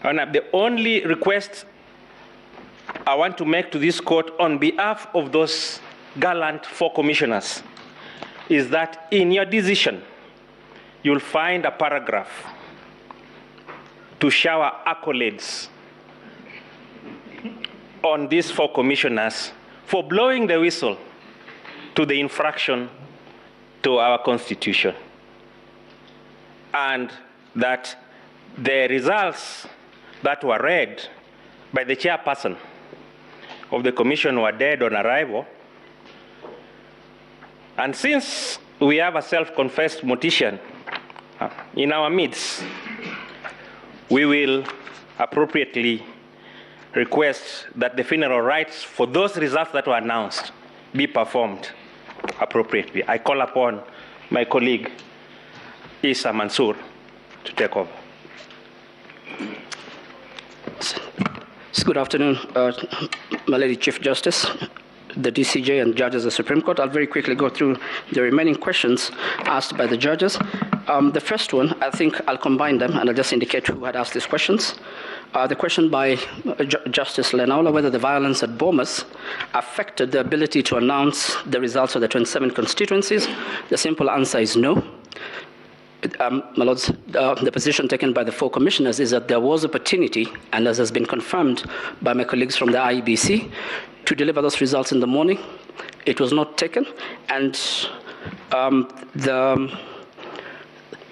And the only request I want to make to this court on behalf of those gallant 4 commissioners is that in your decision, you'll find a paragraph to shower accolades on these 4 commissioners for blowing the whistle to the infraction to our Constitution. And that the results that were read by the chairperson of the commission were dead on arrival. And since we have a self-confessed mortician in our midst, we will appropriately request that the funeral rites for those results that were announced be performed appropriately. I call upon my colleague, Isa Mansour, to take over. Good afternoon, my Lady Chief Justice, the DCJ, and judges of the Supreme Court. I'll very quickly go through the remaining questions asked by the judges. The first one, I think I'll combine them, and I'll just indicate who had asked these questions. The question by Justice Lenaola, whether the violence at Bomas affected the ability to announce the results of the 27 constituencies. The simple answer is no. My Lords, the position taken by the 4 commissioners is that there was opportunity, and as has been confirmed by my colleagues from the IEBC, to deliver those results in the morning. It was not taken, and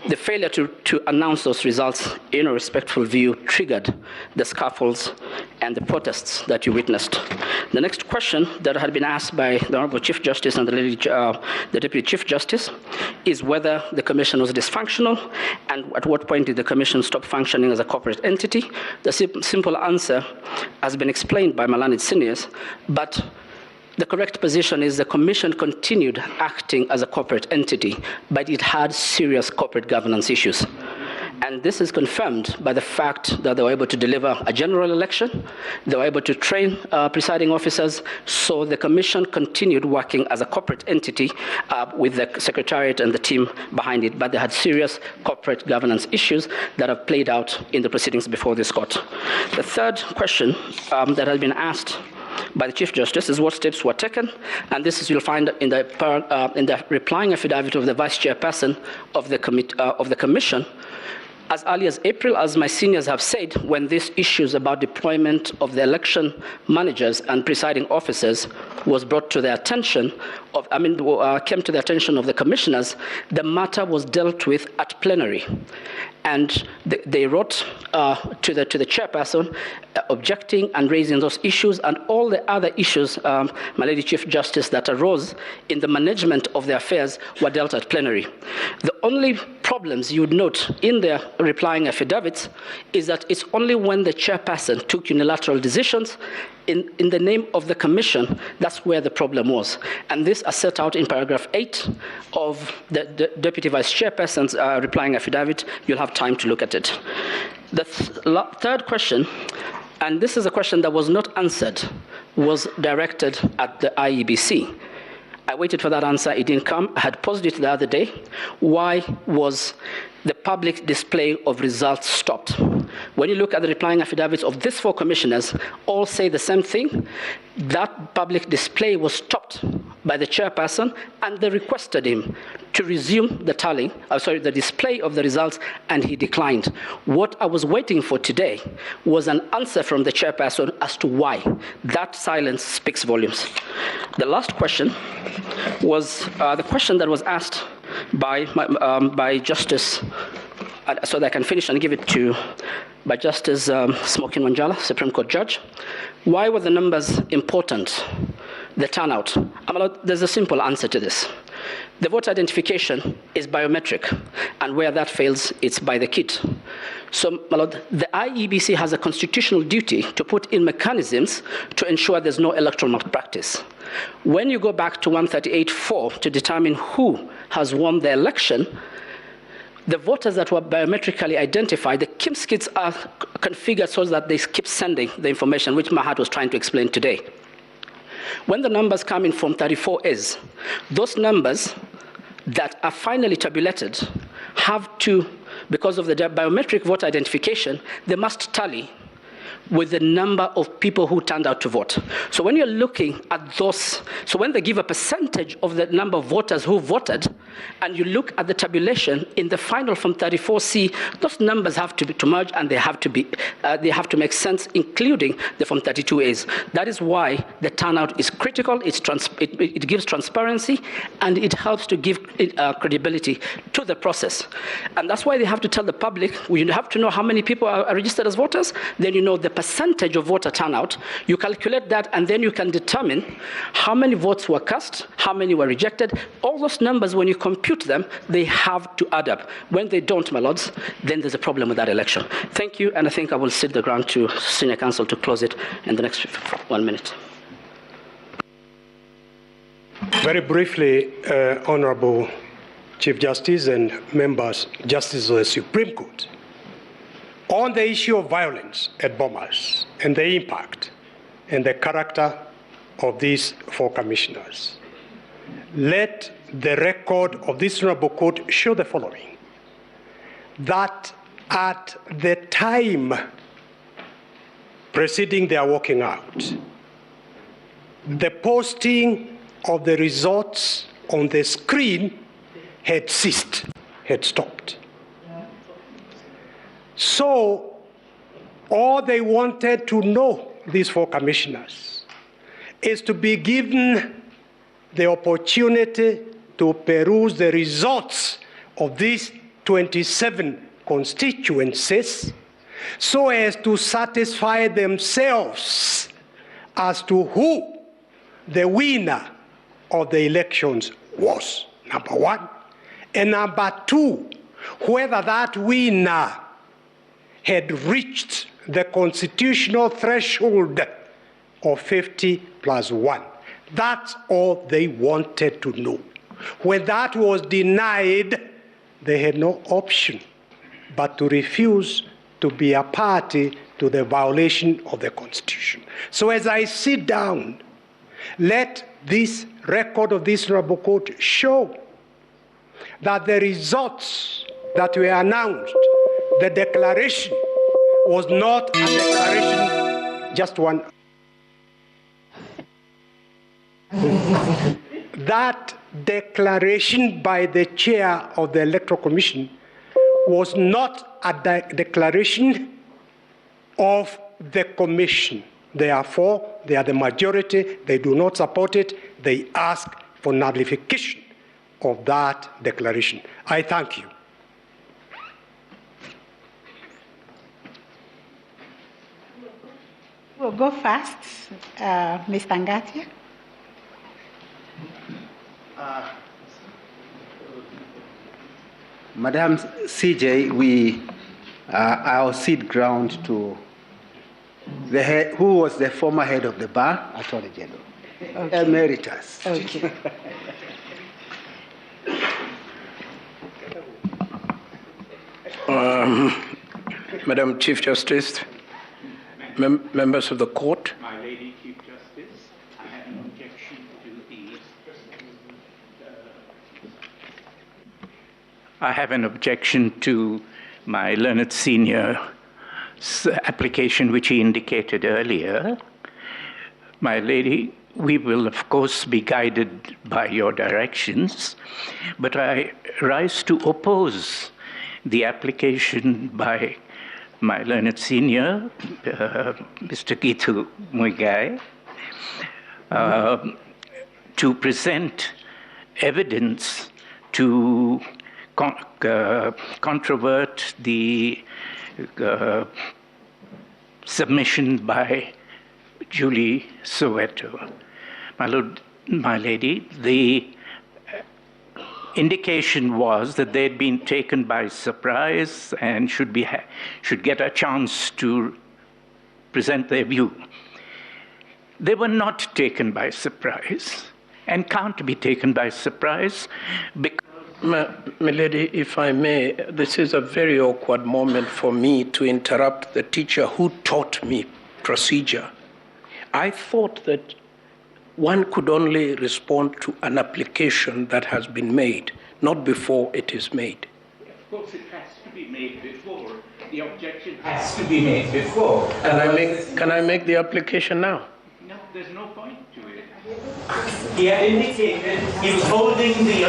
the failure to announce those results in a respectful view triggered the scuffles and the protests that you witnessed. The next question that had been asked by the Honorable Chief Justice and the Deputy Chief Justice is whether the Commission was dysfunctional and at what point did the Commission stop functioning as a corporate entity. The simple answer has been explained by Malanid seniors, but the correct position is the Commission continued acting as a corporate entity, but it had serious corporate governance issues. And this is confirmed by the fact that they were able to deliver a general election, they were able to train presiding officers, so the Commission continued working as a corporate entity with the Secretariat and the team behind it, but they had serious corporate governance issues that have played out in the proceedings before this court. The third question that has been asked by the Chief Justice is what steps were taken, and this is you'll find in the replying affidavit of the Vice Chairperson of the Commission. As early as April, as my seniors have said, when these issues about deployment of the election managers and presiding officers was brought to their attention, came to the attention of the commissioners, the matter was dealt with at plenary. And they wrote to the chairperson objecting and raising those issues and all the other issues, my Lady Chief Justice, that arose in the management of the affairs were dealt at plenary. The only problems you would note in their replying affidavits is that it's only when the chairperson took unilateral decisions in the name of the Commission, that's where the problem was. And this is set out in paragraph 8 of the Deputy Vice Chairperson's replying affidavit. You'll have time to look at it. The third question, and this is a question that was not answered, was directed at the IEBC. I waited for that answer, it didn't come. I had posed it the other day. Why was the public display of results stopped? When you look at the replying affidavits of these 4 commissioners, all say the same thing. That public display was stopped by the chairperson, and they requested him to resume the display of the results, and he declined. What I was waiting for today was an answer from the chairperson as to why. That silence speaks volumes. The last question was the question that was asked by Justice, so that I can finish and give it to by Justice Smokin Wanjala, Supreme Court Judge. Why were the numbers important, the turnout? There's a simple answer to this. The voter identification is biometric, and where that fails, it's by the kit. So, my Lord, the IEBC has a constitutional duty to put in mechanisms to ensure there's no electoral malpractice. When you go back to 138.4 to determine who has won the election, the voters that were biometrically identified, the KIMS kits are configured so that they keep sending the information, which Mahat was trying to explain today. When the numbers come in from 34As, those numbers that are finally tabulated have to because of the biometric voter identification, they must tally with the number of people who turned out to vote. So when you're looking at those, so when they give a percentage of the number of voters who voted, and you look at the tabulation in the final Form 34C, those numbers have to merge, and they have to make sense, including the Form 32As. That is why the turnout is critical. It gives transparency, and it helps to give credibility to the process. And that's why they have to tell the public, you have to know how many people are registered as voters, then you know the percentage of voter turnout, you calculate that, and then you can determine how many votes were cast, how many were rejected. All those numbers, when you compute them, they have to add up. When they don't, my lords, then there's a problem with that election. Thank you, and I think I will cede the ground to Senior Counsel to close it in the next 1 minute. Very briefly, Honorable Chief Justice and members, Justice of the Supreme Court, on the issue of violence at Bomas and the impact and the character of these 4 commissioners, let the record of this honorable court show the following: that at the time preceding their walking out, the posting of the results on the screen had ceased, had stopped. So all they wanted to know, these 4 commissioners, is to be given the opportunity to peruse the results of these 27 constituencies so as to satisfy themselves as to who the winner of the elections was, number 1. And number 2, whether that winner had reached the constitutional threshold of 50 plus 1. That's all they wanted to know. When that was denied, they had no option but to refuse to be a party to the violation of the Constitution. So as I sit down, let this record of this honorable court show that the results that were announced, the declaration, was not a declaration, just one. That declaration by the chair of the Electoral Commission was not a declaration of the Commission. Therefore, they are the majority, they do not support it, they ask for nullification of that declaration. I thank you. We'll go first, Mr. Ngatia. Madam CJ, I'll cede ground to the head, who was the former head of the bar, Attorney General, okay. Emeritus. Okay. Madam Chief Justice, members of the court. My Lady Chief Justice, I have an objection to the. I have an objection to my learned senior's application, which he indicated earlier. My Lady, we will of course be guided by your directions, but I rise to oppose the application by my learned senior, Mr. Gitu Muigai, to present evidence to controvert the submission by Julie Soweto. My Lord, my Lady, the indication was that they'd been taken by surprise and should get a chance to present their view. They were not taken by surprise and can't be taken by surprise because... My Lady, if I may, this is a very awkward moment for me to interrupt the teacher who taught me procedure. I thought that one could only respond to an application that has been made, not before it is made. course, it has to be made before. The objection has to be made before. Can I make the application now? No, there's no point to it. He had indicated he was holding the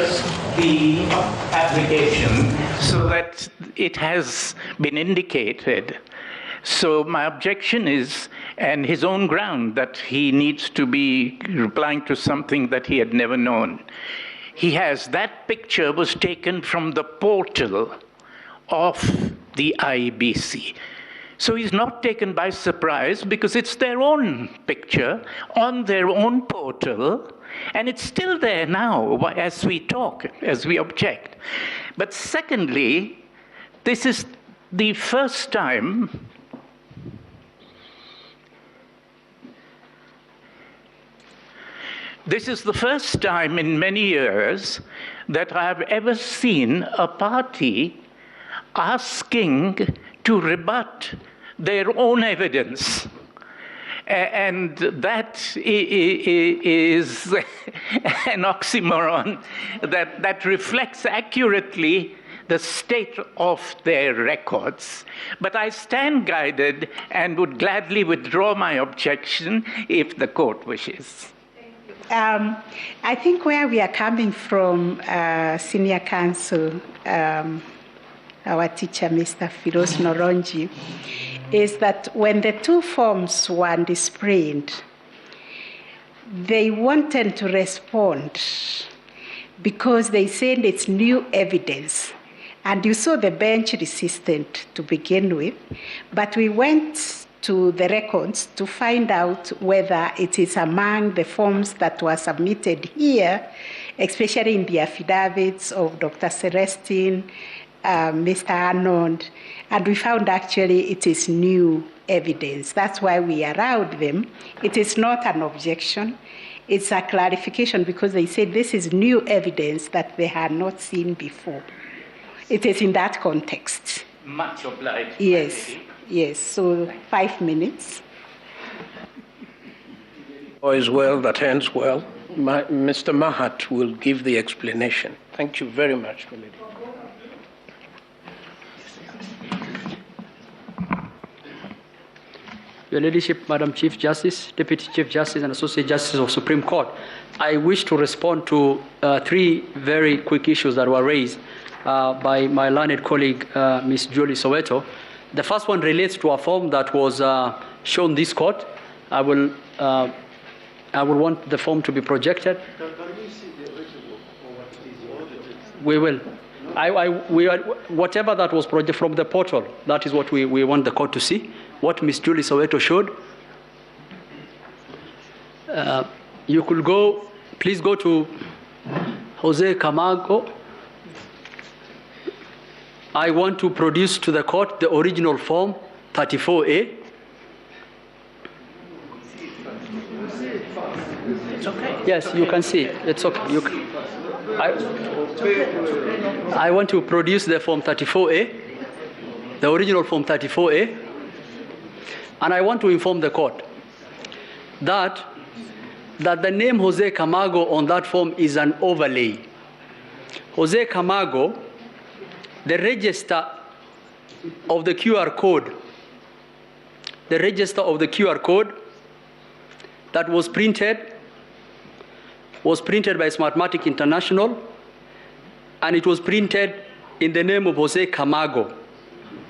application so that it has been indicated. So my objection is, and his own ground, that he needs to be replying to something that he had never known. That picture was taken from the portal of the IBC. So he's not taken by surprise because it's their own picture on their own portal, and it's still there now as we talk, as we object. But secondly, this is the first time in many years that I have ever seen a party asking to rebut their own evidence. And that is an oxymoron that reflects accurately the state of their records. But I stand guided and would gladly withdraw my objection if the court wishes. I think where we are coming from, Senior Counsel, our teacher, Mr. Firoz Noronji, is that when the two forms were displayed, they wanted to respond because they said it's new evidence. And you saw the bench resistant to begin with, but we went to the records to find out whether it is among the forms that were submitted here, especially in the affidavits of Dr. Celestine, Mr. Arnold, and we found actually it is new evidence. That's why we allowed them. It is not an objection. It's a clarification because they said this is new evidence that they had not seen before. It is in that context. Much obliged. Yes. Yes, so 5 minutes. All is well that ends well. Mr. Mahat will give the explanation. Thank you very much, my lady. Your Ladyship, Madam Chief Justice, Deputy Chief Justice, and Associate Justice of Supreme Court, I wish to respond to 3 very quick issues that were raised by my learned colleague, Ms. Julie Soweto. The first one relates to a form that was shown this court. I will want the form to be projected. Can we see the original or what is audited? We will. Whatever that was projected from the portal, that is what we want the court to see. What Ms. Julie Soweto showed. You could go, please go to Jose Camargo. I want to produce to the court the original form 34A. It's okay. Yes, you can see. It's okay. I want to produce the form 34A, the original form 34A, and I want to inform the court that the name Jose Camargo on that form is an overlay. Jose Camargo, the register of the QR code, that was printed by Smartmatic International, and it was printed in the name of Jose Camargo.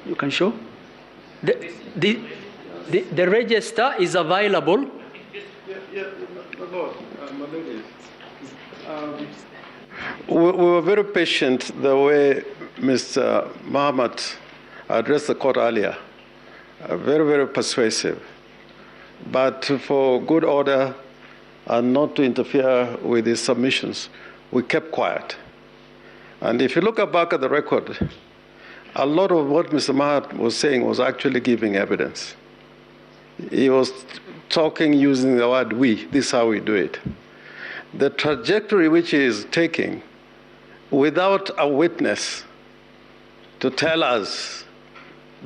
You can show? The register is available. We were very patient the way Mr. Mohammed addressed the court earlier. Very, very persuasive. But for good order and not to interfere with his submissions, we kept quiet. And if you look back at the record, a lot of what Mr. Mahat was saying was actually giving evidence. He was talking using the word we. This is how we do it. The trajectory which he is taking without a witness to tell us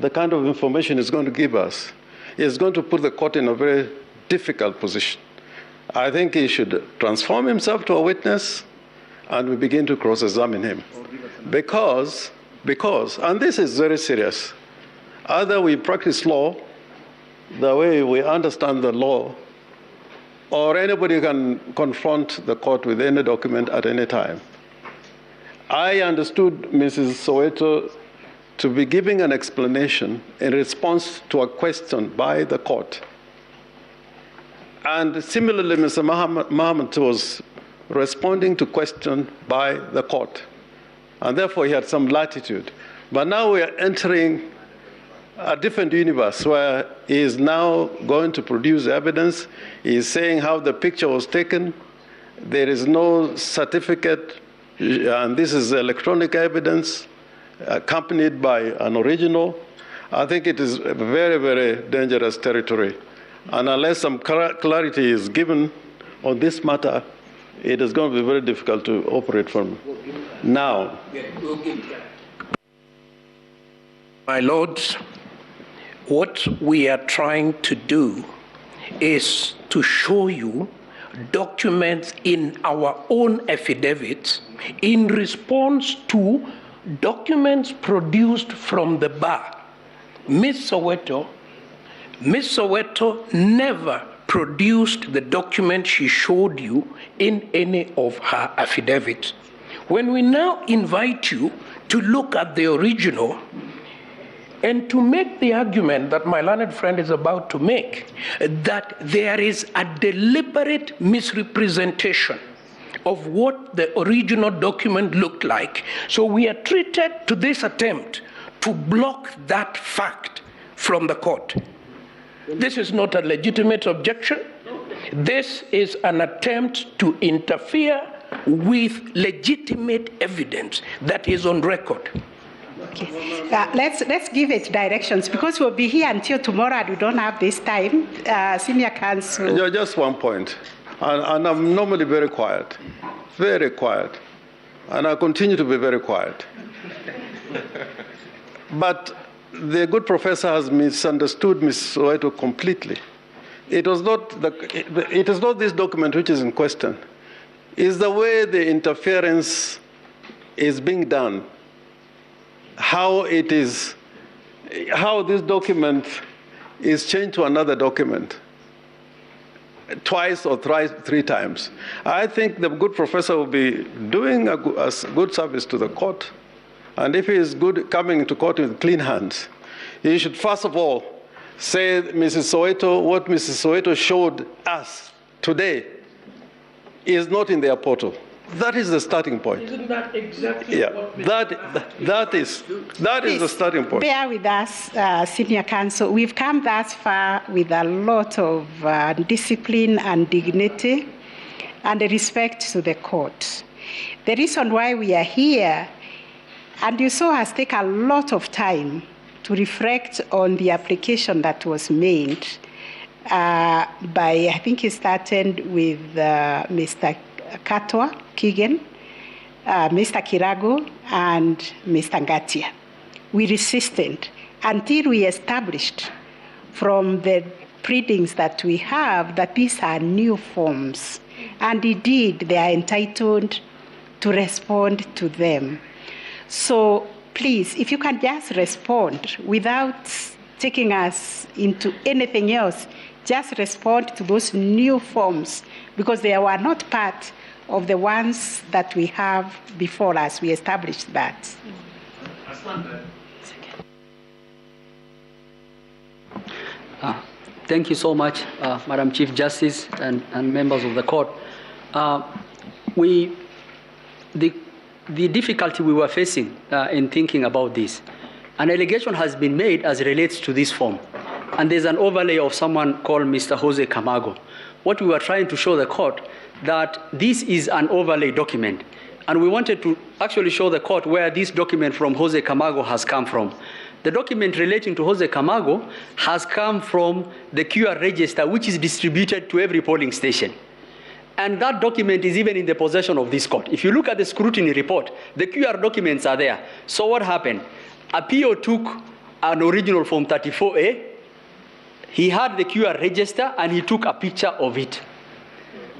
the kind of information he's going to give us is going to put the court in a very difficult position. I think he should transform himself to a witness and we begin to cross-examine him. Because Because, and this is very serious, either we practice law the way we understand the law, or anybody can confront the court with any document at any time. I understood Mrs. Soweto to be giving an explanation in response to a question by the court. And similarly, Mr. Mohammed was responding to question by the court. And therefore, he had some latitude. But now we are entering a different universe where he is now going to produce evidence. He is saying how the picture was taken. There is no certificate, and this is electronic evidence accompanied by an original. I think it is very, very dangerous territory. And unless some clarity is given on this matter, it is going to be very difficult to operate from now. My lords, what we are trying to do is to show you documents in our own affidavits in response to documents produced from the bar. Ms. Soweto never produced the document she showed you in any of her affidavits. When we now invite you to look at the original and to make the argument that my learned friend is about to make, that there is a deliberate misrepresentation of what the original document looked like. So we are treated to this attempt to block that fact from the court. This is not a legitimate objection. This is an attempt to interfere with legitimate evidence that is on record. Okay. Let's give it directions, because we'll be here until tomorrow and we don't have this time. Senior counsel. Just one point. And I'm normally very quiet, and I continue to be very quiet. But the good professor has misunderstood Ms. Soweto completely. It is not this document which is in question. It's the way the interference is being done, how this document is changed to another document twice or three times. I think the good professor will be doing a good service to the court. And if he is good coming to court with clean hands, he should first of all say, Mrs. Soweto, what Mrs. Soweto showed us today is not in their portal. That is the starting point. Isn't that exactly what that is the starting point. Bear with us, Senior Counsel. We've come thus far with a lot of discipline and dignity and respect to the court. The reason why we are here, and you saw, has taken a lot of time to reflect on the application that was made by, I think he started with Mr. Katwa Keegan, Mr. Kirago, and Mr. Ngatia. We resisted until we established from the pleadings that we have that these are new forms, and indeed they are entitled to respond to them. So please, if you can just respond without taking us into anything else, just respond to those new forms, because they were not part of the ones that we have before us. We established that. Thank you so much, Madam Chief Justice and members of the court. The difficulty we were facing in thinking about this, an allegation has been made as relates to this form, and there's an overlay of someone called Mr. Jose Camargo. What we were trying to show the court, that this is an overlay document, and we wanted to actually show the court where this document from Jose Camargo has come from. The document relating to Jose Camargo has come from the QR register, which is distributed to every polling station. And that document is even in the possession of this court. If you look at the scrutiny report, the QR documents are there. So what happened? Apio took an original Form 34A, he had the QR register, and he took a picture of it.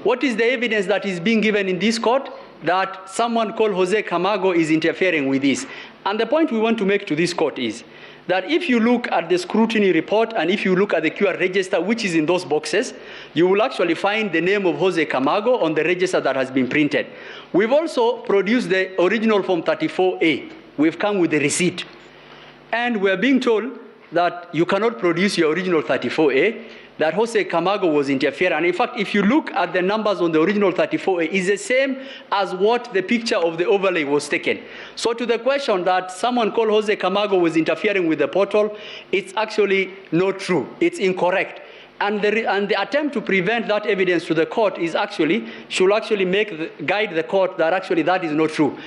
What is the evidence that is being given in this court? That someone called Jose Camargo is interfering with this. And the point we want to make to this court is that if you look at the scrutiny report and if you look at the QR register, which is in those boxes, you will actually find the name of Jose Camargo on the register that has been printed. We've also produced the original Form 34A. We've come with the receipt. And we're being told that you cannot produce your original 34A, that Jose Camargo was interfering. And in fact, if you look at the numbers on the original 34A, it's the same as what the picture of the overlay was taken. So to the question that someone called Jose Camargo was interfering with the portal, it's actually not true. It's incorrect. And the attempt to prevent that evidence to the court is should actually guide the court that actually that is not true.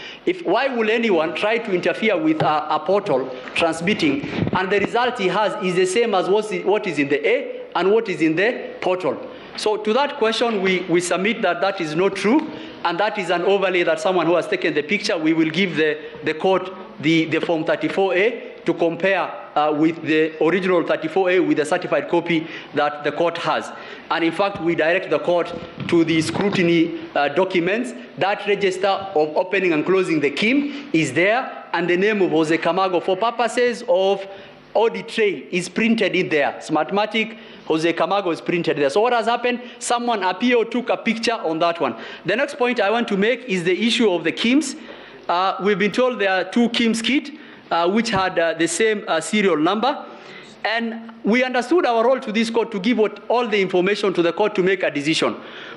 Why will anyone try to interfere with a portal transmitting, and the result he has is the same as what is in the A and what is in the portal? So to that question, we submit that that is not true, and that is an overlay that someone who has taken the picture. We will give the court the Form 34A to compare with the original 34A with the certified copy that the court has. And in fact, we direct the court to the scrutiny documents. That register of opening and closing the KIM is there, and the name of Jose Camargo for purposes of audit trail is printed in there. Smartmatic, Jose Camargo is printed there. So what has happened? Someone, a PO, took a picture on that one. The next point I want to make is the issue of the KIMs. We've been told there are 2 KIMs kit, which had the same serial number. And we understood our role to this court to give all the information to the court to make a decision.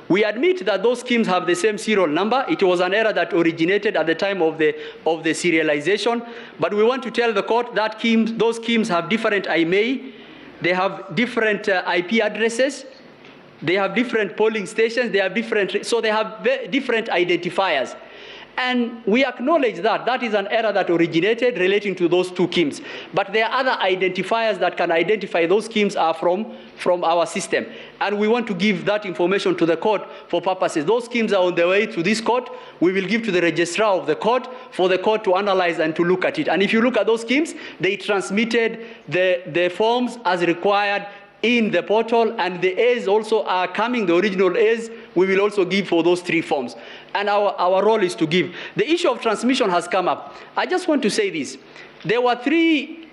We admit that those schemes have the same serial number. It was an error that originated at the time of the serialization. But we want to tell the court that those schemes have different IMEI. They have different IP addresses. They have different polling stations. They have so they have different identifiers. And we acknowledge that that is an error that originated relating to those 2 KIMs. But there are other identifiers that can identify those KIMs are from our system. And we want to give that information to the court for purposes. Those KIMs are on their way to this court. We will give to the registrar of the court for the court to analyze and to look at it. And if you look at those KIMs, they transmitted the forms as required in the portal, and the A's also are coming, the original A's, we will also give for those 3 forms. And our role is to give. The issue of transmission has come up. I just want to say this. There were 3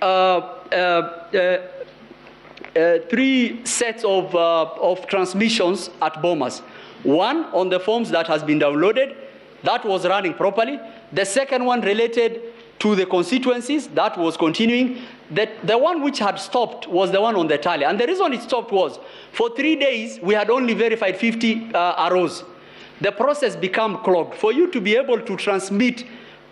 sets of transmissions at Bomas. One on the forms that has been downloaded, that was running properly. The second one related to the constituencies, that was continuing. The one which had stopped was the one on the tally. And the reason it stopped was, for 3 days, we had only verified 50 arrows. The process became clogged. For you to be able to transmit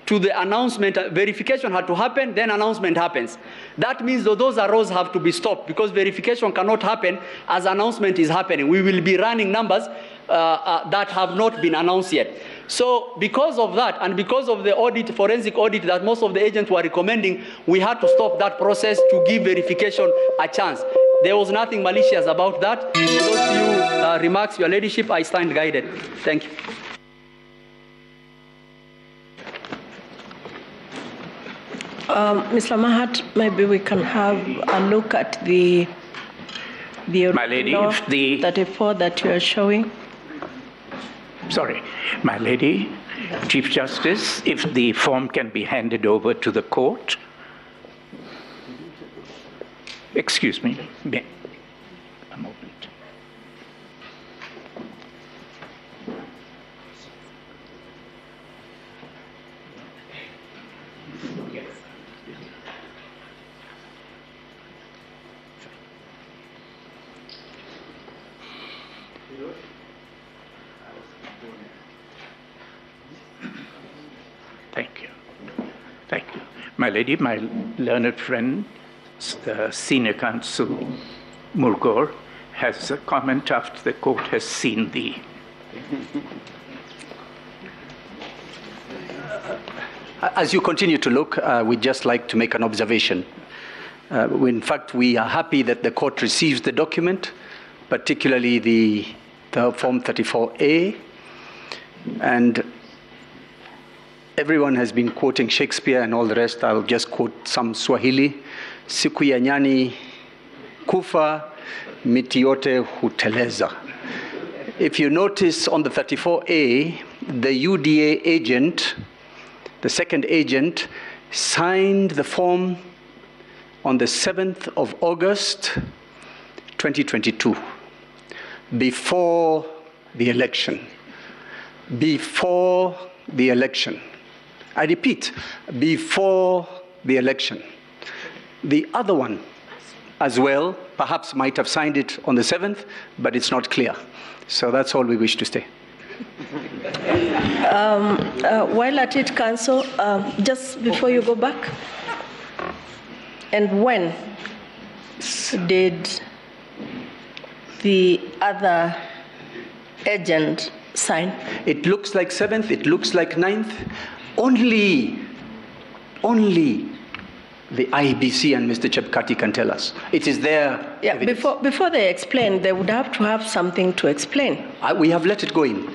to the announcement, verification had to happen, then announcement happens. That means that those arrows have to be stopped, because verification cannot happen as announcement is happening. We will be running numbers that have not been announced yet. So because of that, and because of the audit, forensic audit that most of the agents were recommending, we had to stop that process to give verification a chance. There was nothing malicious about that. For those few remarks, Your Ladyship, I stand guided. Thank you. Mr. Mahat, maybe we can have a look at the My lady, if the 34 that you are showing. Sorry, my lady, Chief Justice, if the form can be handed over to the court. Excuse me. A moment. Thank you. Thank you. My lady, my learned friend, Senior Counsel Murgor, has a comment after the court has seen the... As you continue to look, we'd just like to make an observation. In fact, we are happy that the court receives the document, particularly the Form 34A, and everyone has been quoting Shakespeare and all the rest. I'll just quote some Swahili. Siku ya nyani kufa, miti yote huteleza. If you notice on the 34A, the UDA agent, the second agent, signed the form on the 7th of August, 2022, before the election. Before the election. I repeat, before the election. The other one as well, perhaps might have signed it on the 7th, but it's not clear. So that's all we wish to say. While at it, Council, just before you go back, and when did the other agent sign? It looks like 7th, it looks like 9th. Only the IBC and Mr. Chebukati can tell us. It is there. Yeah, before they explain, they would have to have something to explain. We have let it go in.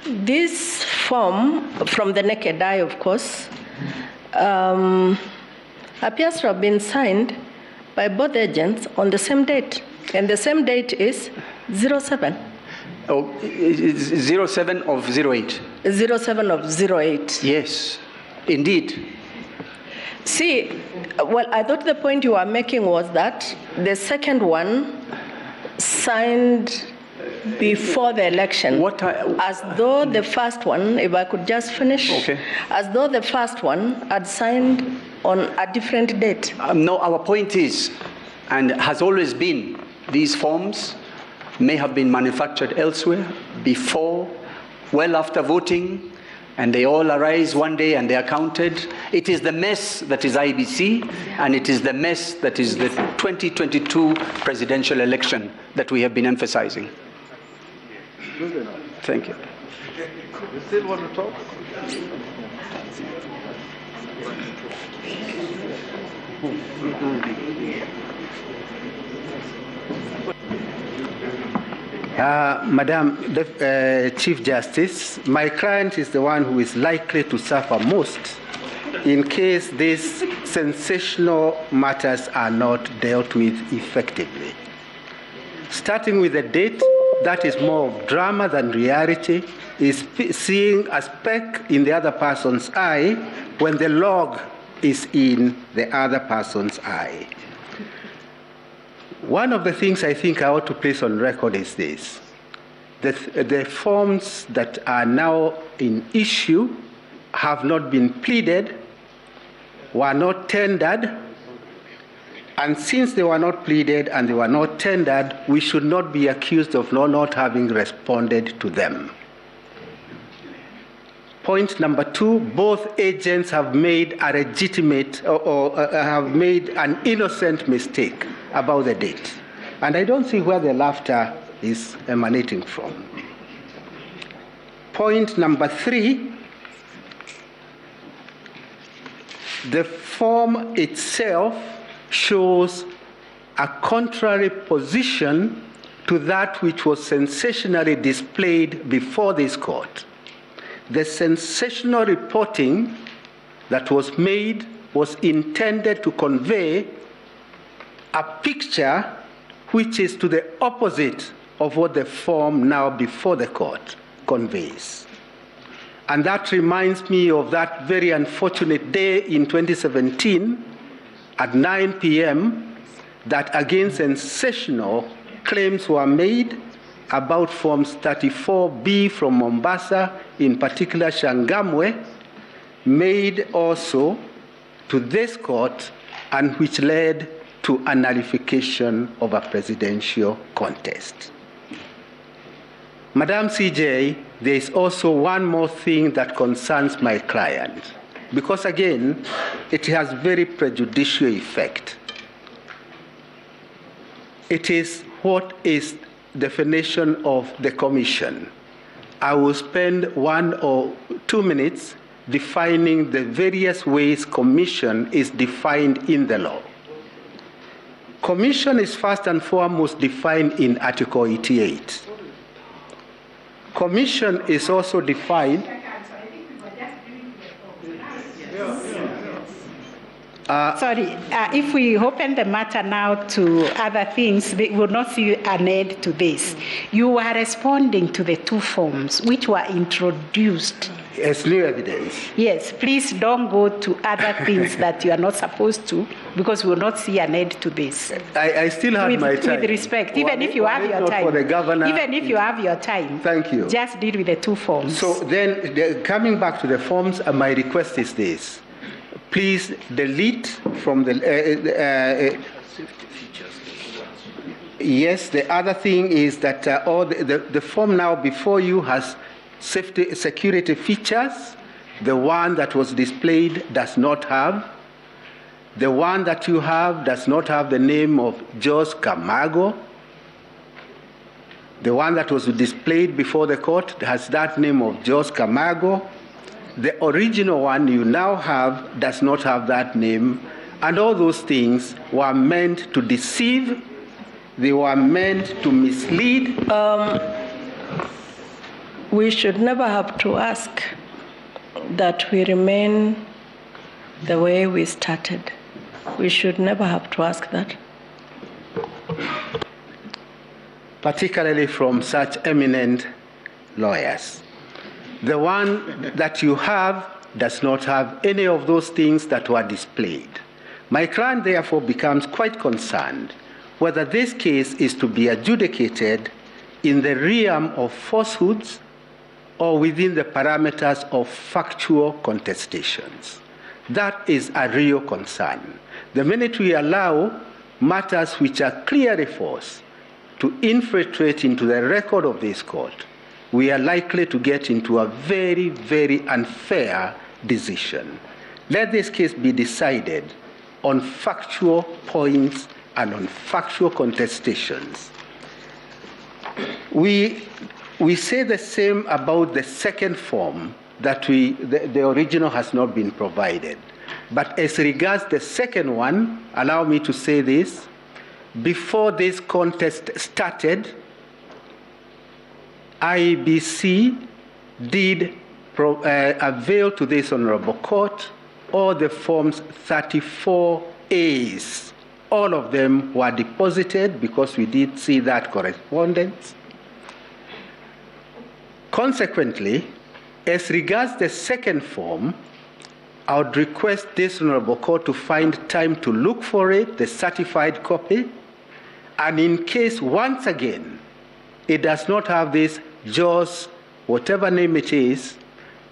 This form, from the naked eye, of course, appears to have been signed by both agents on the same date. And the same date is 07. Oh, 07 of 08. 07 of 08. Yes, indeed. See, well, I thought the point you were making was that the second one signed before the election. As though the first one, if I could just finish, okay. As though the first one had signed on a different date. No, our point is, and has always been, these forms may have been manufactured elsewhere, before, well after voting, and they all arise one day and they are counted. It is the mess that is IBC, and it is the mess that is the 2022 presidential election that we have been emphasizing. Thank you. You still want to talk? Madam Chief Justice, my client is the one who is likely to suffer most in case these sensational matters are not dealt with effectively. Starting with the date, that is more of drama than reality, is seeing a speck in the other person's eye when the log is in the other person's eye. One of the things I think I ought to place on record is this. The forms that are now in issue have not been pleaded, were not tendered, and since they were not pleaded and they were not tendered, we should not be accused of not having responded to them. Point number 2, both agents have made a legitimate or have made an innocent mistake about the date. And I don't see where the laughter is emanating from. Point number 3, the form itself shows a contrary position to that which was sensationally displayed before this court. The sensational reporting that was made was intended to convey a picture which is to the opposite of what the form now before the court conveys. And that reminds me of that very unfortunate day in 2017 at 9 p.m. that again sensational claims were made about Forms 34B from Mombasa, in particular Shangamwe, made also to this court and which led to a nullification of a presidential contest. Madam CJ, there is also one more thing that concerns my client, because again, it has very prejudicial effect. It is what is definition of the commission. I will spend 1 or 2 minutes defining the various ways commission is defined in the law. Commission is first and foremost defined in Article 88. Commission is also defined. Sorry, if we open the matter now to other things, we will not see an end to this. You are responding to the two forms which were introduced. As new evidence. Yes, please don't go to other things that you are not supposed to, because we will not see an end to this. I still have my time. With respect, even if you have your time. For the governor, even if you have your time. Thank you. Just deal with the two forms. So then, coming back to the forms, my request is this. Please delete from the... yes, the other thing is that the form now before you has security features. The one that was displayed does not have. The one that you have does not have the name of Jose Camargo. The one that was displayed before the court has that name of Jose Camargo. The original one you now have does not have that name. And all those things were meant to deceive. They were meant to mislead. We should never have to ask that we remain the way we started. We should never have to ask that. Particularly from such eminent lawyers. The one that you have does not have any of those things that were displayed. My client therefore becomes quite concerned whether this case is to be adjudicated in the realm of falsehoods or within the parameters of factual contestations. That is a real concern. The minute we allow matters which are clearly false to infiltrate into the record of this court, we are likely to get into a very, very unfair decision. Let this case be decided on factual points and on factual contestations. We say the same about the second form that the original has not been provided. But as regards the second one, allow me to say this. Before this contest started, IEBC did avail to this honorable court all the forms 34As. All of them were deposited because we did see that correspondence. Consequently, as regards the second form, I would request this honorable court to find time to look for it, the certified copy, and in case once again it does not have this JOS, whatever name it is,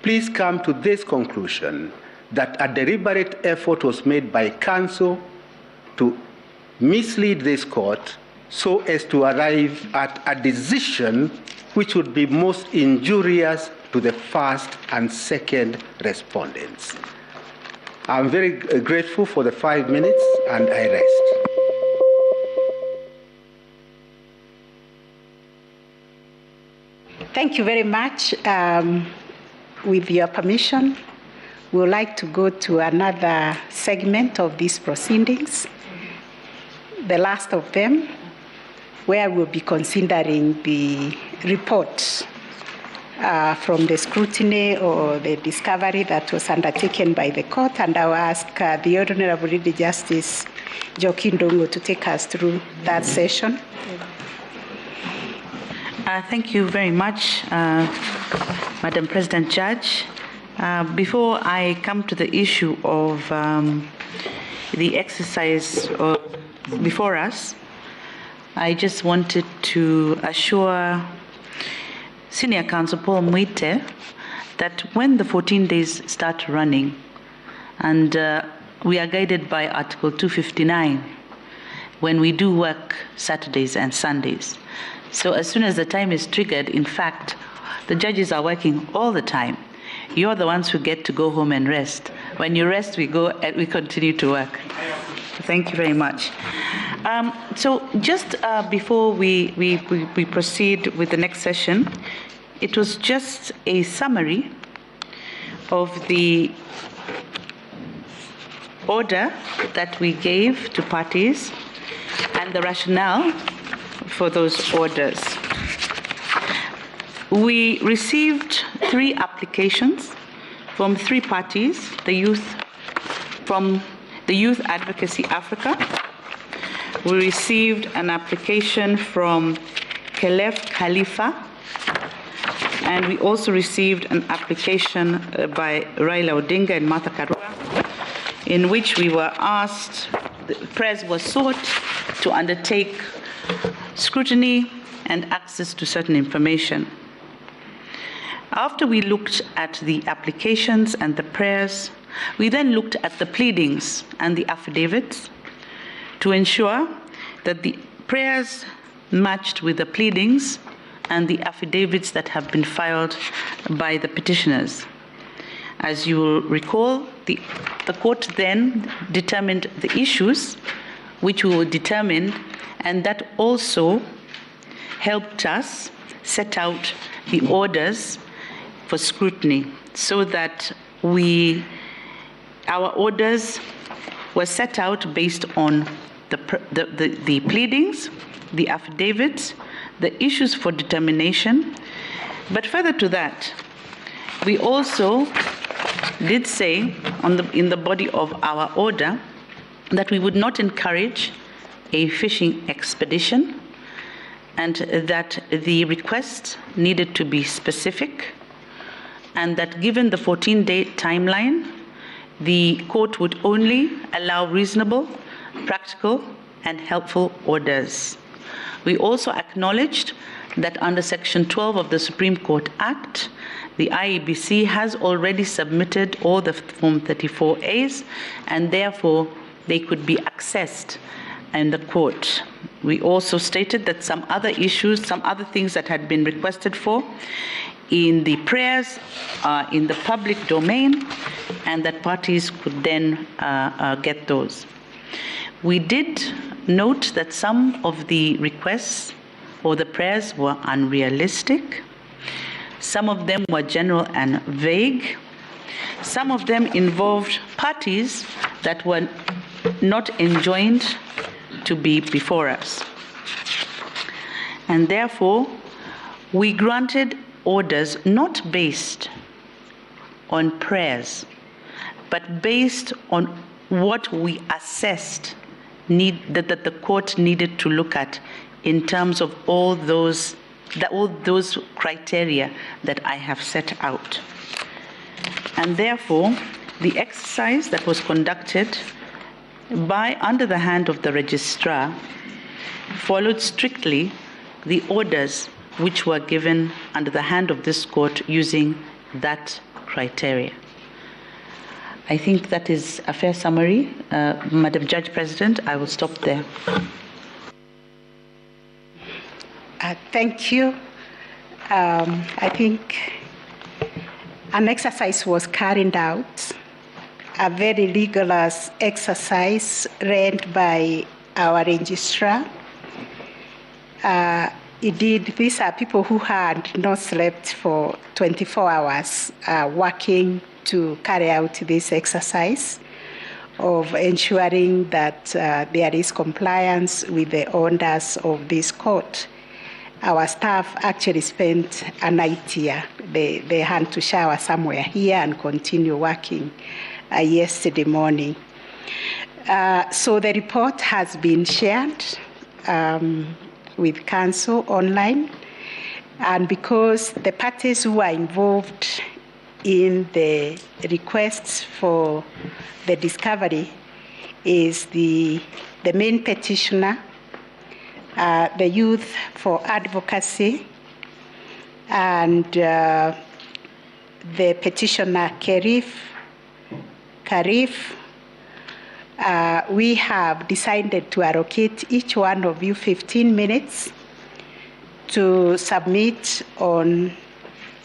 please come to this conclusion that a deliberate effort was made by counsel to mislead this court so as to arrive at a decision which would be most injurious to the first and second respondents. I'm very grateful for the 5 minutes, and I rest. Thank you very much. With your permission, we would like to go to another segment of these proceedings, the last of them, where we'll be considering the reports from the scrutiny or the discovery that was undertaken by the court, and I will ask the Honorable Lady Justice Joaquin Dongo to take us through that session. Thank you very much, Madam President Judge. Before I come to the issue of the exercise before us, I just wanted to assure Senior Counsel Paul Mwite that when the 14 days start running, and we are guided by Article 259, when we do work Saturdays and Sundays. So as soon as the time is triggered, in fact, the judges are working all the time. You're the ones who get to go home and rest. When you rest, we go and we continue to work. Thank you very much. So just before we proceed with the next session, it was just a summary of the order that we gave to parties and the rationale for those orders. We received 3 applications from 3 parties, the youth from the Youth Advocacy Africa. We received an application from Kelef Khalifa, and we also received an application by Raila Odinga and Martha Karua, in which we were asked, the press was sought to undertake scrutiny and access to certain information. After we looked at the applications and the prayers, we then looked at the pleadings and the affidavits to ensure that the prayers matched with the pleadings and the affidavits that have been filed by the petitioners. As you will recall, the court then determined the issues which we will determine, and that also helped us set out the orders for scrutiny, so that our orders were set out based on the pleadings, the affidavits, the issues for determination. But further to that, we also did say in the body of our order that we would not encourage a fishing expedition, and that the request needed to be specific, and that given the 14-day timeline, the court would only allow reasonable, practical, and helpful orders. We also acknowledged that under Section 12 of the Supreme Court Act, the IEBC has already submitted all the Form 34As, and therefore they could be accessed in the court. We also stated that some other issues, some other things that had been requested for in the prayers are in the public domain, and that parties could then get those. We did note that some of the requests or the prayers were unrealistic. Some of them were general and vague. Some of them involved parties that were not enjoined to be before us. And therefore, we granted orders not based on prayers, but based on what we assessed that the court needed to look at in terms of all those criteria that I have set out. And therefore, the exercise that was conducted under the hand of the registrar followed strictly the orders which were given under the hand of this court using that criteria. I think that is a fair summary. Madam Judge President, I will stop there. Thank you. I think an exercise was carried out, a very rigorous exercise led by our registrar. Indeed, these are people who had not slept for 24 hours working to carry out this exercise of ensuring that there is compliance with the orders of this court. Our staff actually spent a night here. They had to shower somewhere here and continue working yesterday morning. So the report has been shared with Council online, and because the parties who are involved in the requests for the discovery is the main petitioner, the Youth for Advocacy, and the petitioner Karif. We have decided to allocate each one of you 15 minutes to submit on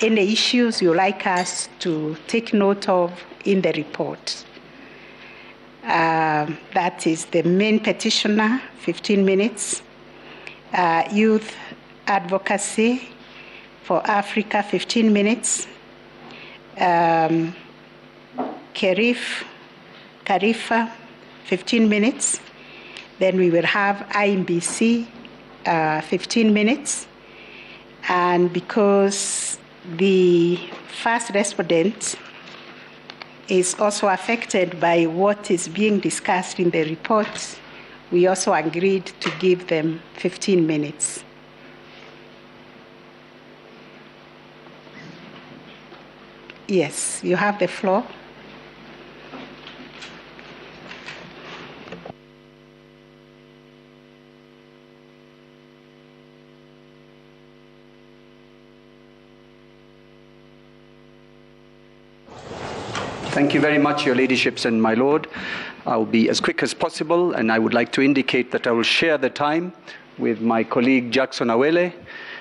any issues you like us to take note of in the report. That is the main petitioner, 15 minutes. Youth Advocacy for Africa, 15 minutes. Karifa, 15 minutes. Then we will have IMBC, 15 minutes. And because the first respondent is also affected by what is being discussed in the report, we also agreed to give them 15 minutes. Yes, you have the floor. Thank you very much, Your Ladyships and my Lord. I'll be as quick as possible, and I would like to indicate that I will share the time with my colleague Jackson Awele,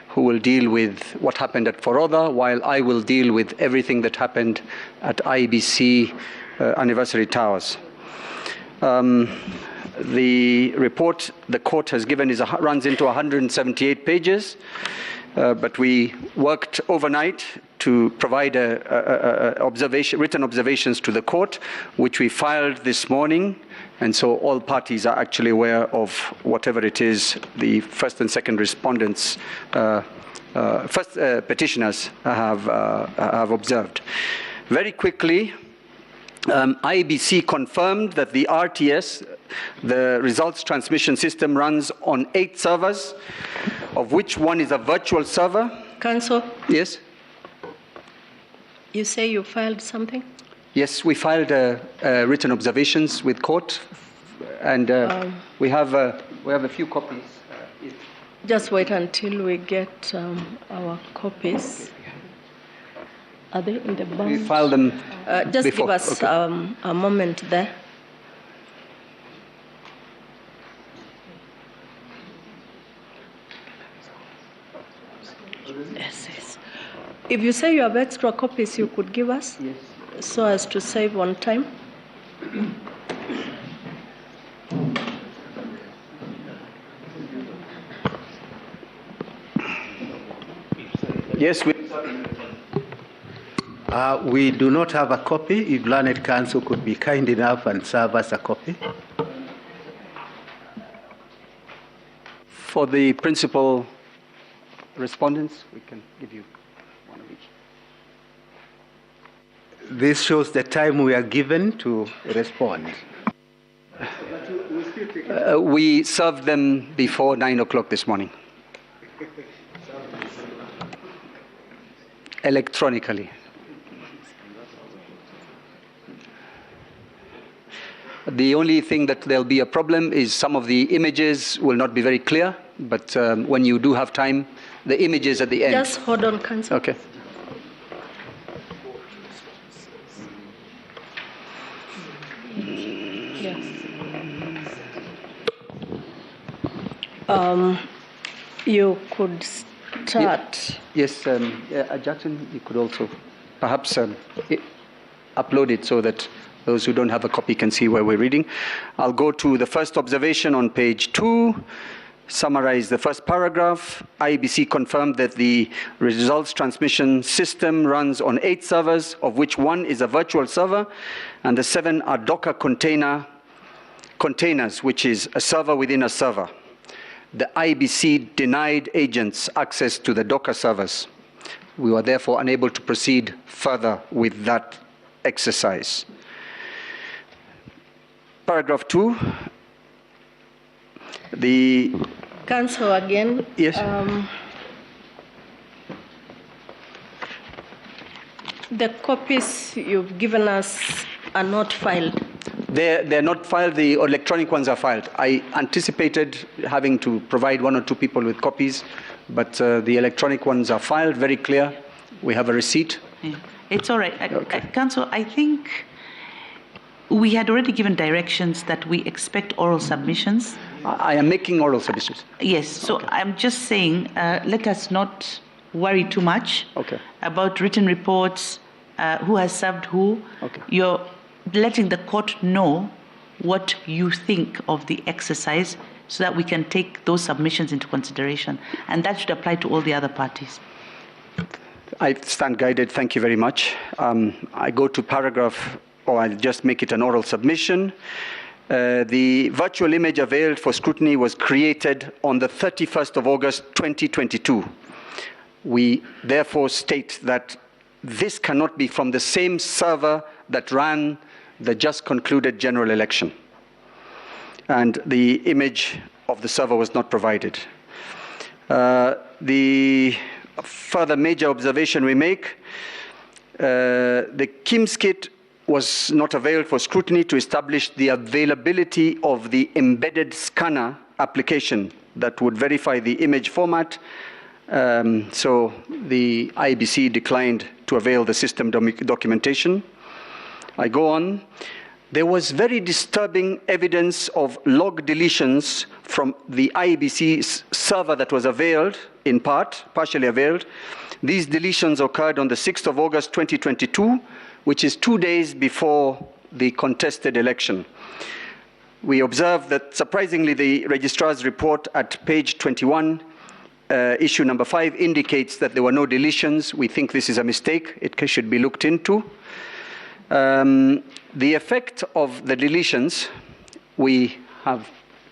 who will deal with what happened at Forodha, while I will deal with everything that happened at IBC Anniversary Towers. The report the court has given runs into 178 pages, but we worked overnight to provide written observations to the court, which we filed this morning. And so all parties are actually aware of whatever it is the first and second respondents, petitioners have observed. Very quickly, IBC confirmed that the RTS, the results transmission system, runs on 8 servers, of which one is a virtual server. Counsel? Yes? You say you filed something? Yes, we filed written observations with court, and we have a few copies. Just wait until we get our copies. Are they in the box? We filed them just before. give us Okay. A moment there. Yes, yes. If you say you have extra copies, you could give us? Yes. So as to save on time. Yes, we do not have a copy. If Learned Counsel could be kind enough and serve us a copy. For the principal respondents, we can give you one of each. This shows the time we are given to respond. We served them before 9 o'clock this morning. Electronically. The only thing that there'll be a problem is some of the images will not be very clear, but when you do have time, the images at the end. Just hold on, Counsel. Okay. Yes. You could start. Yes, Jackson, you could also perhaps upload it so that those who don't have a copy can see where we're reading. I'll go to the first observation on page 2, summarize the first paragraph. IBC confirmed that the results transmission system runs on 8 servers, of which 1 is a virtual server, and the 7 are Docker containers, which is a server within a server. The IBC denied agents access to the Docker servers. We were therefore unable to proceed further with that exercise. Paragraph 2, the... Counsel again. Yes. The copies you've given us are not filed. They're not filed, the electronic ones are filed. I anticipated having to provide 1 or 2 people with copies, but the electronic ones are filed, very clear. We have a receipt. Yeah. It's all right. Okay. Counsel, I think we had already given directions that we expect oral submissions. I am making oral submissions. Yes, so okay. I'm just saying, let us not worry too much about written reports, who has served who. Okay. You're letting the court know what you think of the exercise so that we can take those submissions into consideration. And that should apply to all the other parties. I stand guided. Thank you very much. I go to paragraph, or I'll just make it an oral submission. The virtual image availed for scrutiny was created on the 31st of August, 2022. We therefore state that this cannot be from the same server that ran the just concluded general election. And the image of the server was not provided. The further major observation we make, the KIMS kit was not availed for scrutiny to establish the availability of the embedded scanner application that would verify the image format. So the IBC declined to avail the system documentation. I go on. There was very disturbing evidence of log deletions from the IBC server that was availed, in part, partially availed. These deletions occurred on the 6th of August 2022, which is 2 days before the contested election. We observe that, surprisingly, the registrar's report at page 21, issue number 5, indicates that there were no deletions. We think this is a mistake. It should be looked into. The effect of the deletions, we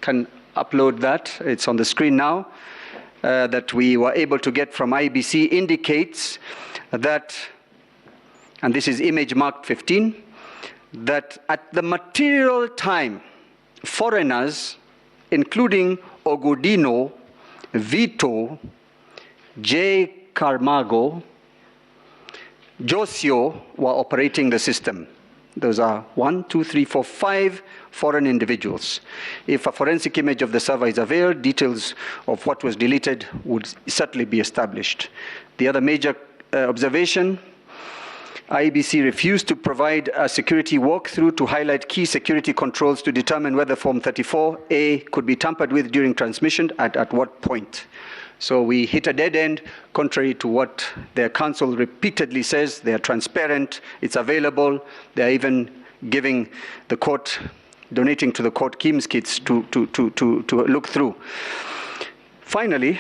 can upload that. It's on the screen now, that we were able to get from IBC, indicates that, and this is image marked 15, that at the material time, foreigners, including Ogudino, Vito, J. Carmago, Josio were operating the system. Those are 5 foreign individuals. If a forensic image of the server is availed, details of what was deleted would certainly be established. The other major observation, IBC refused to provide a security walkthrough to highlight key security controls to determine whether Form 34A could be tampered with during transmission and at what point. So we hit a dead end, contrary to what their counsel repeatedly says. They are transparent, it's available. They're even giving the court, donating to the court KIMS kits to look through. Finally,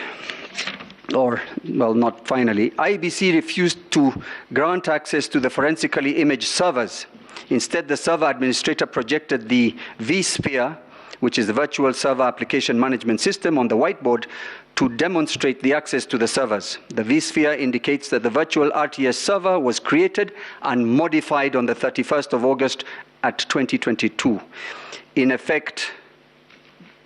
or, well, not finally, IBC refused to grant access to the forensically imaged servers. Instead, the server administrator projected the vSphere, which is the Virtual Server Application Management System, on the whiteboard to demonstrate the access to the servers. The vSphere indicates that the virtual RTS server was created and modified on the 31st of August at 2022. In effect,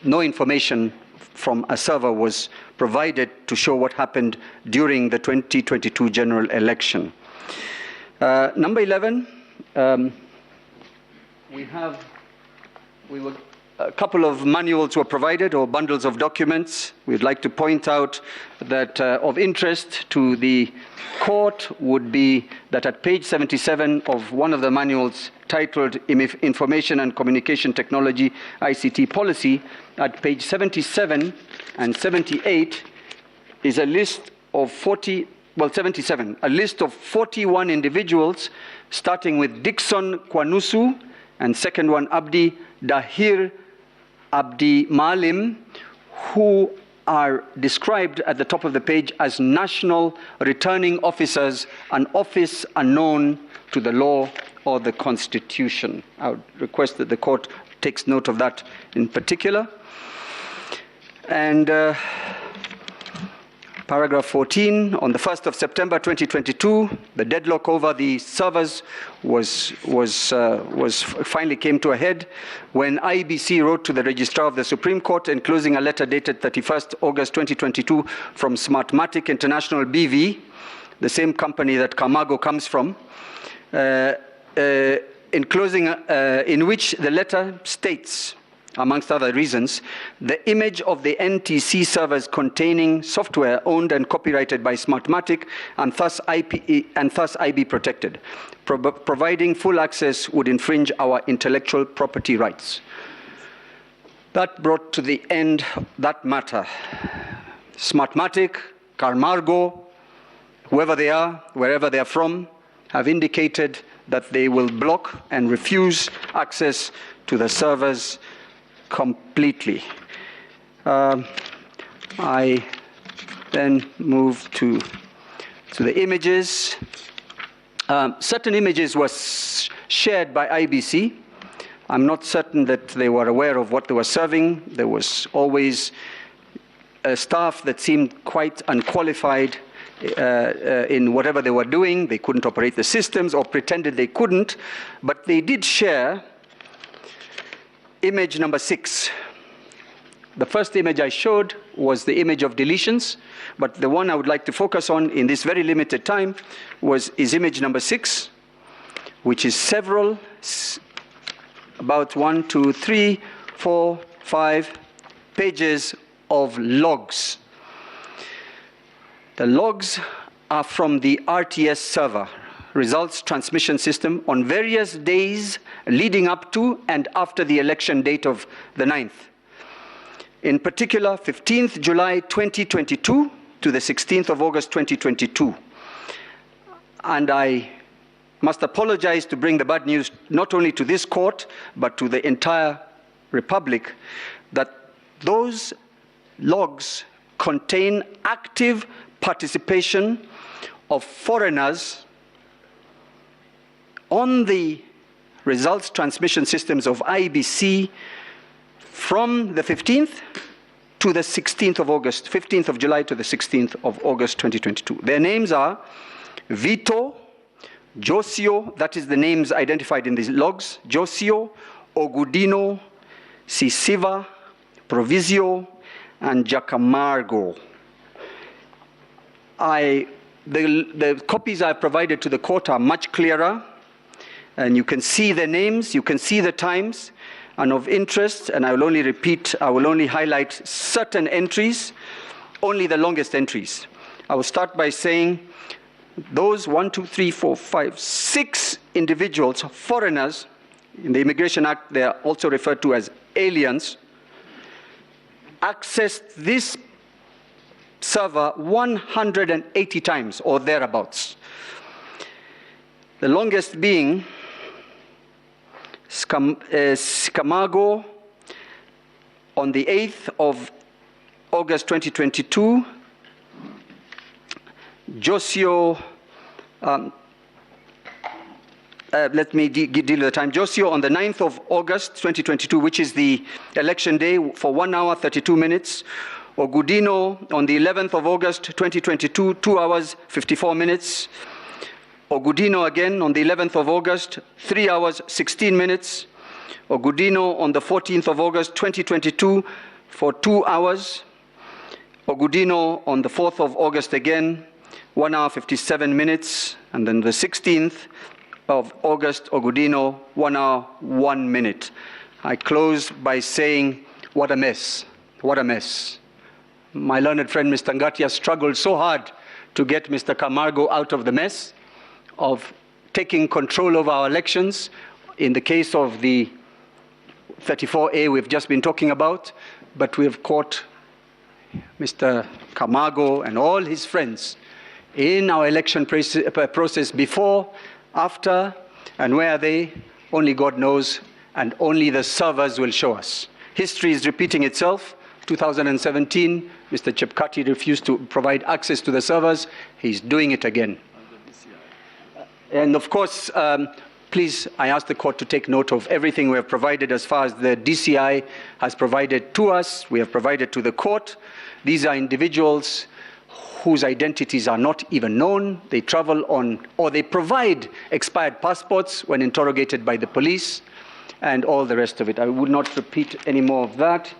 no information from a server was provided to show what happened during the 2022 general election. Number 11, a couple of manuals were provided, or bundles of documents. We'd like to point out that of interest to the court would be that at page 77 of one of the manuals titled Information and Communication Technology ICT Policy, at page 77 and 78 is a list of 77, a list of 41 individuals, starting with Dixon Kwanusu, and second one Abdi Dahir Abdi Malim, who are described at the top of the page as national returning officers, an office unknown to the law or the Constitution. I would request that the court takes note of that in particular. And paragraph 14, on the 1st of September 2022, the deadlock over the servers finally came to a head when IBC wrote to the Registrar of the Supreme Court enclosing a letter dated 31st August 2022 from Smartmatic International BV, the same company that Camargo comes from, in which the letter states, amongst other reasons, the image of the NTC servers containing software owned and copyrighted by Smartmatic and thus IB protected. Providing full access would infringe our intellectual property rights. That brought to the end that matter. Smartmatic, Camargo, whoever they are, wherever they are from, have indicated that they will block and refuse access to the servers completely. I then move to the images. Certain images were shared by IBC. I'm not certain that they were aware of what they were serving. There was always a staff that seemed quite unqualified in whatever they were doing. They couldn't operate the systems or pretended they couldn't, but they did share image number 6. The first image I showed was the image of deletions, but the one I would like to focus on in this very limited time is image number 6, which is several, about 1, 2, 3, 4, 5 pages of logs. The logs are from the RTS server, results transmission system, on various days leading up to and after the election date of the 9th. In particular, 15th July 2022 to the 16th of August 2022. And I must apologize to bring the bad news not only to this court, but to the entire Republic, that those logs contain active participation of foreigners on the results transmission systems of IBC from the 15th to the 16th of August, 15th of July to the 16th of August 2022. Their names are Vito, Josio, that is the names identified in these logs, Josio, Ogudino, Sisiva, Provisio, and Jacamargo. The copies I provided to the court are much clearer, and you can see the names, you can see the times, and of interest, and I will only highlight certain entries, only the longest entries. I will start by saying those 6 individuals, foreigners, in the Immigration Act, they are also referred to as aliens, accessed this server 180 times or thereabouts. The longest being Scamago on the 8th of August 2022, Josio, let me deal with the time. Josio on the 9th of August 2022, which is the election day, for 1 hour, 32 minutes. Ogudino on the 11th of August 2022, 2 hours, 54 minutes. Ogudino again on the 11th of August, 3 hours, 16 minutes. Ogudino on the 14th of August 2022 for 2 hours. Ogudino on the 4th of August again, 1 hour, 57 minutes. And then the 16th of August, Ogudino, 1 hour, 1 minute. I close by saying, what a mess, what a mess. My learned friend, Mr. Ngatia, struggled so hard to get Mr. Camargo out of the mess of taking control of our elections. In the case of the 34A we've just been talking about, but we've caught Mr. Camargo and all his friends in our election process before, after, and where are they? Only God knows, and only the servers will show us. History is repeating itself. 2017, Mr. Chepkati refused to provide access to the servers. He's doing it again. And of course, please, I ask the court to take note of everything we have provided as far as the DCI has provided to us, we have provided to the court. These are individuals whose identities are not even known. They travel on, or they provide expired passports when interrogated by the police, and all the rest of it. I would not repeat any more of that.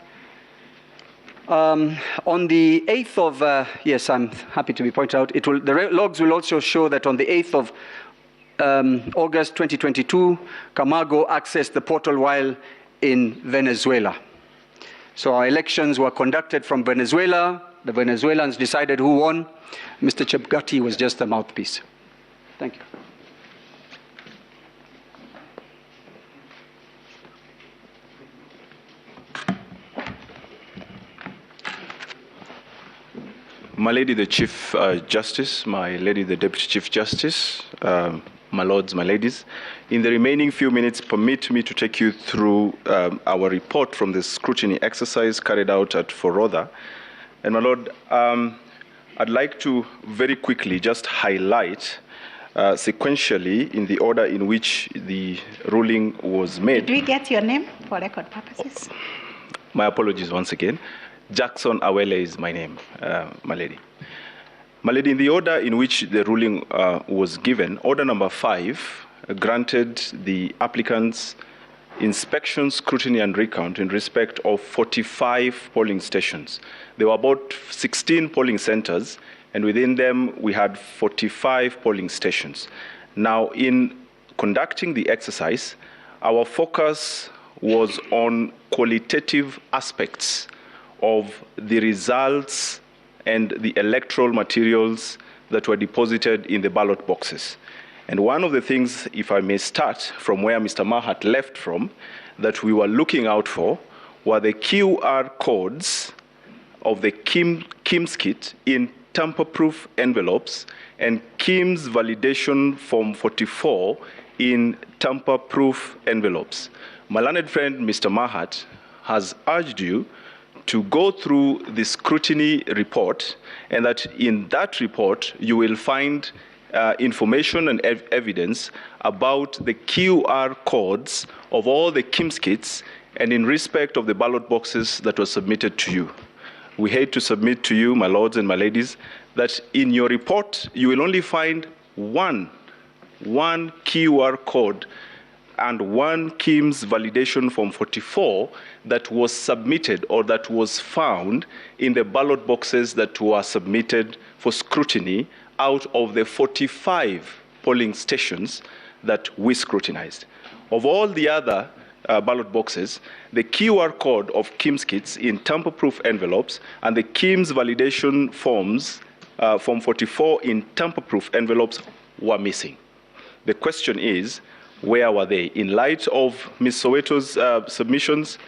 On the 8th of, yes, I'm happy to be pointed out, the logs will also show that on the 8th of August 2022, Camargo accessed the portal while in Venezuela. So our elections were conducted from Venezuela. The Venezuelans decided who won. Mr. Chepkati was just a mouthpiece. Thank you. My Lady the Chief Justice, my Lady the Deputy Chief Justice, my lords, my ladies, in the remaining few minutes, permit me to take you through our report from the scrutiny exercise carried out at Forodha. And my lord, I'd like to very quickly just highlight sequentially in the order in which the ruling was made. Did we get your name for record purposes? My apologies once again. Jackson Awele is my name, my lady. My Lady, in the order in which the ruling was given, order number 5 granted the applicants inspection, scrutiny, and recount in respect of 45 polling stations. There were about 16 polling centers, and within them we had 45 polling stations. Now, in conducting the exercise, our focus was on qualitative aspects of the results and the electoral materials that were deposited in the ballot boxes. And one of the things, if I may start from where Mr. Mahat left from, that we were looking out for were the QR codes of the KIMS kit in tamper-proof envelopes and KIMS validation form 44 in tamper-proof envelopes. My learned friend, Mr. Mahat, has urged you to go through the scrutiny report, and that in that report you will find information and evidence about the QR codes of all the KIMS kits and in respect of the ballot boxes that were submitted to you. We hate to submit to you, my lords and my ladies, that in your report you will only find one QR code and one KIMS validation form 44 that was submitted or that was found in the ballot boxes that were submitted for scrutiny out of the 45 polling stations that we scrutinized. Of all the other ballot boxes, the QR code of KIMS kits in tamper-proof envelopes and the KIMS validation forms, form 44 in tamper-proof envelopes were missing. The question is, where were they? In light of Ms. Soweto's submissions,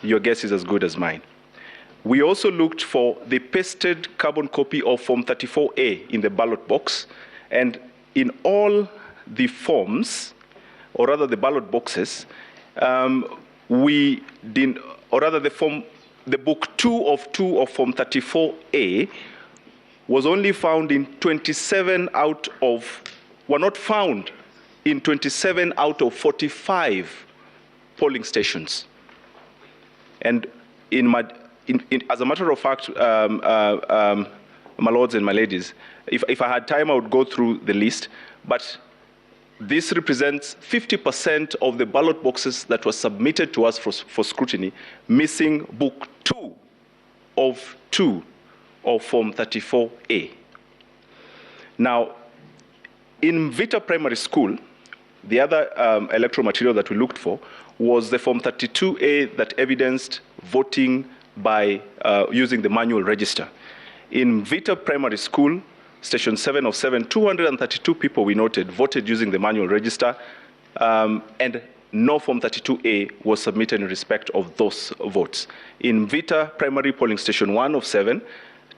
your guess is as good as mine. We also looked for the pasted carbon copy of Form 34A in the ballot box, and in all the forms, or rather the ballot boxes, we did, or rather the book 2 of Form 34A was only found in 27 out of, were not found in 27 out of 45 polling stations. And as a matter of fact, my lords and my ladies, if I had time, I would go through the list, but this represents 50% of the ballot boxes that were submitted to us for scrutiny, missing book 2 of Form 34A. Now, in Vita Primary School, the other electoral material that we looked for was the Form 32A that evidenced voting by using the manual register. In Vita Primary School, Station 7 of 7, 232 people we noted voted using the manual register, and no Form 32A was submitted in respect of those votes. In Vita Primary Polling Station 1 of 7,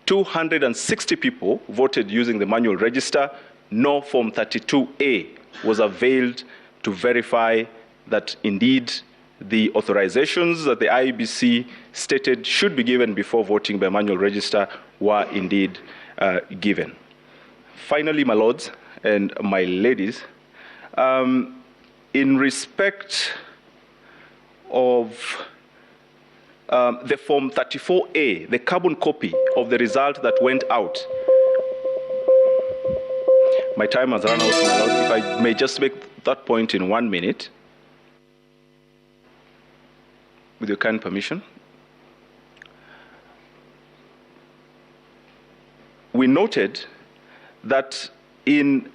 260 people voted using the manual register. No Form 32A was availed to verify that indeed the authorizations that the IEBC stated should be given before voting by manual register were indeed given. Finally, my lords and my ladies, in respect of the Form 34A, the carbon copy of the result that went out, my time has run out, my lords. If I may just make that point in 1 minute, with your kind permission. We noted that in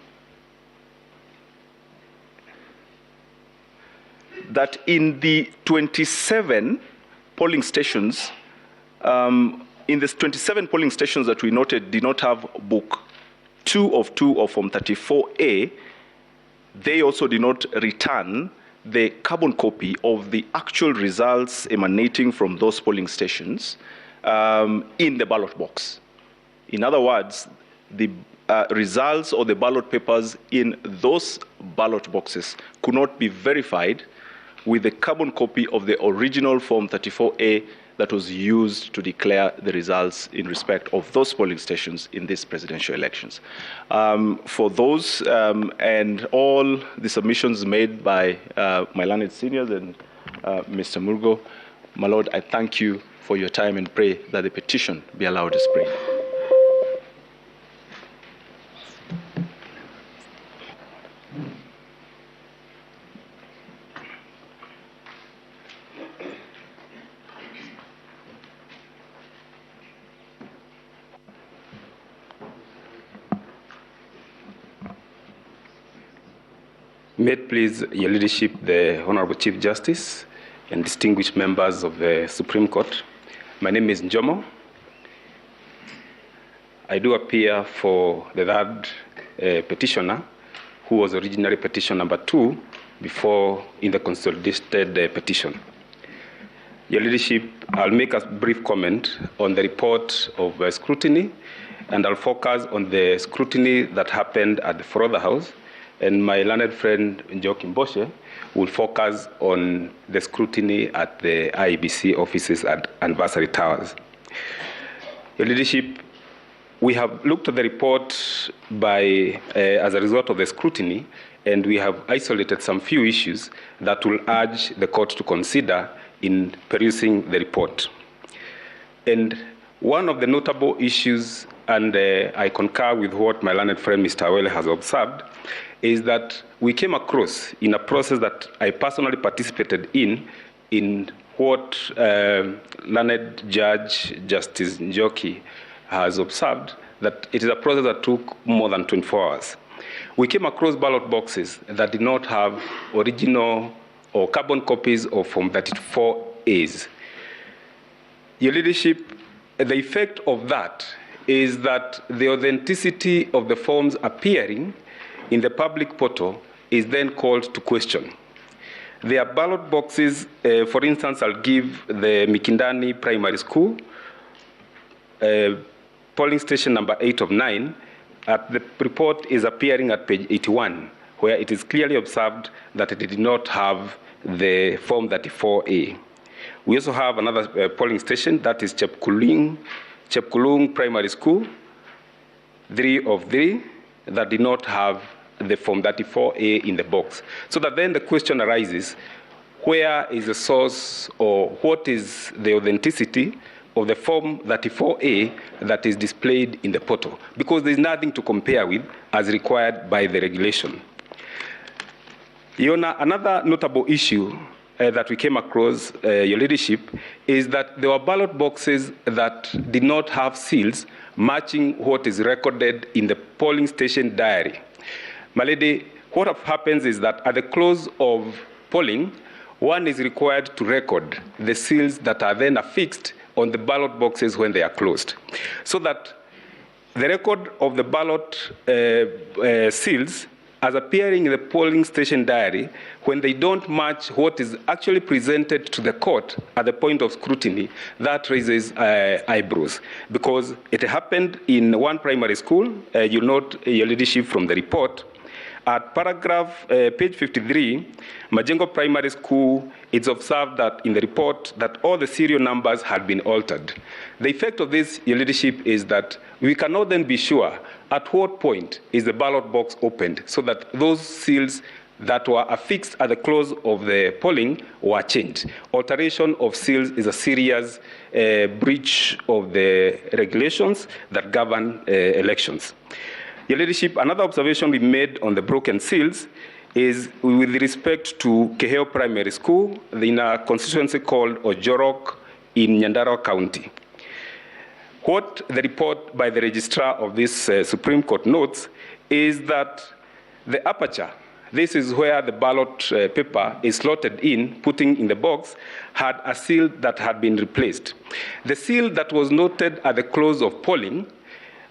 the 27 polling stations, in the 27 polling stations that we noted did not have book 2 of Form 34A, they also did not return the carbon copy of the actual results emanating from those polling stations in the ballot box. In other words, the results or the ballot papers in those ballot boxes could not be verified with the carbon copy of the original Form 34A that was used to declare the results in respect of those polling stations in these presidential elections. For those and all the submissions made by my learned seniors and Mr. Murgo, my Lord, I thank you for your time and pray that the petition be allowed as prayed. May it please your leadership, the Honorable Chief Justice, and distinguished members of the Supreme Court. My name is Njomo. I do appear for the third petitioner, who was originally petition number 2 before in the consolidated petition. Your leadership, I'll make a brief comment on the report of scrutiny, and I'll focus on the scrutiny that happened at the Forodha House, and my learned friend Njoki Mboshe will focus on the scrutiny at the IEBC offices at Anniversary Towers. Your leadership, we have looked at the report as a result of the scrutiny, and we have isolated some few issues that will urge the court to consider in perusing the report. And one of the notable issues, and I concur with what my learned friend Mr. Awele has observed, is that we came across in a process that I personally participated in what learned Judge Justice Njoki has observed, that it is a process that took more than 24 hours. We came across ballot boxes that did not have original or carbon copies of Form 34As. Your leadership, the effect of that is that the authenticity of the forms appearing in the public portal is then called to question. There are ballot boxes, for instance, I'll give the Mikindani Primary School, polling station number 8 of 9, the report is appearing at page 81, where it is clearly observed that it did not have the Form 34A. We also have another polling station, that is Chepkulung Primary School, 3 of 3, that did not have the Form 34A in the box. So that then the question arises, where is the source, or what is the authenticity of the Form 34A that is displayed in the portal? Because there's nothing to compare with as required by the regulation. Another notable issue that we came across, your leadership, is that there were ballot boxes that did not have seals matching what is recorded in the polling station diary. My lady, what happens is that at the close of polling, one is required to record the seals that are then affixed on the ballot boxes when they are closed, so that the record of the ballot seals as appearing in the polling station diary, when they don't match what is actually presented to the court at the point of scrutiny, that raises eyebrows. Because it happened in one primary school, you note your leadership from the report, at paragraph, page 53, Majengo Primary School, it's observed that in the report that all the serial numbers had been altered. The effect of this, your leadership, is that we cannot then be sure at what point is the ballot box opened, so that those seals that were affixed at the close of the polling were changed. Alteration of seals is a serious breach of the regulations that govern elections. Your leadership, another observation we made on the broken seals is with respect to Keheo Primary School in a constituency called Ojorok in Nyandarua County. What the report by the registrar of this Supreme Court notes is that the aperture, this is where the ballot paper is slotted in, putting in the box, had a seal that had been replaced. The seal that was noted at the close of polling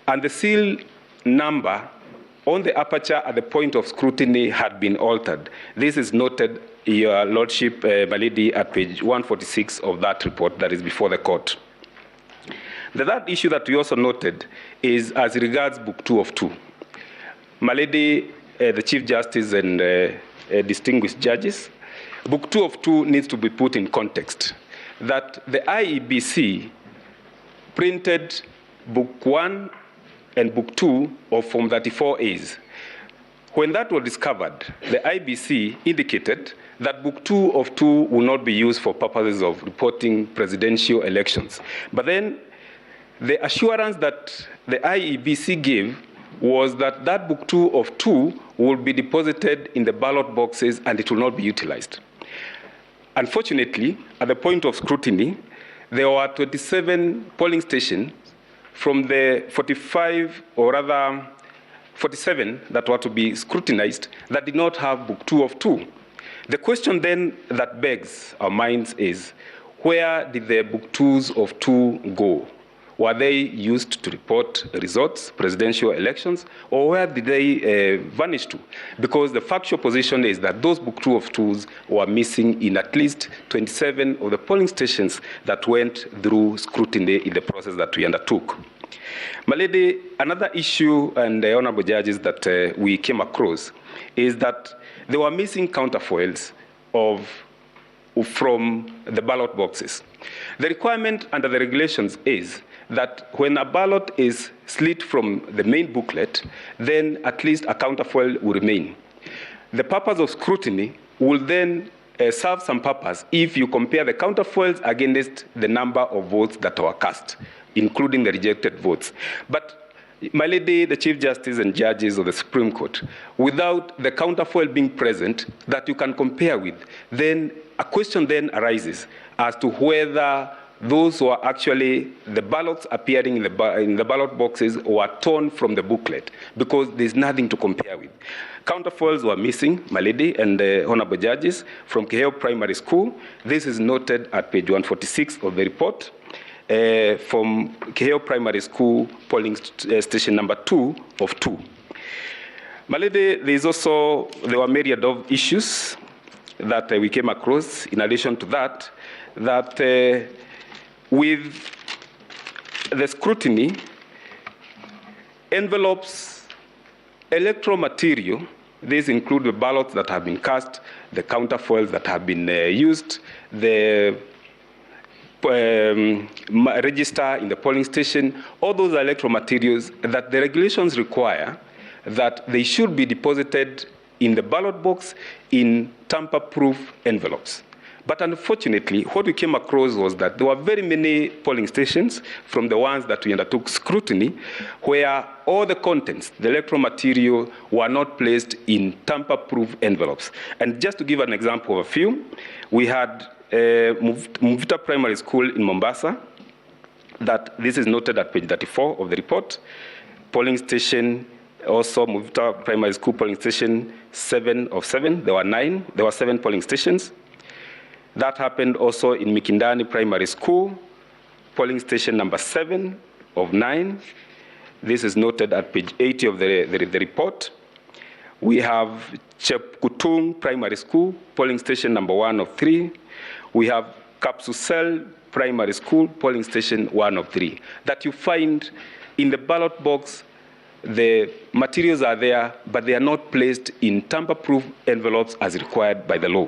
and the seal number on the aperture at the point of scrutiny had been altered. This is noted, your lordship, my lady, at page 146 of that report that is before the court. The third issue that we also noted is as regards Book 2 of 2. My lady, the Chief Justice and distinguished judges, Book 2 of 2 needs to be put in context. That the IEBC printed Book 1 and Book 2 of Form 34As. When that was discovered, the IBC indicated that Book 2 of 2 will not be used for purposes of reporting presidential elections. But then the assurance that the IEBC gave was that that Book 2 of 2 will be deposited in the ballot boxes and it will not be utilized. Unfortunately, at the point of scrutiny, there were 27 polling stations from the 45, or rather 47 that were to be scrutinized that did not have Book 2 of 2. The question then that begs our minds is, where did the Book 2s of 2 go? Were they used to report results, presidential elections, or where did they vanish to? Because the factual position is that those Book 2 of 2s were missing in at least 27 of the polling stations that went through scrutiny in the process that we undertook. My lady, another issue, and the honorable judges, that we came across is that there were missing counterfoils from the ballot boxes. The requirement under the regulations is that when a ballot is slid from the main booklet, then at least a counterfoil will remain. The purpose of scrutiny will then serve some purpose if you compare the counterfoils against the number of votes that were cast, including the rejected votes. But my lady, the Chief Justice and judges of the Supreme Court, without the counterfoil being present that you can compare with, then a question then arises as to whether those who are actually the ballots appearing in the ballot boxes were torn from the booklet, because there's nothing to compare with. Counterfoils were missing, my lady and honorable judges, from Keheo Primary School. This is noted at page 146 of the report. From Keheo Primary School, polling station number 2 of 2. My lady, there were myriad of issues that we came across. In addition to that, with the scrutiny, envelopes, electoral material, these include the ballots that have been cast, the counterfoils that have been used, the register in the polling station, all those electoral materials that the regulations require that they should be deposited in the ballot box in tamper-proof envelopes. But unfortunately, what we came across was that there were very many polling stations from the ones that we undertook scrutiny where all the contents, the electoral material, were not placed in tamper-proof envelopes. And just to give an example of a few, we had Mvita Primary School in Mombasa, that this is noted at page 34 of the report. Polling station, also Mvita Primary School polling station 7 of 7, there were 7 polling stations. That happened also in Mikindani Primary School, polling station number 7 of 9. This is noted at page 80 of the report. We have Chepkutung Primary School, polling station number 1 of 3. We have Kapsusel Primary School, polling station 1 of 3. That you find in the ballot box, the materials are there, but they are not placed in tamper-proof envelopes as required by the law.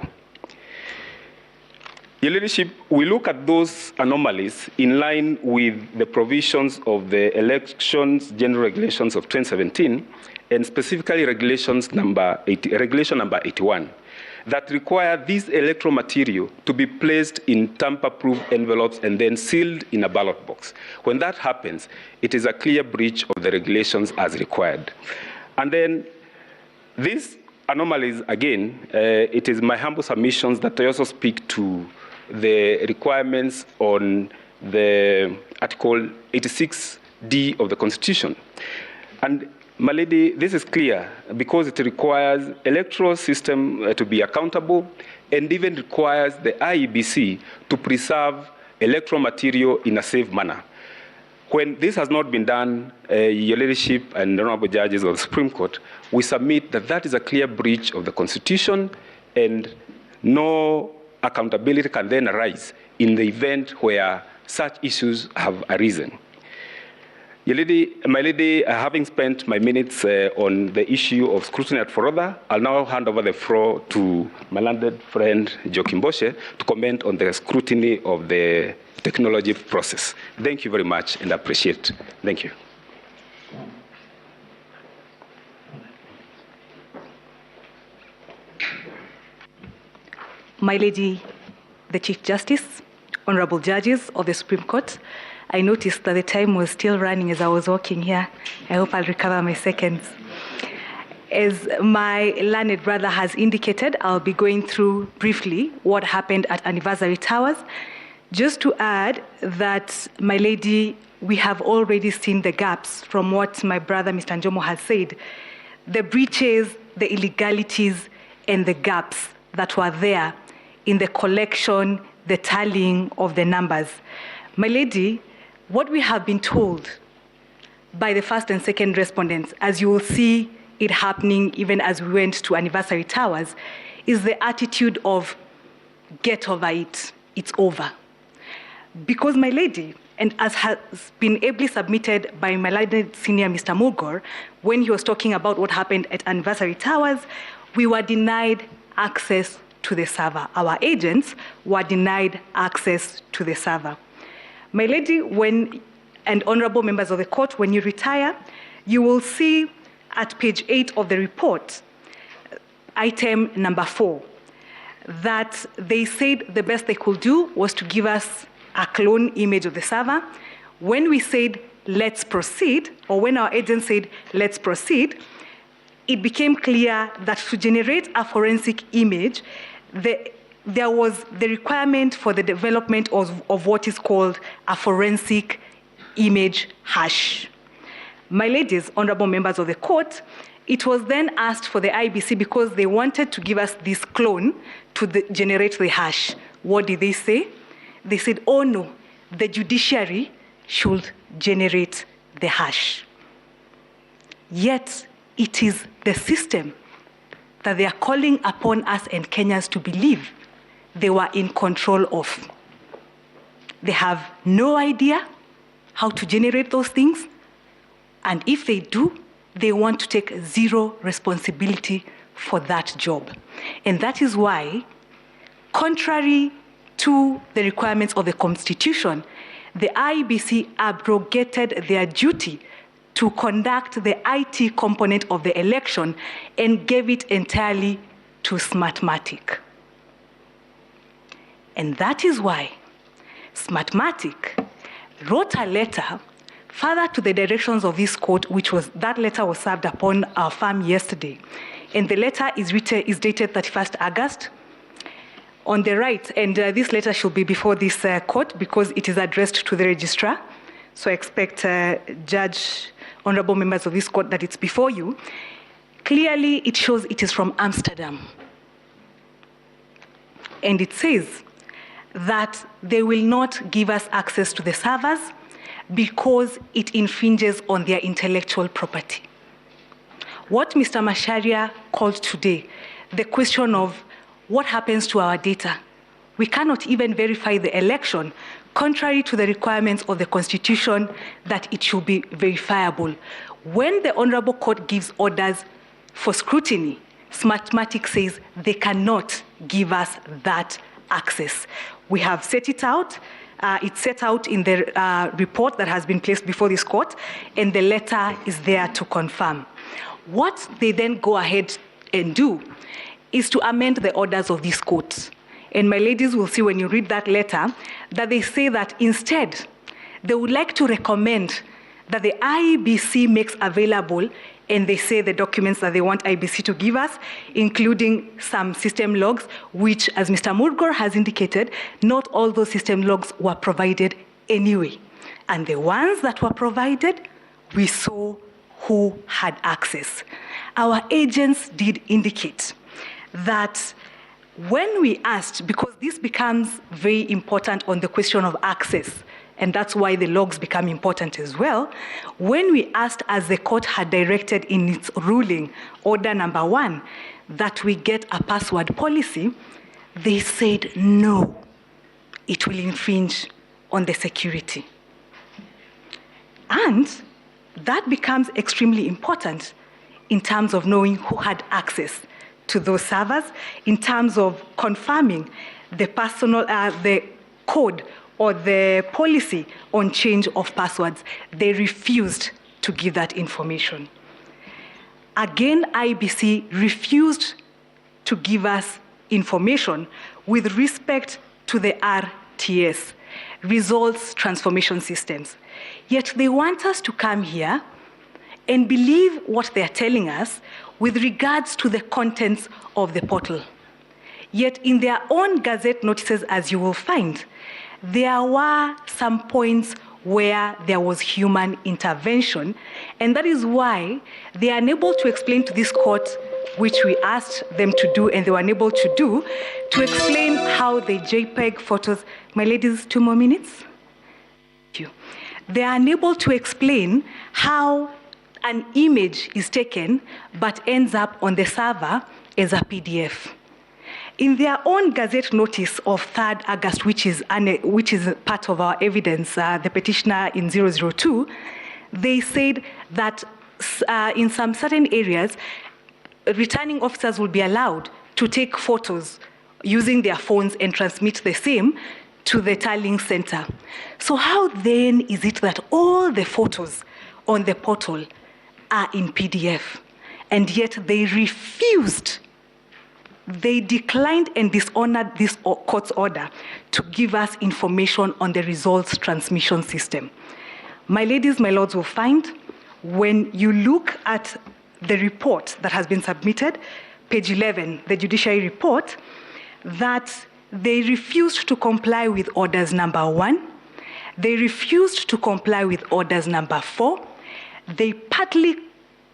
Your Leadership, we look at those anomalies in line with the provisions of the Elections General Regulations of 2017, and specifically Regulation number 81, that require this electoral material to be placed in tamper-proof envelopes and then sealed in a ballot box. When that happens, it is a clear breach of the regulations as required. And then these anomalies, again, it is my humble submissions that I also speak to the requirements on the Article 86D of the Constitution. And my lady, this is clear because it requires electoral system to be accountable and even requires the IEBC to preserve electoral material in a safe manner. When this has not been done, Your Leadership and honorable judges of the Supreme Court, we submit that that is a clear breach of the Constitution and no accountability can then arise in the event where such issues have arisen. My lady, having spent my minutes on the issue of scrutiny at Forodha, I'll now hand over the floor to my learned friend, Joachim Bosche, to comment on the scrutiny of the technology process. Thank you very much and appreciate. Thank you. My Lady, the Chief Justice, honorable judges of the Supreme Court, I noticed that the time was still running as I was walking here. I hope I'll recover my seconds. As my learned brother has indicated, I'll be going through briefly what happened at Anniversary Towers. Just to add that, my lady, we have already seen the gaps from what my brother, Mr. Njomo, has said. The breaches, the illegalities, and the gaps that were there in the collection, the tallying of the numbers. My lady, what we have been told by the first and second respondents, as you will see it happening even as we went to Anniversary Towers, is the attitude of get over it, it's over. Because, my lady, and as has been ably submitted by my lady senior Mr. Mulgore, when he was talking about what happened at Anniversary Towers, we were denied access to the server. Our agents were denied access to the server. My lady, and honorable members of the court, when you retire, you will see at page 8 of the report, item number 4, that they said the best they could do was to give us a clone image of the server. When we said, let's proceed, or when our agent said, let's proceed, it became clear that to generate a forensic image, there was the requirement for the development of what is called a forensic image hash. My ladies, honorable members of the court, it was then asked for the IBC because they wanted to give us this clone to generate the hash. What did they say? They said, oh no, the judiciary should generate the hash. Yet, it is the system that they are calling upon us and Kenyans to believe they were in control of. They have no idea how to generate those things, and if they do, they want to take zero responsibility for that job. And that is why, contrary to the requirements of the Constitution, the IEBC abrogated their duty to conduct the IT component of the election and gave it entirely to Smartmatic. And that is why Smartmatic wrote a letter further to the directions of this court, that letter was served upon our firm yesterday. And the letter is dated 31st August. On the right, and this letter should be before this court because it is addressed to the registrar. So I expect Judge, honorable members of this court, that it's before you. Clearly, it shows it is from Amsterdam. And it says that they will not give us access to the servers because it infringes on their intellectual property. What Mr. Macharia called today, the question of what happens to our data? We cannot even verify the election, contrary to the requirements of the Constitution that it should be verifiable. When the Honorable Court gives orders for scrutiny, Smartmatic says they cannot give us that access. We have set it out. It's set out in the report that has been placed before this court, and the letter is there to confirm. What they then go ahead and do is to amend the orders of this court. And my ladies will see when you read that letter that they say that instead, they would like to recommend that the IEBC makes available, and they say the documents that they want IEBC to give us, including some system logs, which, as Mr. Mulgore has indicated, not all those system logs were provided anyway. And the ones that were provided, we saw who had access. Our agents did indicate that when we asked, because this becomes very important on the question of access, and that's why the logs become important as well, when we asked, as the court had directed in its ruling, order number 1, that we get a password policy, they said no, it will infringe on the security. And that becomes extremely important in terms of knowing who had access to those servers, in terms of confirming the the code or the policy on change of passwords. They refused to give that information. Again, IBC refused to give us information with respect to the RTS, Results Transformation Systems. Yet they want us to come here and believe what they're telling us with regards to the contents of the portal. Yet in their own Gazette notices, as you will find, there were some points where there was human intervention. And that is why they are unable to explain to this court, which we asked them to do and they were unable to do, to explain how the JPEG photos, my ladies, 2 more minutes. Thank you. They are unable to explain how an image is taken but ends up on the server as a PDF. In their own Gazette notice of 3rd August, which is part of our evidence, the petitioner in 002, they said that in some certain areas, returning officers will be allowed to take photos using their phones and transmit the same to the tallying center. So how then is it that all the photos on the portal are in PDF, and yet they refused? They declined and dishonored this court's order to give us information on the results transmission system. My ladies, my lords will find, when you look at the report that has been submitted, page 11, the judiciary report, that they refused to comply with orders number 1, they refused to comply with orders number 4, they partly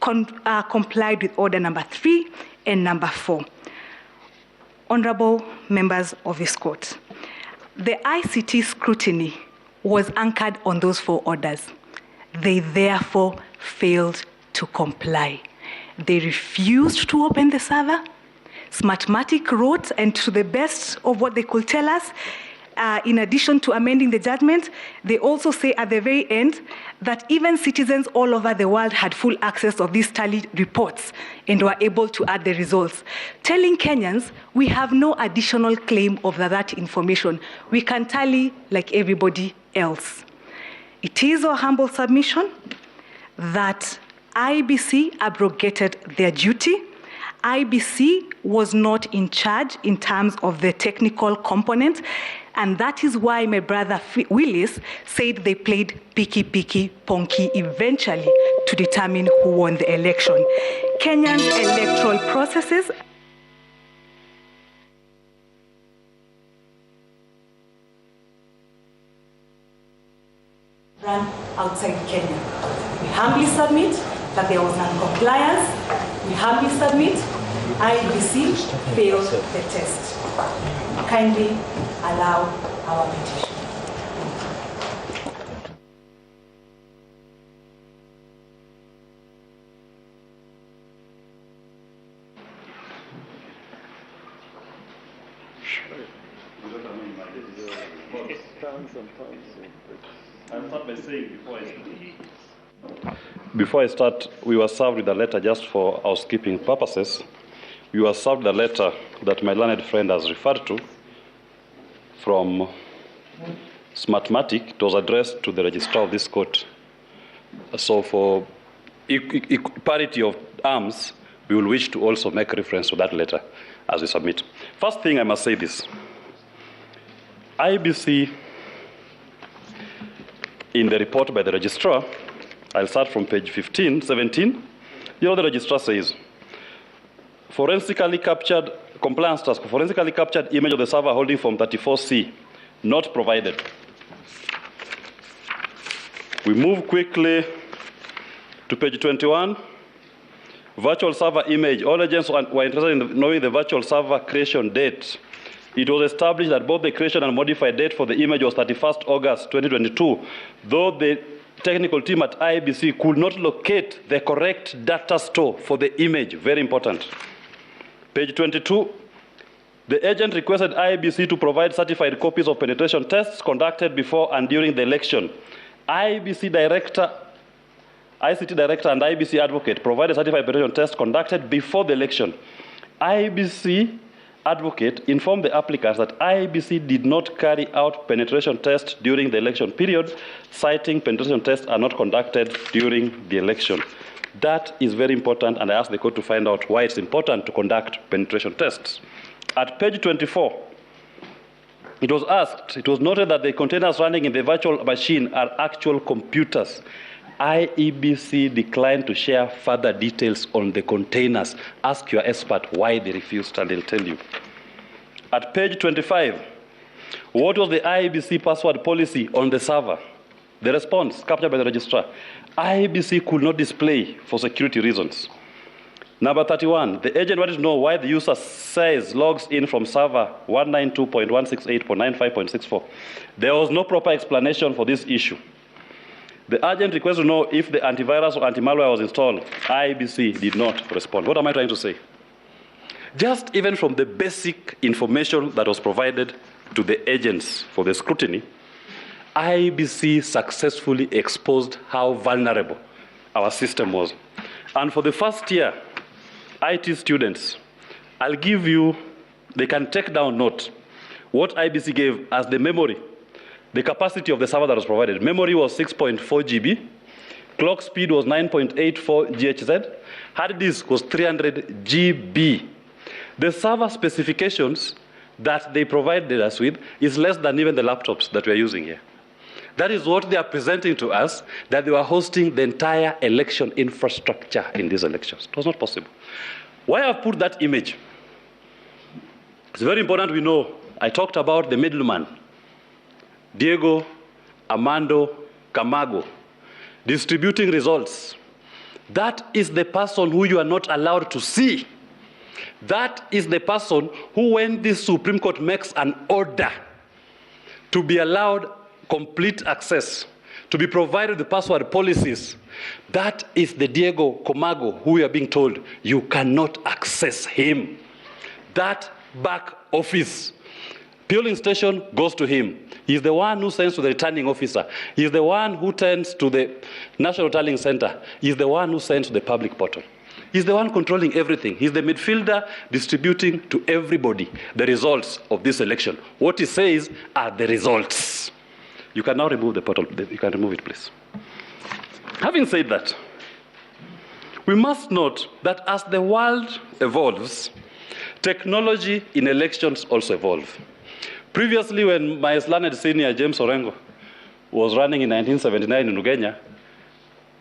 complied with order number 3 and number 4. Honorable members of this court, the ICT scrutiny was anchored on those 4 orders. They therefore failed to comply. They refused to open the server. Smartmatic wrote, and to the best of what they could tell us, in addition to amending the judgment, they also say at the very end that even citizens all over the world had full access of these tally reports and were able to add the results, telling Kenyans we have no additional claim of that information. We can tally like everybody else. It is our humble submission that IBC abrogated their duty. IBC was not in charge in terms of the technical component, and that is why my brother Willis said they played picky, ponky eventually to determine who won the election. Kenya's electoral processes run outside Kenya. We humbly submit that there was non-compliance. We humbly submit IBC failed the test. Kindly allow our petition. Before I start, we were served with a letter just for housekeeping purposes. We were served a letter that my learned friend has referred to from Smartmatic. It was addressed to the registrar of this court. So for parity of arms, we will wish to also make reference to that letter as we submit. First thing I must say this. IBC, in the report by the registrar, I'll start from page 17. You know, the registrar says, forensically captured, compliance task, forensically captured image of the server holding form 34C, not provided. We move quickly to page 21. Virtual server image. All agents were interested in knowing the virtual server creation date. It was established that both the creation and modified date for the image was 31st August 2022, though the technical team at IBC could not locate the correct data store for the image. Very important. Page 22. The agent requested IBC to provide certified copies of penetration tests conducted before and during the election. ICT director and IBC advocate provided certified penetration tests conducted before the election. IBC advocate informed the applicants that IBC did not carry out penetration tests during the election period, citing penetration tests are not conducted during the election. That is very important, and I asked the court to find out why it's important to conduct penetration tests. At page 24, it was noted that the containers running in the virtual machine are actual computers. IEBC declined to share further details on the containers. Ask your expert why they refused, and they'll tell you. At page 25, what was the IEBC password policy on the server? The response captured by the registrar. IEBC could not display for security reasons. Number 31, the agent wanted to know why the user says logs in from server 192.168.95.64. There was no proper explanation for this issue. The agent requested to know if the antivirus or anti-malware was installed. IEBC did not respond. What am I trying to say? Just even from the basic information that was provided to the agents for the scrutiny, IEBC successfully exposed how vulnerable our system was. And for the first year, IT students, I'll give you, they can take down note what IEBC gave as the memory, the capacity of the server that was provided. Memory was 6.4 GB, clock speed was 9.84 GHz, hard disk was 300 GB. The server specifications that they provided us with is less than even the laptops that we're using here. That is what they are presenting to us, that they were hosting the entire election infrastructure in these elections. It was not possible. Why I've put that image? It's very important we know. I talked about the middleman, Diego Armando Camargo, distributing results. That is the person who you are not allowed to see. That is the person who, when the Supreme Court makes an order to be allowed complete access, to be provided the password policies, that is the Diego Camargo who we are being told you cannot access him. That back office, polling station goes to him. He's the one who sends to the returning officer. He's the one who sends to the National Tallying Center. He's the one who sends to the public portal. He's the one controlling everything. He's the midfielder distributing to everybody the results of this election. What he says are the results. You can now remove the portal. You can remove it, please. Having said that, we must note that as the world evolves, technology in elections also evolve. Previously, when my learned senior James Orengo was running in 1979 in Ugenya,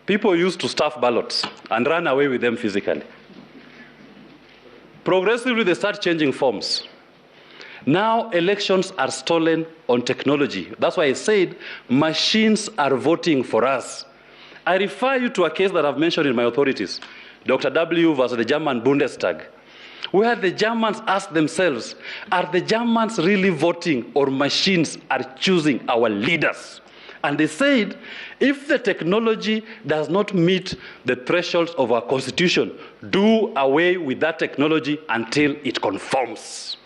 people used to stuff ballots and run away with them physically. Progressively, they start changing forms. Now, elections are stolen on technology. That's why I said machines are voting for us. I refer you to a case that I've mentioned in my authorities, Dr. W versus the German Bundestag, where the Germans asked themselves, are the Germans really voting or machines are choosing our leaders? And they said, if the technology does not meet the thresholds of our constitution, do away with that technology until it conforms.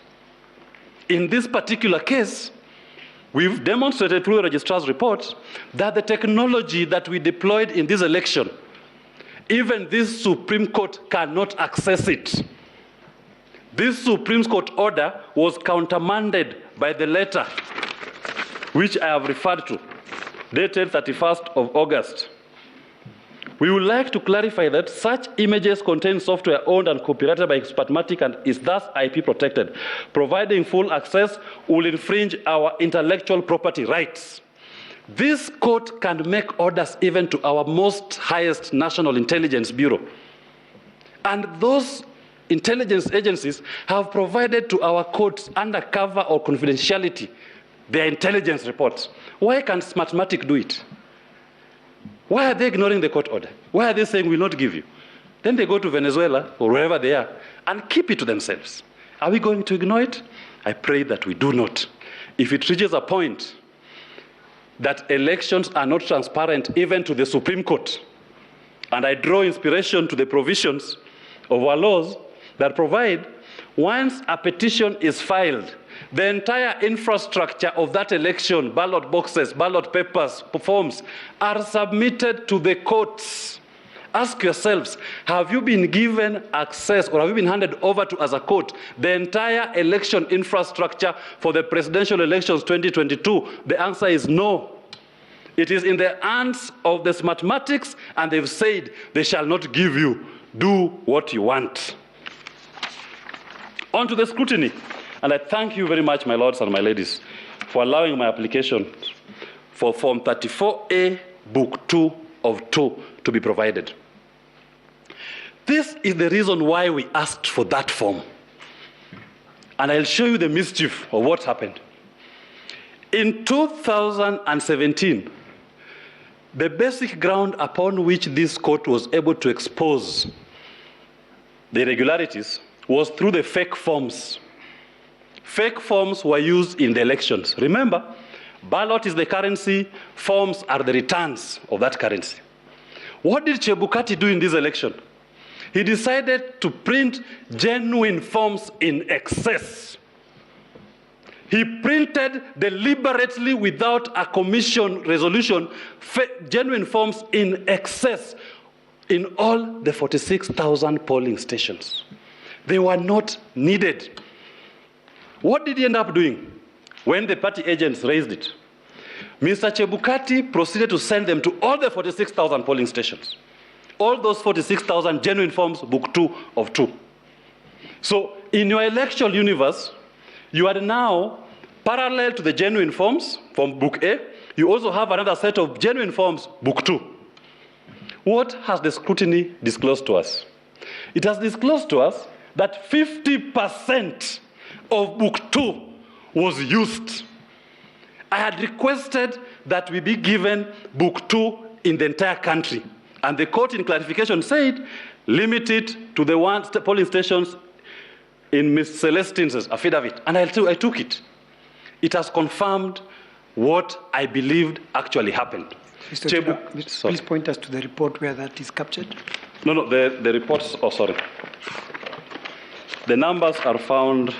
In this particular case, we've demonstrated through the registrar's report that the technology that we deployed in this election, even this Supreme Court cannot access it. This Supreme Court order was countermanded by the letter which I have referred to, dated 31st of August. We would like to clarify that such images contain software owned and copyrighted by Expertmatic and is thus IP protected. Providing full access will infringe our intellectual property rights. This court can make orders even to our most highest National Intelligence Bureau. And those intelligence agencies have provided to our courts under cover or confidentiality their intelligence reports. Why can't Smartmatic do it? Why are they ignoring the court order? Why are they saying we'll not give you? Then they go to Venezuela or wherever they are and keep it to themselves. Are we going to ignore it? I pray that we do not. If it reaches a point that elections are not transparent even to the Supreme Court, and I draw inspiration to the provisions of our laws that provide once a petition is filed, the entire infrastructure of that election, ballot boxes, ballot papers, forms, are submitted to the courts. Ask yourselves, have you been given access or have you been handed over to as a court the entire election infrastructure for the presidential elections 2022? The answer is no. It is in the hands of the Smartmatics, and they've said they shall not give you. Do what you want. On to the scrutiny. And I thank you very much, my lords and my ladies, for allowing my application for Form 34A, Book 2 of 2 to be provided. This is the reason why we asked for that form. And I'll show you the mischief of what happened. In 2017, The basic ground upon which this court was able to expose the irregularities was through the fake forms. Fake forms were used in the elections. Remember, ballot is the currency, forms are the returns of that currency. What did Chebukati do in this election? He decided to print genuine forms in excess. He printed deliberately without a commission resolution genuine forms in excess in all the 46,000 polling stations. They were not needed. What did he end up doing when the party agents raised it? Mr. Chebukati proceeded to send them to all the 46,000 polling stations. All those 46,000 genuine forms, book 2 of 2. So in your electoral universe, you are now parallel to the genuine forms from book A. You also have another set of genuine forms, book 2. What has the scrutiny disclosed to us? It has disclosed to us that 50% of book 2 was used. I had requested that we be given book 2 in the entire country. And the court in clarification said, limit it to the polling stations in Ms. Celestine's affidavit. And I took it. It has confirmed what I believed actually happened. Mr. Chair, please point us to the report where that is captured. No, the reports, oh, sorry. The numbers are found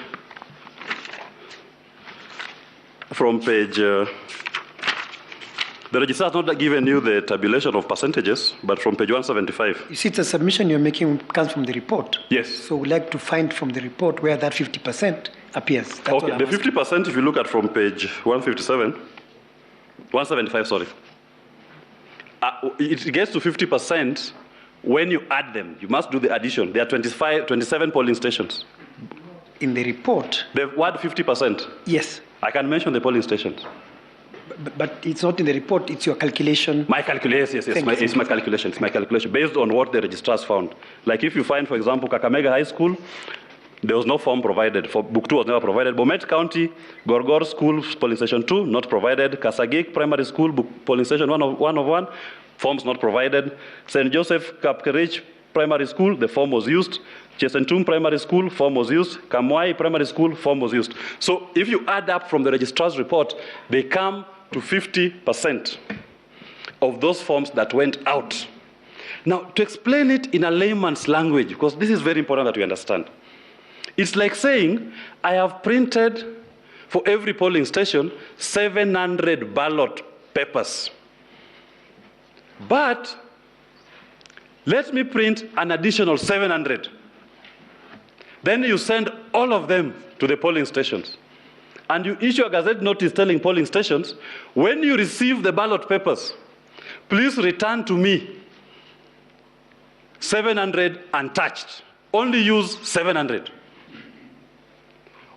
from page, the registrar has not given you the tabulation of percentages, but from page 175. You see, it's a submission you're making comes from the report. Yes. So we'd like to find from the report where that 50% appears. That's okay, the 50%, if you look at from page 175, sorry. It gets to 50% when you add them. You must do the addition. There are 27 polling stations. In the report? The word 50%? Yes. I can mention the polling stations. But it's not in the report, it's your calculation. My calculation, yes, it's my calculation. It's my calculation based on what the registrars found. Like if you find, for example, Kakamega High School, there was no form provided. For book 2 was never provided. Bomet County, Gorgor School, polling station 2, not provided. Kasagik Primary School, polling station 1 of 1, forms not provided. St. Joseph Kapkerich Primary School, the form was used. Chesentum Primary School, form was used. Kamwai Primary School, form was used. So if you add up from the registrar's report, they come to 50% of those forms that went out. Now, to explain it in a layman's language, because this is very important that we understand. It's like saying, I have printed for every polling station 700 ballot papers. But let me print an additional 700. Then you send all of them to the polling stations. And you issue a gazette notice telling polling stations, when you receive the ballot papers, please return to me 700 untouched. Only use 700.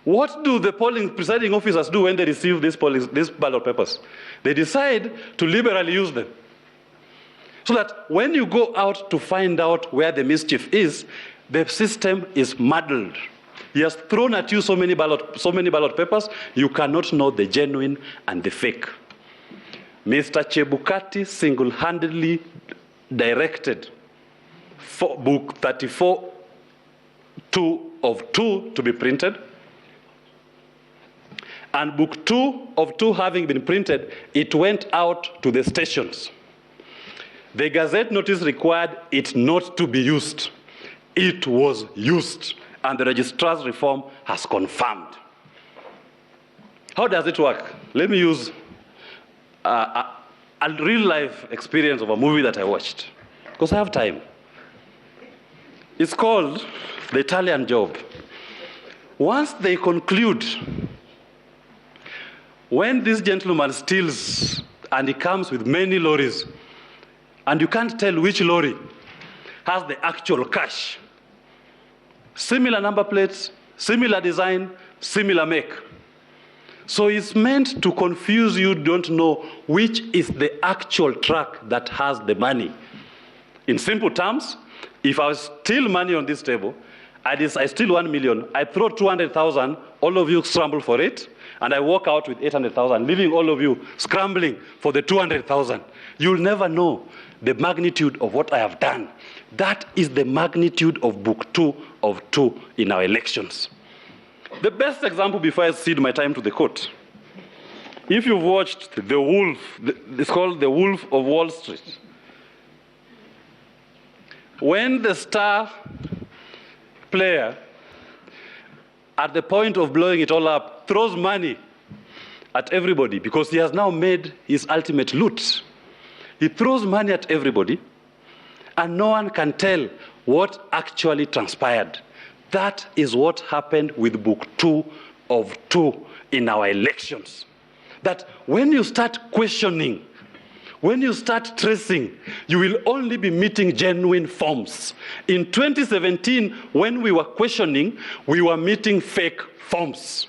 What do the polling presiding officers do when they receive these ballot papers? They decide to liberally use them. So that when you go out to find out where the mischief is, the system is muddled. He has thrown at you so many ballot papers, you cannot know the genuine and the fake. Mr. Chebukati single-handedly directed book 34 of 2 to be printed. And book 2 of 2 having been printed, it went out to the stations. The gazette notice required it not to be used. It was used, and the registrar's reform has confirmed. How does it work? Let me use a real-life experience of a movie that I watched, because I have time. It's called The Italian Job. Once they conclude, when this gentleman steals and he comes with many lorries, and you can't tell which lorry has the actual cash, similar number plates, similar design, similar make. So it's meant to confuse you, don't know which is the actual truck that has the money. In simple terms, if I steal money on this table, I steal 1 million, I throw 200,000, all of you scramble for it, and I walk out with 800,000, leaving all of you scrambling for the 200,000. You'll never know the magnitude of what I have done. That is the magnitude of Book 2 of 2 in our elections. The best example before I cede my time to the court, if you've watched The Wolf, it's called The Wolf of Wall Street. When the star player, at the point of blowing it all up, throws money at everybody because he has now made his ultimate loot. He throws money at everybody, and no one can tell what actually transpired. That is what happened with Book 2 of 2 in our elections. That when you start questioning, when you start tracing, you will only be meeting genuine forms. In 2017, when we were questioning, we were meeting fake forms.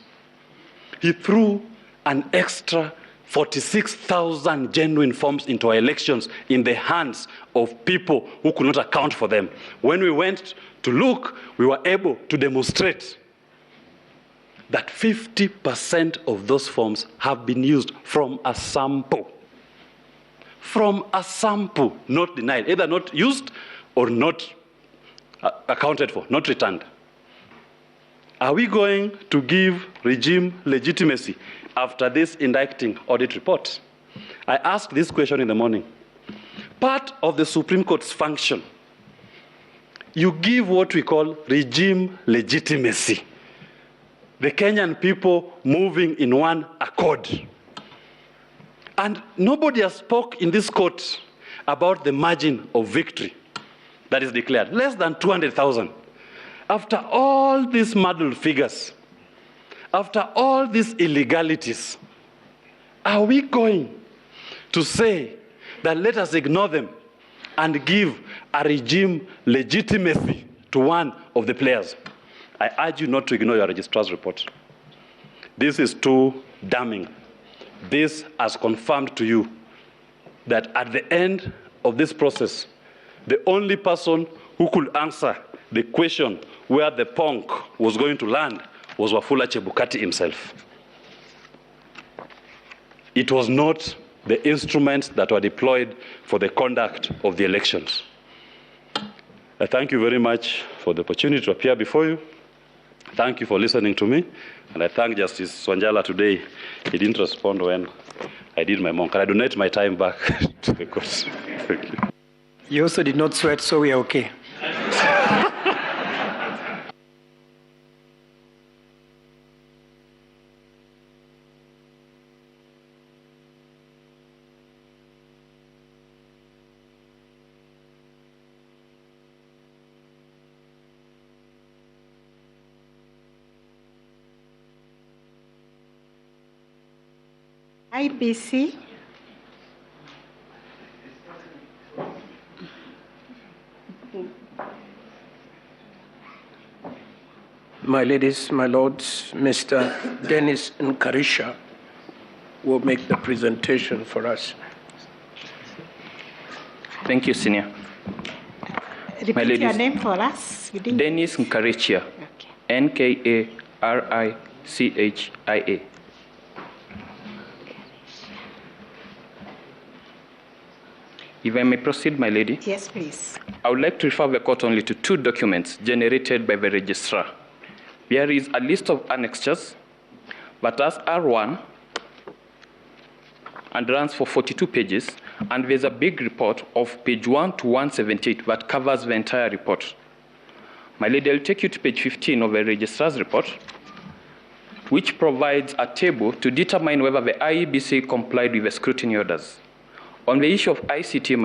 He threw an extra 46,000 genuine forms into our elections in the hands of people who could not account for them. When we went to look, we were able to demonstrate that 50% of those forms have been used from a sample. From a sample, not denied, either not used or not accounted for, not returned. Are we going to give regime legitimacy after this indicting audit report? I asked this question in the morning. Part of the Supreme Court's function, you give what we call regime legitimacy. The Kenyan people moving in one accord. And nobody has spoke in this court about the margin of victory that is declared. Less than 200,000. After all these muddled figures, after all these illegalities, are we going to say that let us ignore them and give a regime legitimacy to one of the players? I urge you not to ignore your registrar's report. This is too damning. This has confirmed to you that at the end of this process, the only person who could answer the question where the punk was going to land was Wafula Chebukati himself. It was not the instruments that were deployed for the conduct of the elections. I thank you very much for the opportunity to appear before you. Thank you for listening to me. And I thank Justice Swanjala today. He didn't respond when I did my monk. And I donate my time back to the court. Thank you. You also did not sweat, so we are okay. IBC. My ladies, my lords, Mr. Dennis Nkarisha will make the presentation for us. Thank you, Senior. Repeat your name for us. Dennis Nkarisha. Okay. Nkaricchia. If I may proceed, my lady. Yes, please. I would like to refer the court only to two documents generated by the registrar. There is a list of annexures, but as R1 and runs for 42 pages, and there's a big report of page 1 to 178 that covers the entire report. My lady, I'll take you to page 15 of the registrar's report, which provides a table to determine whether the IEBC complied with the scrutiny orders. On the issue of ICT,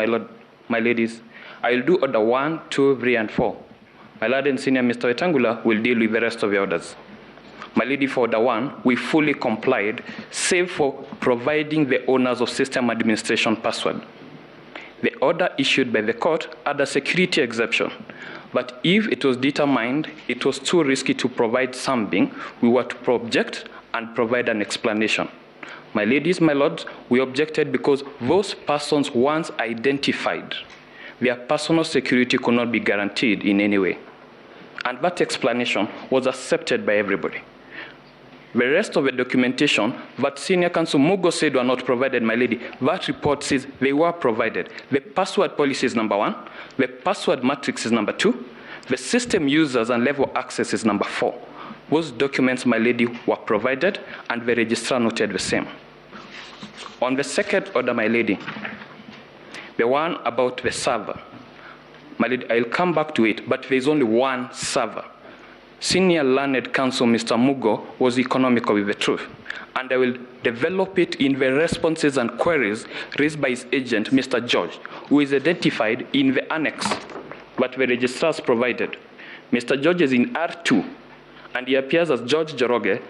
my ladies, I will do order 1, 2, 3, and 4. My lord and senior Mr. Wetangula will deal with the rest of the orders. My lady, for order 1, we fully complied, save for providing the owners of system administration password. The order issued by the court had a security exception, but if it was determined it was too risky to provide something, we were to object and provide an explanation. My ladies, my lords, we objected because those persons once identified, their personal security could not be guaranteed in any way. And that explanation was accepted by everybody. The rest of the documentation that Senior Counsel Mugo said were not provided, my lady, that report says they were provided. The password policy is number 1. The password matrix is number 2. The system users and level access is number 4. Those documents, my lady, were provided, and the registrar noted the same. On the second order, my lady, the one about the server, my lady, I'll come back to it, but there's only one server. Senior Learned Counsel, Mr. Mugo, was economical with the truth, and I will develop it in the responses and queries raised by his agent, Mr. George, who is identified in the annex that the registrars provided. Mr. George is in R2, and he appears as George Joroge,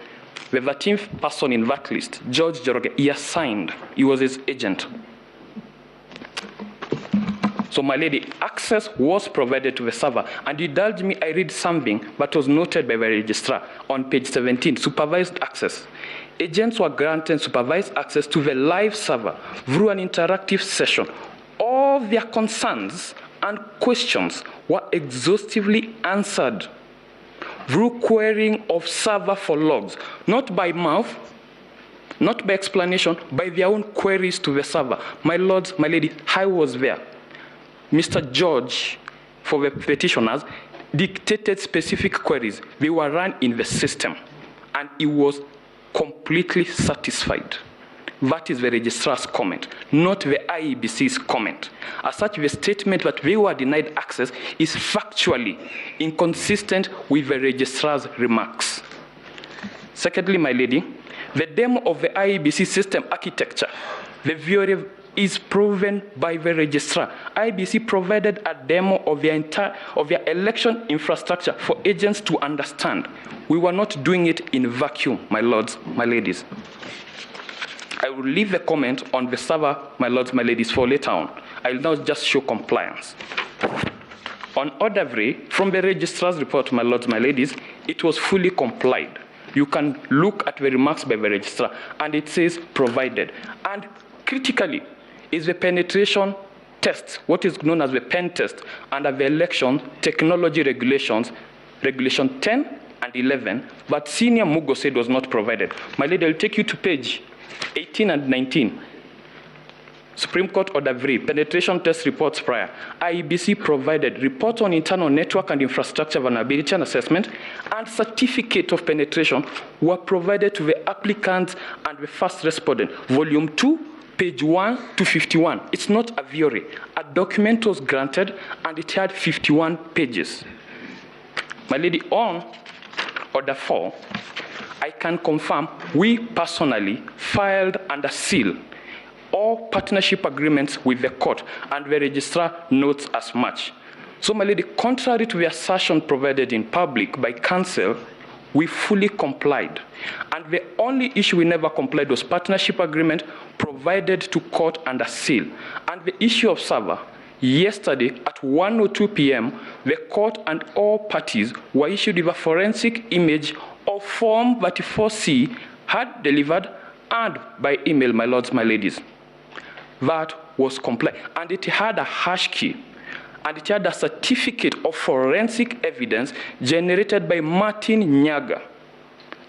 the 13th person in that list. George Joroge, he assigned, he was his agent. So, my lady, access was provided to the server, and you indulge me, I read something that was noted by the registrar on page 17, supervised access. Agents were granted supervised access to the live server through an interactive session. All their concerns and questions were exhaustively answered through querying of server for logs, not by mouth, not by explanation, by their own queries to the server. My lords, my lady, I was there. Mr. George, for the petitioners, dictated specific queries. They were run in the system, and he was completely satisfied. That is the registrar's comment, not the IEBC's comment. As such, the statement that they were denied access is factually inconsistent with the registrar's remarks. Secondly, my lady, the demo of the IEBC system architecture, the theory is proven by the registrar. IEBC provided a demo of their election infrastructure for agents to understand. We were not doing it in vacuum, my lords, my ladies. I will leave the comment on the server, my lords, my ladies, for later on. I will now just show compliance. On order 3, from the registrar's report, my lords, my ladies, it was fully complied. You can look at the remarks by the registrar, and it says provided. And critically, is the penetration test, what is known as the pen test, under the election technology regulations, regulation 10 and 11, but Senior Mugo said was not provided. My lady, I'll take you to page 18 and 19. Supreme Court Order 3, penetration test reports prior. IEBC provided report on internal network and infrastructure vulnerability and assessment, and certificate of penetration were provided to the applicant and the first respondent. Volume 2, page 1 to 51. It's not a theory. A document was granted, and it had 51 pages. My lady, on Order 4, I can confirm we personally filed under seal all partnership agreements with the court, and the registrar notes as much. So, my lady, contrary to the assertion provided in public by counsel, we fully complied. And the only issue we never complied was partnership agreement provided to court under seal. And the issue of server, yesterday at 1:02 p.m., the court and all parties were issued with a forensic image of Form 34C had delivered and by email, my lords, my ladies. That was compliant. And it had a hash key. And it had a certificate of forensic evidence generated by Martin Nyaga.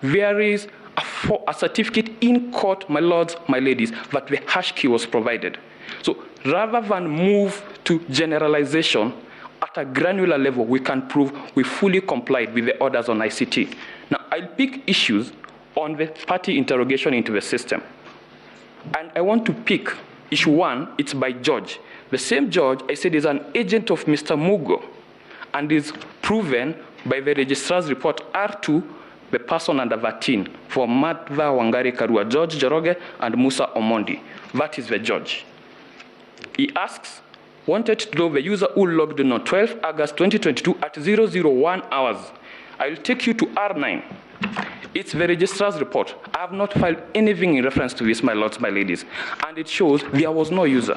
There is a certificate in court, my lords, my ladies, that the hash key was provided. So rather than move to generalization at a granular level, we can prove we fully complied with the orders on ICT. Now, I'll pick issues on the party interrogation into the system. And I want to pick issue 1, it's by George. The same George, I said, is an agent of Mr. Mugo, and is proven by the registrar's report R2, the person under 13, for Madva Wangari Karua, George Joroge, and Musa Omondi. That is the George. He asks, wanted to know the user who logged in on 12 August 2022 at 001 hours. I will take you to R9. It's the registrar's report. I have not filed anything in reference to this, my lords, my ladies. And it shows there was no user.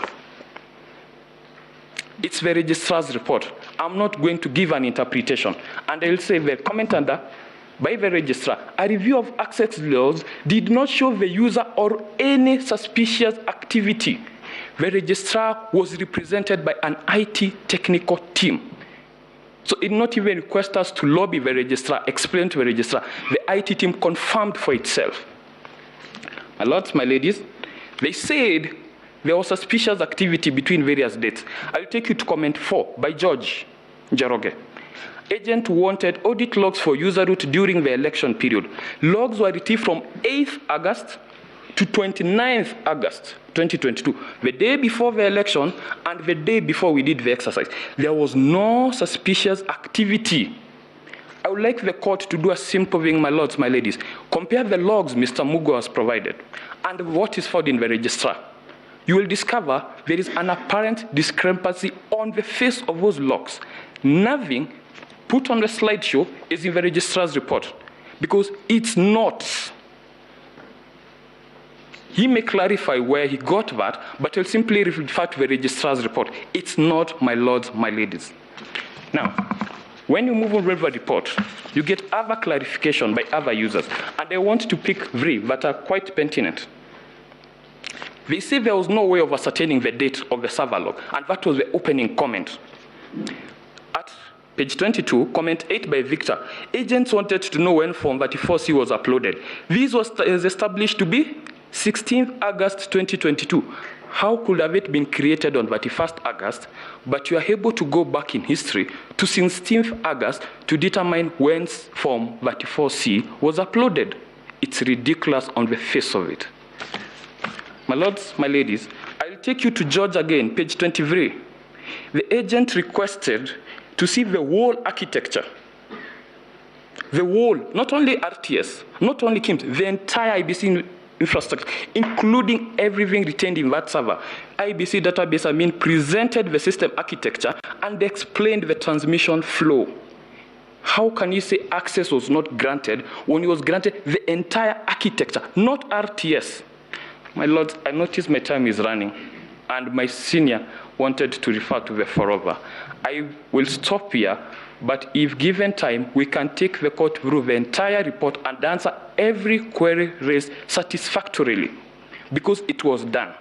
It's the registrar's report. I'm not going to give an interpretation. And I'll say the comment under, by the registrar, a review of access laws did not show the user or any suspicious activity. The registrar was represented by an IT technical team. So it did not even request us to lobby the registrar, explain to the registrar. The IT team confirmed for itself. My lords, my ladies, they said there was suspicious activity between various dates. I'll take you to comment 4 by George Njoroge. Agent wanted audit logs for user root during the election period. Logs were retrieved from 8th August to 29th August 2022, the day before the election and the day before we did the exercise. There was no suspicious activity. I would like the court to do a simple thing, my lords, my ladies. Compare the logs Mr. Mugo has provided and what is found in the registrar. You will discover there is an apparent discrepancy on the face of those logs. Nothing put on the slideshow is in the registrar's report because it's not. He may clarify where he got that, but he'll simply refer to the registrar's report. It's not, my lords, my ladies. Now, when you move on with the report, you get other clarification by other users, and I want to pick 3 that are quite pertinent. They say there was no way of ascertaining the date of the server log, and that was the opening comment. At page 22, comment 8 by Victor, agents wanted to know when Form 34C was uploaded. This was established to be 16th August 2022. How could have it been created on 31st August, but you are able to go back in history to 16th August to determine when Form 34C was uploaded? It's ridiculous on the face of it. My lords, my ladies, I'll take you to George again, page 23. The agent requested to see the whole architecture. The whole, not only RTS, not only KIMS, the entire IBC infrastructure, including everything retained in that server. IBC database presented the system architecture and explained the transmission flow. How can you say access was not granted when it was granted the entire architecture, not RTS? My lords, I notice my time is running, and my senior wanted to refer to the forever. I will stop here, but if given time, we can take the court through the entire report and answer every query raised satisfactorily, because it was done.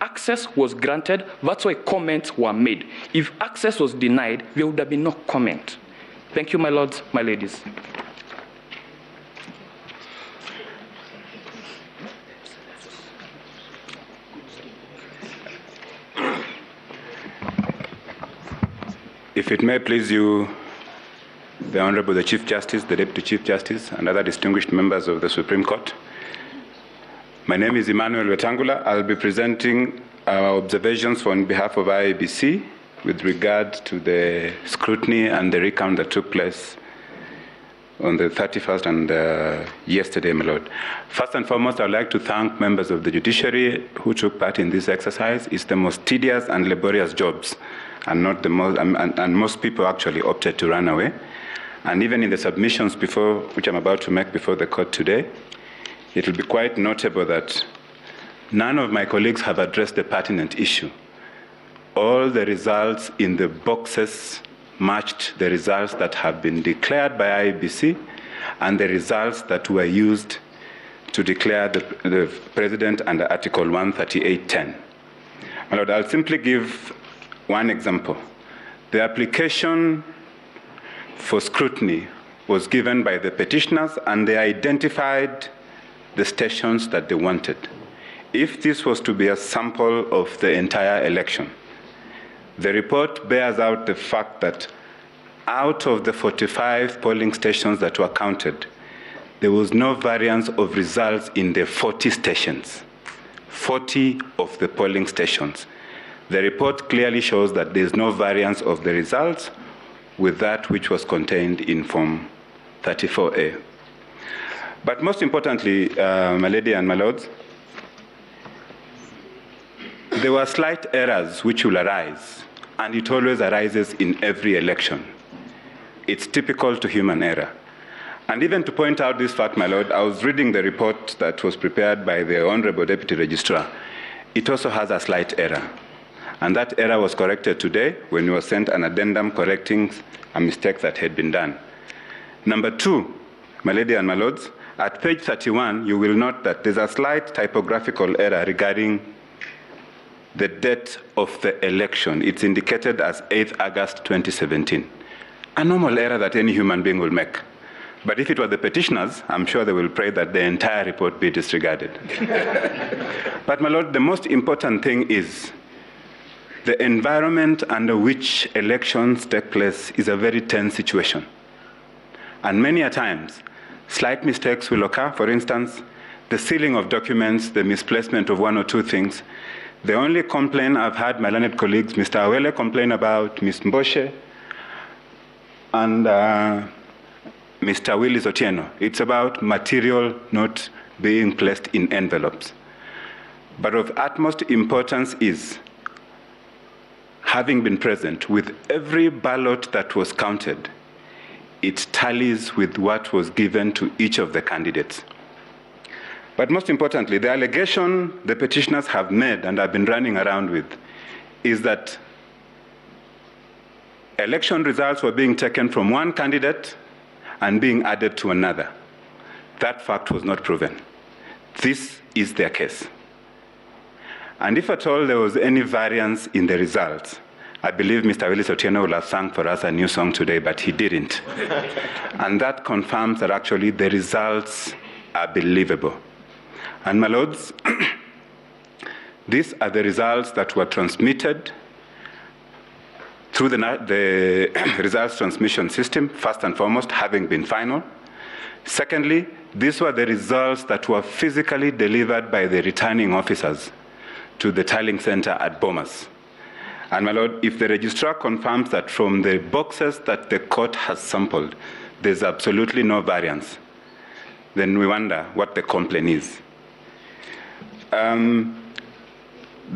Access was granted, that's why comments were made. If access was denied, there would have been no comment. Thank you, my lords, my ladies. If it may please you, the Honorable the Chief Justice, the Deputy Chief Justice, and other distinguished members of the Supreme Court. My name is Emmanuel Wetangula. I'll be presenting our observations on behalf of IEBC with regard to the scrutiny and the recount that took place on the 31st and yesterday, my Lord. First and foremost, I'd like to thank members of the judiciary who took part in this exercise. It's the most tedious and laborious jobs, and not the most, and most people actually opted to run away. And even in the submissions which I'm about to make before the court today, it will be quite notable that none of my colleagues have addressed the pertinent issue. All the results in the boxes matched the results that have been declared by IEBC and the results that were used to declare the president under Article 138.10. My Lord, I'll simply give one example. The application for scrutiny was given by the petitioners, and they identified the stations that they wanted. If this was to be a sample of the entire election, the report bears out the fact that out of the 45 polling stations that were counted, there was no variance of results in the 40 stations, 40 of the polling stations. The report clearly shows that there is no variance of the results with that which was contained in Form 34A. But most importantly, my lady and my lords, there were slight errors which will arise, and it always arises in every election. It's typical to human error. And even to point out this fact, my lord, I was reading the report that was prepared by the Honorable Deputy Registrar. It also has a slight error. And that error was corrected today when you were sent an addendum correcting a mistake that had been done. Number 2, my lady and my lords, at page 31, you will note that there's a slight typographical error regarding the date of the election. It's indicated as 8th August 2017. a normal error that any human being will make. But if it were the petitioners, I'm sure they will pray that the entire report be disregarded. But, my Lord, the most important thing is the environment under which elections take place is a very tense situation. And many a times, slight mistakes will occur. For instance, the sealing of documents, the misplacement of one or two things. The only complaint I've had my learned colleagues, Mr. Awele, complain about, Ms. Mboshe, and Mr. Willis Otieno. It's about material not being placed in envelopes. But of utmost importance is, having been present with every ballot that was counted, it tallies with what was given to each of the candidates. But most importantly, the allegation the petitioners have made and have been running around with is that election results were being taken from one candidate and being added to another. That fact was not proven. This is their case. And if at all there was any variance in the results, I believe Mr. Willis Otieno will have sung for us a new song today, but he didn't. And that confirms that actually the results are believable. And my lords, these are the results that were transmitted through the results transmission system, first and foremost, having been final. Secondly, these were the results that were physically delivered by the returning officers to the tallying center at Bomas. And my lord, if the registrar confirms that from the boxes that the court has sampled, there's absolutely no variance, then we wonder what the complaint is.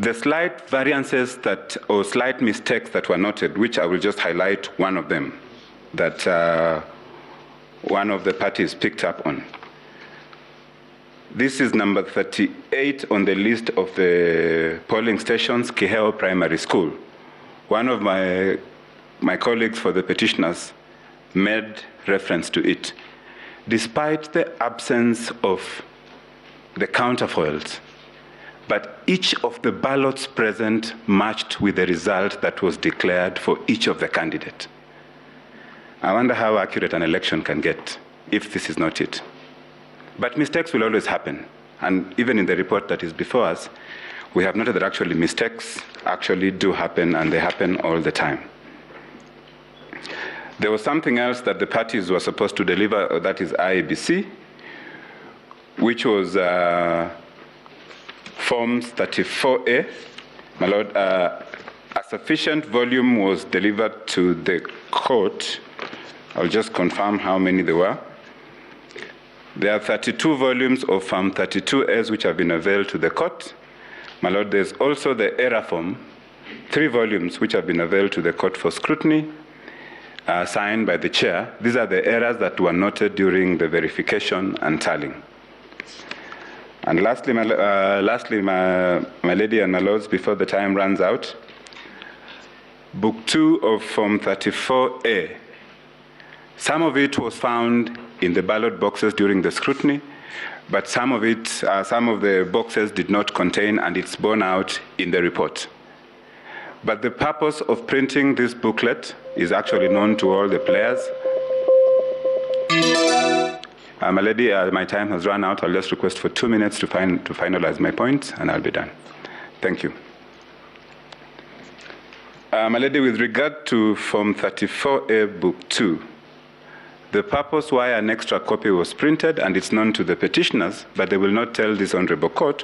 The slight variances or slight mistakes that were noted, which I will just highlight one of them, that one of the parties picked up on. This is number 38 on the list of the polling stations, Kiheo Primary School. One of my colleagues for the petitioners made reference to it. Despite the absence of the counterfoils, but each of the ballots present matched with the result that was declared for each of the candidates. I wonder how accurate an election can get if this is not it. But mistakes will always happen. And even in the report that is before us, we have noted that actually mistakes actually do happen, and they happen all the time. There was something else that the parties were supposed to deliver, that is IEBC, which was Forms 34A. My lord, a sufficient volume was delivered to the court. I'll just confirm how many there were. There are 32 volumes of Form 32As which have been availed to the court. My lord, there's also the error form, 3 volumes which have been availed to the court for scrutiny, signed by the chair. These are the errors that were noted during the verification and tallying. And lastly, my lady and my lords, before the time runs out, Book 2 of Form 34A, some of it was found in the ballot boxes during the scrutiny, but some of the boxes did not contain, and it's borne out in the report. But the purpose of printing this booklet is actually known to all the players. My lady, my time has run out. I'll just request for 2 minutes to finalize my points, and I'll be done. Thank you. My lady, with regard to Form 34A, Book 2, the purpose why an extra copy was printed, and it's known to the petitioners, but they will not tell this honorable court,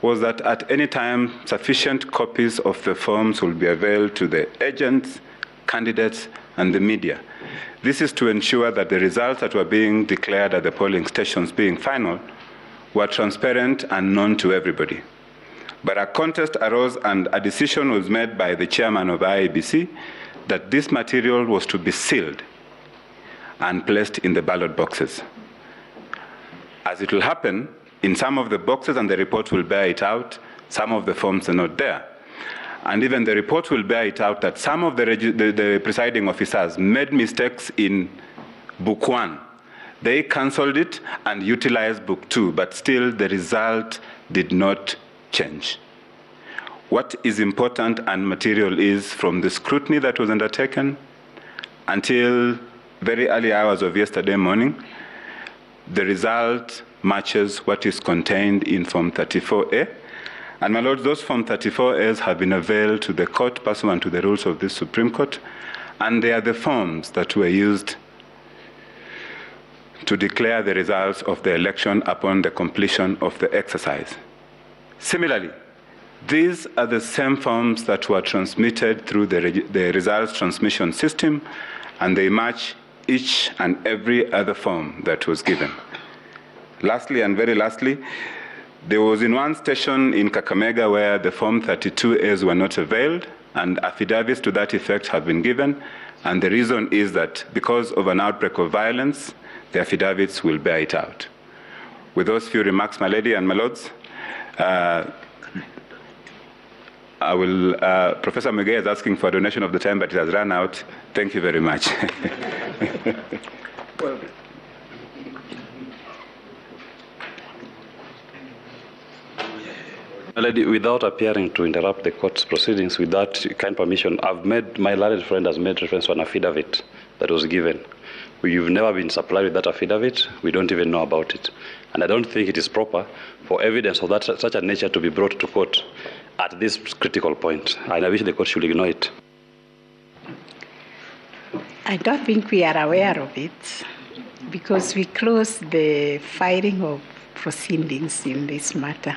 was that at any time, sufficient copies of the forms will be available to the agents, candidates, and the media. This is to ensure that the results that were being declared at the polling stations being final were transparent and known to everybody. But a contest arose, and a decision was made by the chairman of IEBC that this material was to be sealed and placed in the ballot boxes. As it will happen, in some of the boxes, and the report will bear it out, some of the forms are not there. And even the report will bear it out that some of the presiding officers made mistakes in Book 1. They cancelled it and utilized Book 2, but still the result did not change. What is important and material is from the scrutiny that was undertaken until very early hours of yesterday morning, the result matches what is contained in Form 34A. And my lords, those Form 34As have been availed to the court pursuant to the rules of the Supreme Court, and they are the forms that were used to declare the results of the election upon the completion of the exercise. Similarly, these are the same forms that were transmitted through the results transmission system, and they match each and every other form that was given. Lastly, and very lastly, there was in one station in Kakamega where the Form 32As were not availed, and affidavits to that effect have been given, and the reason is that because of an outbreak of violence, the affidavits will bear it out. With those few remarks, my lady and my lords, Professor Mugai is asking for a donation of the time, but it has run out. Thank you very much. My lady, without appearing to interrupt the court's proceedings, with that kind permission, my learned friend has made reference to an affidavit that was given. You've never been supplied with that affidavit. We don't even know about it. And I don't think it is proper for evidence of such a nature to be brought to court at this critical point. And I wish the court should ignore it. I don't think we are aware of it because we closed the filing of proceedings in this matter.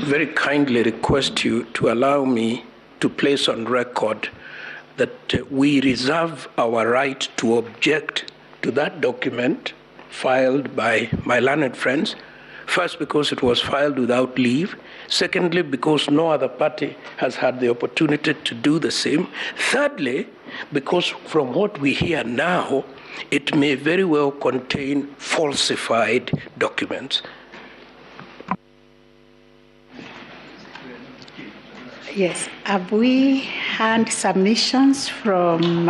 Very kindly request you to allow me to place on record that we reserve our right to object to that document filed by my learned friends. First, because it was filed without leave. Secondly, because no other party has had the opportunity to do the same. Thirdly, because from what we hear now, it may very well contain falsified documents. Yes, have we had submissions from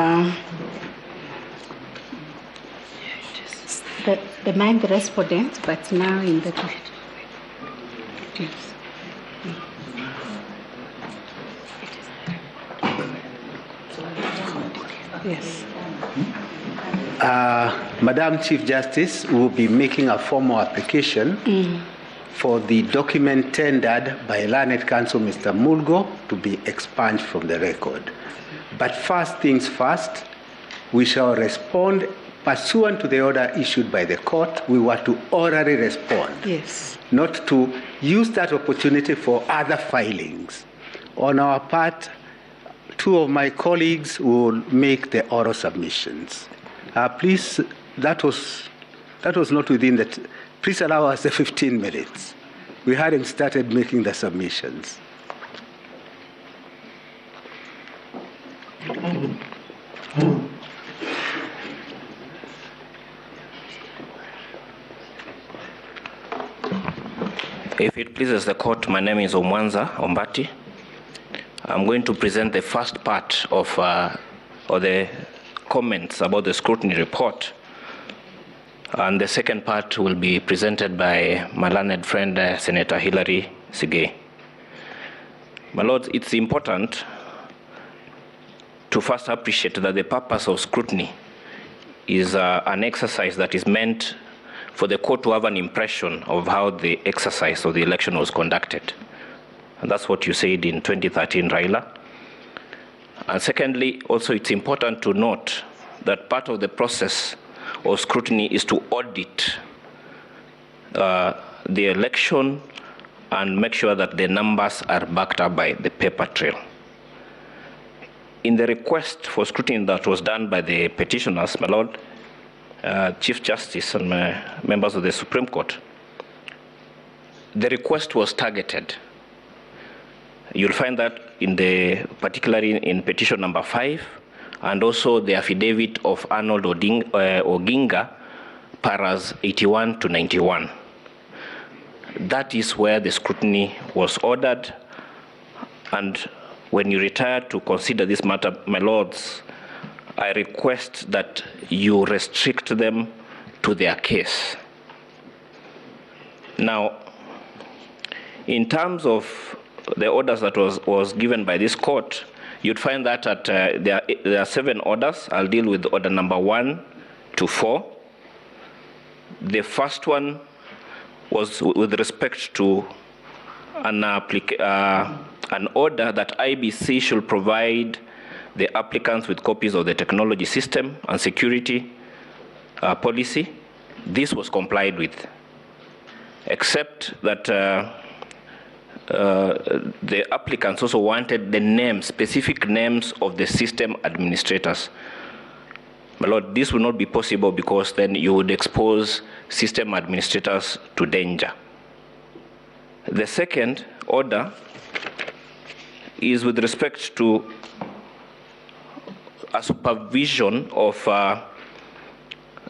the 9 respondents, but now in the... Yes. Yes. Madam Chief Justice will be making a formal application for the document tendered by Learned Counsel Mr. Mulgo to be expunged from the record. But first things first, we shall respond pursuant to the order issued by the court. We were to orally respond, yes, not to use that opportunity for other filings. On our part, 2 of my colleagues will make the oral submissions. Please, that was not within the... Please allow us the 15 minutes. We hadn't started making the submissions. If it pleases the court, my name is Omwanza Ombati. I'm going to present the first part of the comments about the scrutiny report. And the second part will be presented by my learned friend, Senator Hilary Sigei. My lords, it's important to first appreciate that the purpose of scrutiny is an exercise that is meant for the court to have an impression of how the exercise of the election was conducted. And that's what you said in 2013, Raila. And secondly, also it's important to note that part of the process of scrutiny is to audit the election and make sure that the numbers are backed up by the paper trail. In the request for scrutiny that was done by the petitioners, my Lord, Chief Justice and members of the Supreme Court, the request was targeted. You'll find that particularly in petition number 5, and also the affidavit of Arnold Oginga, paras 81 to 91. That is where the scrutiny was ordered, and when you retire to consider this matter, my lords, I request that you restrict them to their case. Now, in terms of the orders that was given by this court, you'd find that there are 7 orders. I'll deal with order number 1 to 4. The first one was with respect to an order that IBC should provide the applicants with copies of the technology system and security policy. This was complied with, except that the applicants also wanted the names, specific names of the system administrators. My Lord, this will not be possible because then you would expose system administrators to danger. The second order is with respect to a supervision of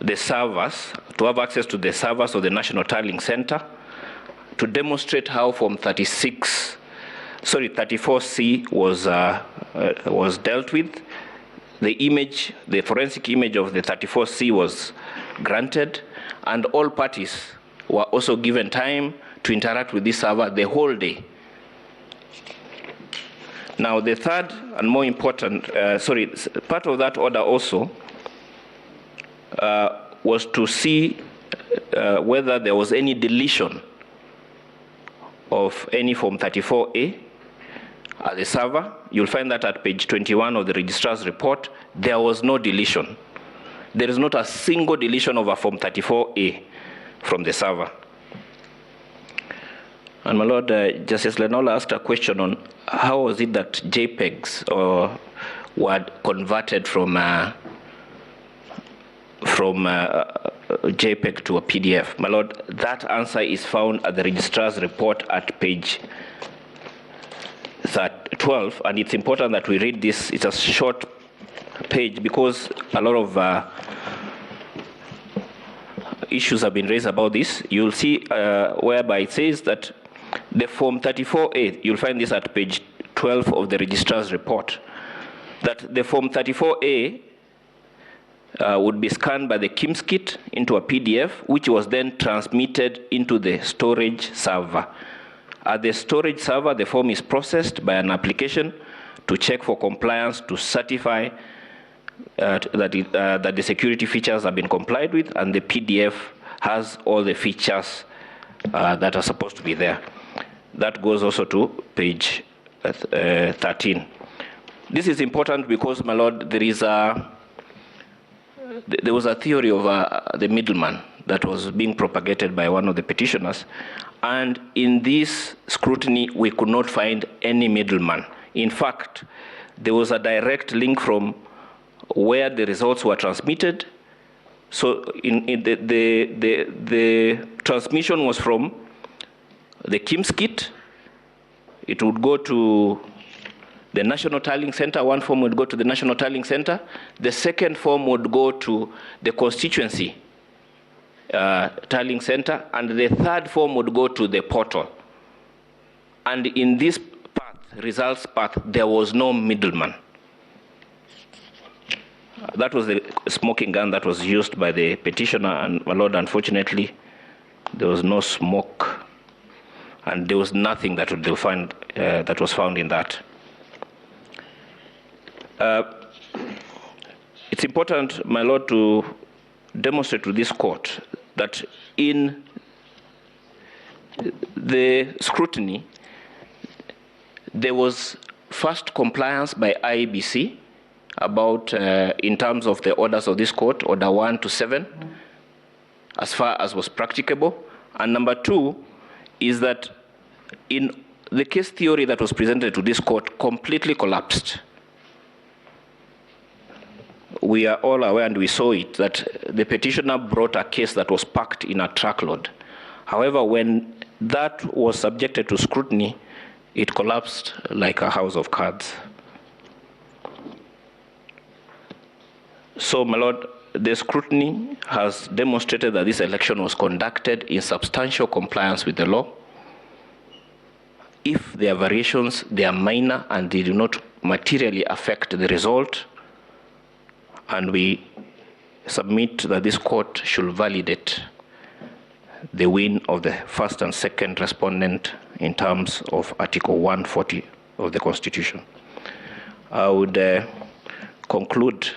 the servers, to have access to the servers of the National Tallying Center, to demonstrate how Form 34C was dealt with. The forensic image of the 34C was granted, and all parties were also given time to interact with this server the whole day. Now, the third and more important, part of that order also was to see whether there was any deletion of any Form 34A at the server. You'll find that at page 21 of the registrar's report, there was no deletion. There is not a single deletion of a Form 34A from the server. And my Lord, Justice Lenola asked a question on how was it that JPEGs were converted from JPEG to a PDF. My Lord, that answer is found at the registrar's report at page 12, and it's important that we read this. It's a short page because a lot of issues have been raised about this. You'll see whereby it says that the Form 34A, you'll find this at page 12 of the registrar's report, that the Form 34A would be scanned by the KIMS kit into a PDF, which was then transmitted into the storage server. At the storage server, the form is processed by an application to check for compliance, to certify that the security features have been complied with, and the PDF has all the features that are supposed to be there. That goes also to page 13. This is important because, my Lord, there was a theory of the middleman that was being propagated by one of the petitioners. And in this scrutiny, we could not find any middleman. In fact, there was a direct link from where the results were transmitted. So the transmission was from the KIMS kit. It would go to the National Tallying Center. One form would go to the National Tallying Center. The second form would go to the constituency Tallying Center. And the third form would go to the portal. And in this path, results path, there was no middleman. That was the smoking gun that was used by the petitioner. And, my Lord, unfortunately, there was no smoke. And there was nothing that was found in that. It's important, my Lord, to demonstrate to this court that in the scrutiny, there was first compliance by IBC about, in terms of the orders of this court, order 1 to 7, as far as was practicable. And number 2 is that in the case theory that was presented to this court completely collapsed. We are all aware, and we saw it, that the petitioner brought a case that was packed in a truckload. However, when that was subjected to scrutiny, it collapsed like a house of cards. So, my Lord, the scrutiny has demonstrated that this election was conducted in substantial compliance with the law. If there are variations, they are minor and they do not materially affect the result. And we submit that this court should validate the win of the first and second respondent in terms of Article 140 of the Constitution. I would conclude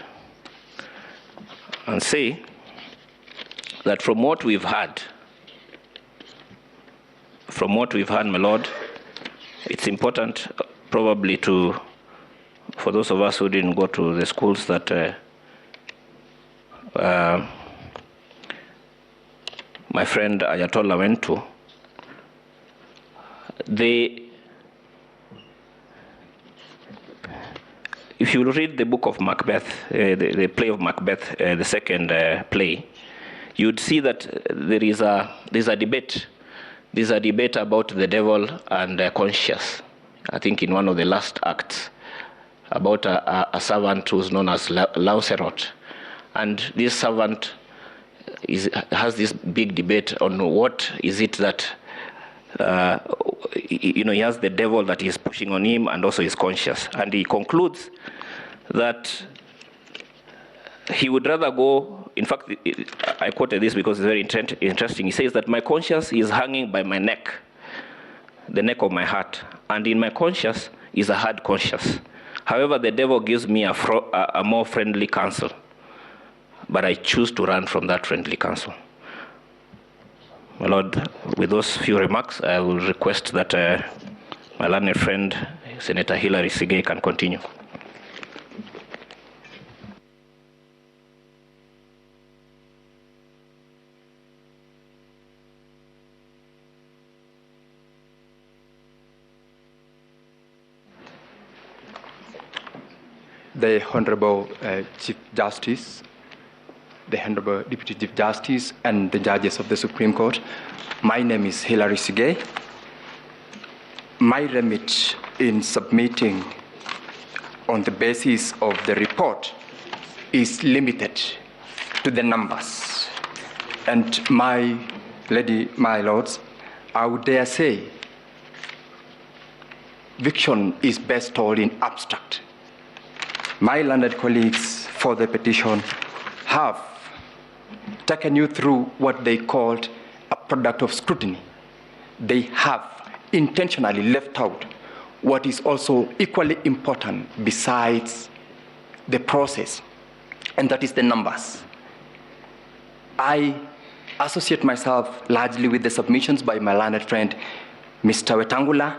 and say that from what we've heard, my Lord, it's important probably for those of us who didn't go to the schools that my friend Ayatollah went to, if you read the book of Macbeth, the play of Macbeth, the second play, you'd see that there's a debate. There's a debate about the devil and conscience. I think in one of the last acts, about a servant who's known as Lancelot. And this servant has this big debate on what is it that, he has the devil that is pushing on him and also his conscience. And he concludes that he would rather go, in fact, I quoted this because it's very interesting. He says that my conscience is hanging by my neck, the neck of my heart, and in my conscience is a hard conscience. However, the devil gives me a more friendly counsel, but I choose to run from that friendly counsel. My Lord, with those few remarks, I will request that my learned friend, Senator Hilary Sigei, can continue. The Honorable Chief Justice, the Honorable Deputy Chief Justice, and the judges of the Supreme Court. My name is Hilary Sigei. My remit in submitting on the basis of the report is limited to the numbers. And my lords, I would dare say, fiction is best told in abstract. My learned colleagues for the petition have taken you through what they called a product of scrutiny. They have intentionally left out what is also equally important besides the process, and that is the numbers. I associate myself largely with the submissions by my learned friend, Mr. Wetangula,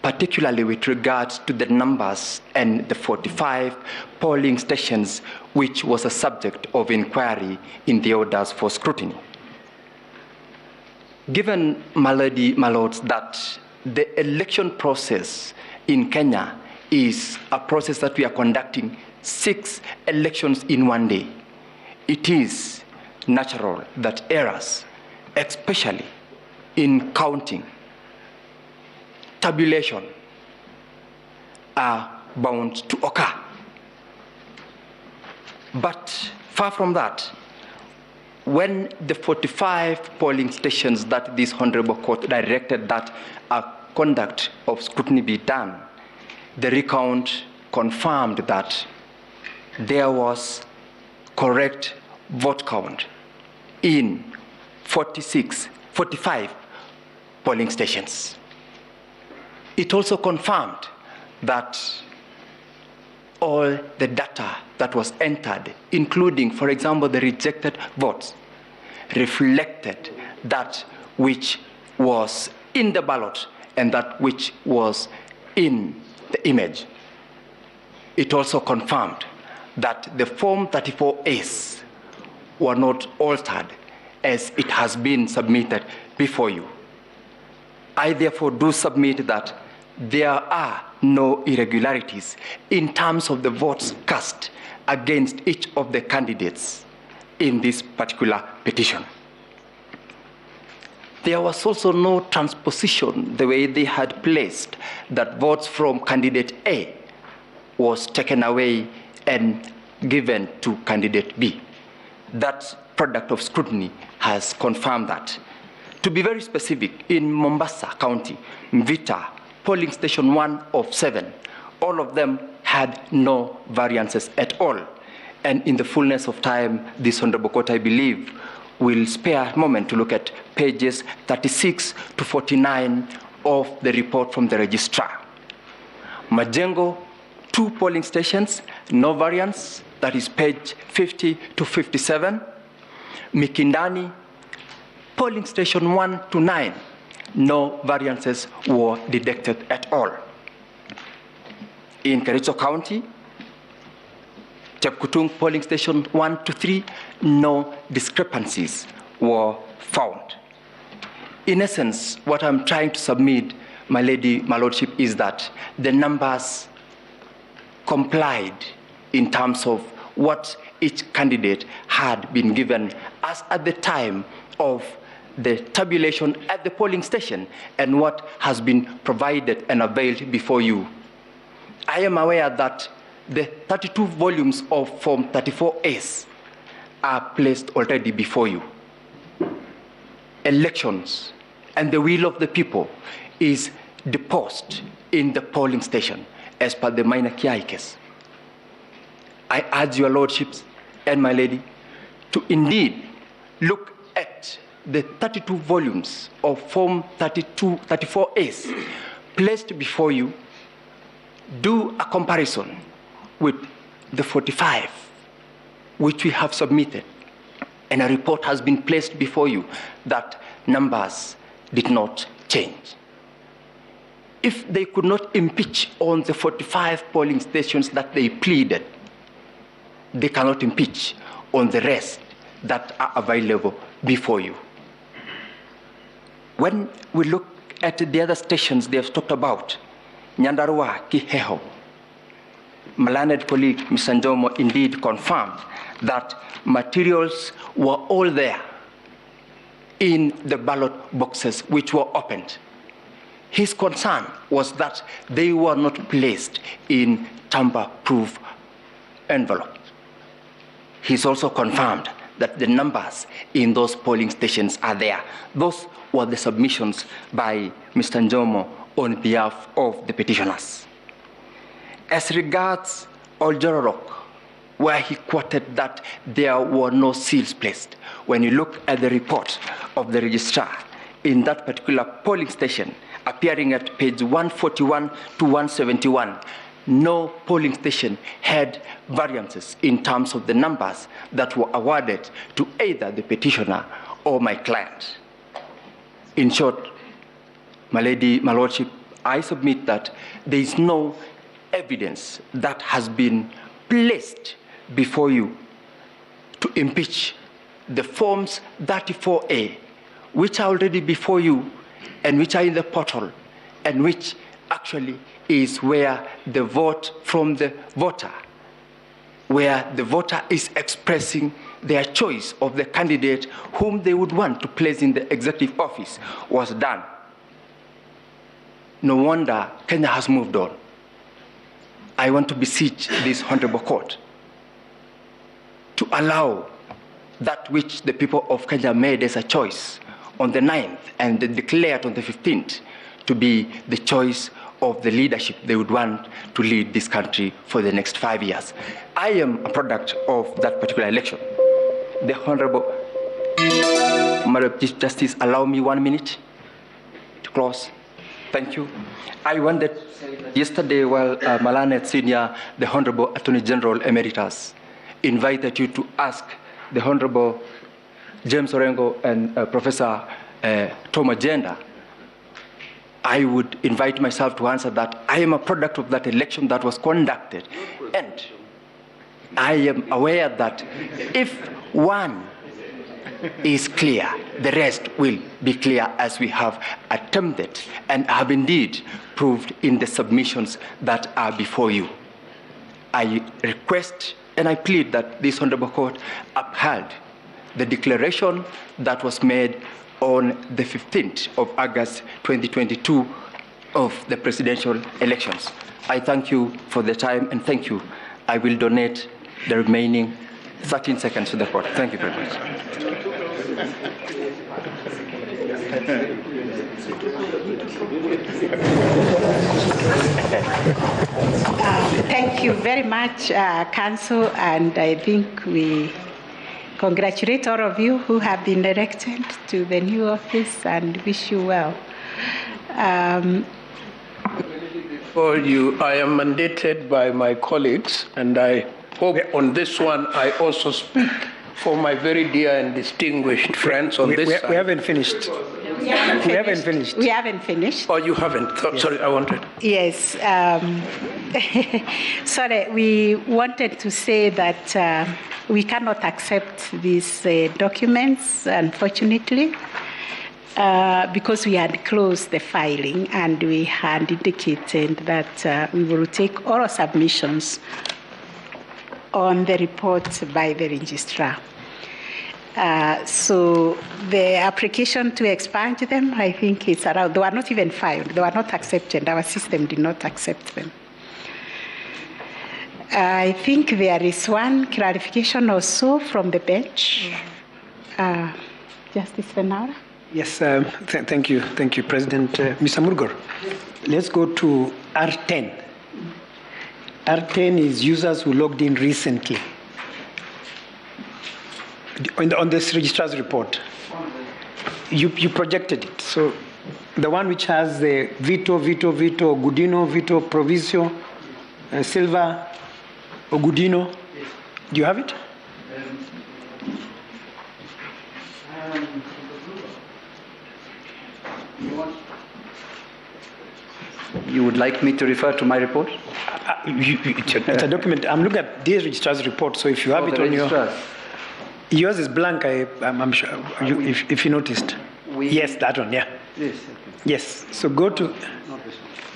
particularly with regards to the numbers and the 45 polling stations, which was a subject of inquiry in the orders for scrutiny. Given, my lords, that the election process in Kenya is a process that we are conducting 6 elections in one day, it is natural that errors, especially in counting, tabulation, are bound to occur. But far from that, when the 45 polling stations that this Honorable Court directed that a conduct of scrutiny be done, the recount confirmed that there was correct vote count in 45 polling stations. It also confirmed that all the data that was entered, including, for example, the rejected votes, reflected that which was in the ballot and that which was in the image. It also confirmed that the Form 34As were not altered as it has been submitted before you. I therefore do submit that there are no irregularities in terms of the votes cast against each of the candidates in this particular petition. There was also no transposition the way they had placed that votes from candidate A was taken away and given to candidate B. That product of scrutiny has confirmed that. To be very specific, in Mombasa County, Mvita, polling station 1 of 7, all of them had no variances at all. And in the fullness of time, this Honorable Court, I believe, will spare a moment to look at pages 36 to 49 of the report from the registrar. Majengo, 2 polling stations, no variance, that is page 50 to 57. Mikindani, polling station 1 to 9, no variances were detected at all. In Kericho County, Chepkutung polling station 1 to 3, no discrepancies were found. In essence, what I'm trying to submit, my lordship, is that the numbers complied in terms of what each candidate had been given as at the time of the tabulation at the polling station and what has been provided and availed before you. I am aware that the 32 volumes of Form 34As are placed already before you. Elections and the will of the people is deposed in the polling station as per the minor Kiai case. I urge your lordships and my lady to indeed look at the 32 volumes of Form 34As placed before you, do a comparison with the 45 which we have submitted, and a report has been placed before you that numbers did not change. If they could not impeach on the 45 polling stations that they pleaded, they cannot impeach on the rest that are available before you. When we look at the other stations they have talked about, Nyandarua, Kiheho, my learned colleague, Mr. Njomo, indeed confirmed that materials were all there in the ballot boxes which were opened. His concern was that they were not placed in tamper-proof envelopes. He's also confirmed that the numbers in those polling stations are there. Those were the submissions by Mr. Njomo on behalf of the petitioners. As regards Oljororok, where he quoted that there were no seals placed, when you look at the report of the registrar in that particular polling station, appearing at page 141 to 171, no polling station had variances in terms of the numbers that were awarded to either the petitioner or my client. In short, my lordship, I submit that there is no evidence that has been placed before you to impeach the forms 34A, which are already before you and which are in the portal, and which actually is where the vote from the voter, where the voter is expressing their choice of the candidate whom they would want to place in the executive office, was done. No wonder Kenya has moved on. I want to beseech this honorable court to allow that which the people of Kenya made as a choice on the 9th and declared on the 15th to be the choice of the leadership they would want to lead this country for the next 5 years. I am a product of that particular election. The Honorable Madam Chief Justice, allow me 1 minute to close. Thank you. I wondered yesterday while Malanet Senior, the Honorable Attorney General Emeritus, invited you to ask the Honorable James Orengo and Professor Tom Agenda, I would invite myself to answer that. I am a product of that election that was conducted, and I am aware that if one is clear, the rest will be clear, as we have attempted and have indeed proved in the submissions that are before you. I request and I plead that this Honorable Court upheld the declaration that was made on the 15th of August 2022 of the presidential elections. I thank you for the time, and thank you. I will donate the remaining 13 seconds to the court. Thank you very much. Thank you very much, Council, and I think we congratulate all of you who have been elected to the new office and wish you well. For you, I am mandated by my colleagues, and I hope on this one I also speak for my very dear and distinguished friends on this side. We haven't finished. We haven't finished. We haven't finished. Oh, you haven't? Yes. Sorry, I wanted. Yes. Sorry, we wanted to say that we cannot accept these documents, unfortunately, because we had closed the filing and we had indicated that we will take oral submissions on the report by the registrar. So the application to expunge them, I think it's around, they were not even filed, they were not accepted, our system did not accept them. I think there is one clarification or so from the bench. Justice Fenaura? Yes, thank you, President. Mr. Murgor, let's go to R10. R10 is users who logged in recently. On this registrar's report, you projected it. So the one which has the Vito, Gudino, Vito, Provisio, Silva, Ogudino, do you have it? You would like me to refer to my report? It's a document. I'm looking at the registrar's report, so if you have it on yours is blank, I'm sure, if you noticed. Yes, that one, yeah. Yes. Yes, so go to,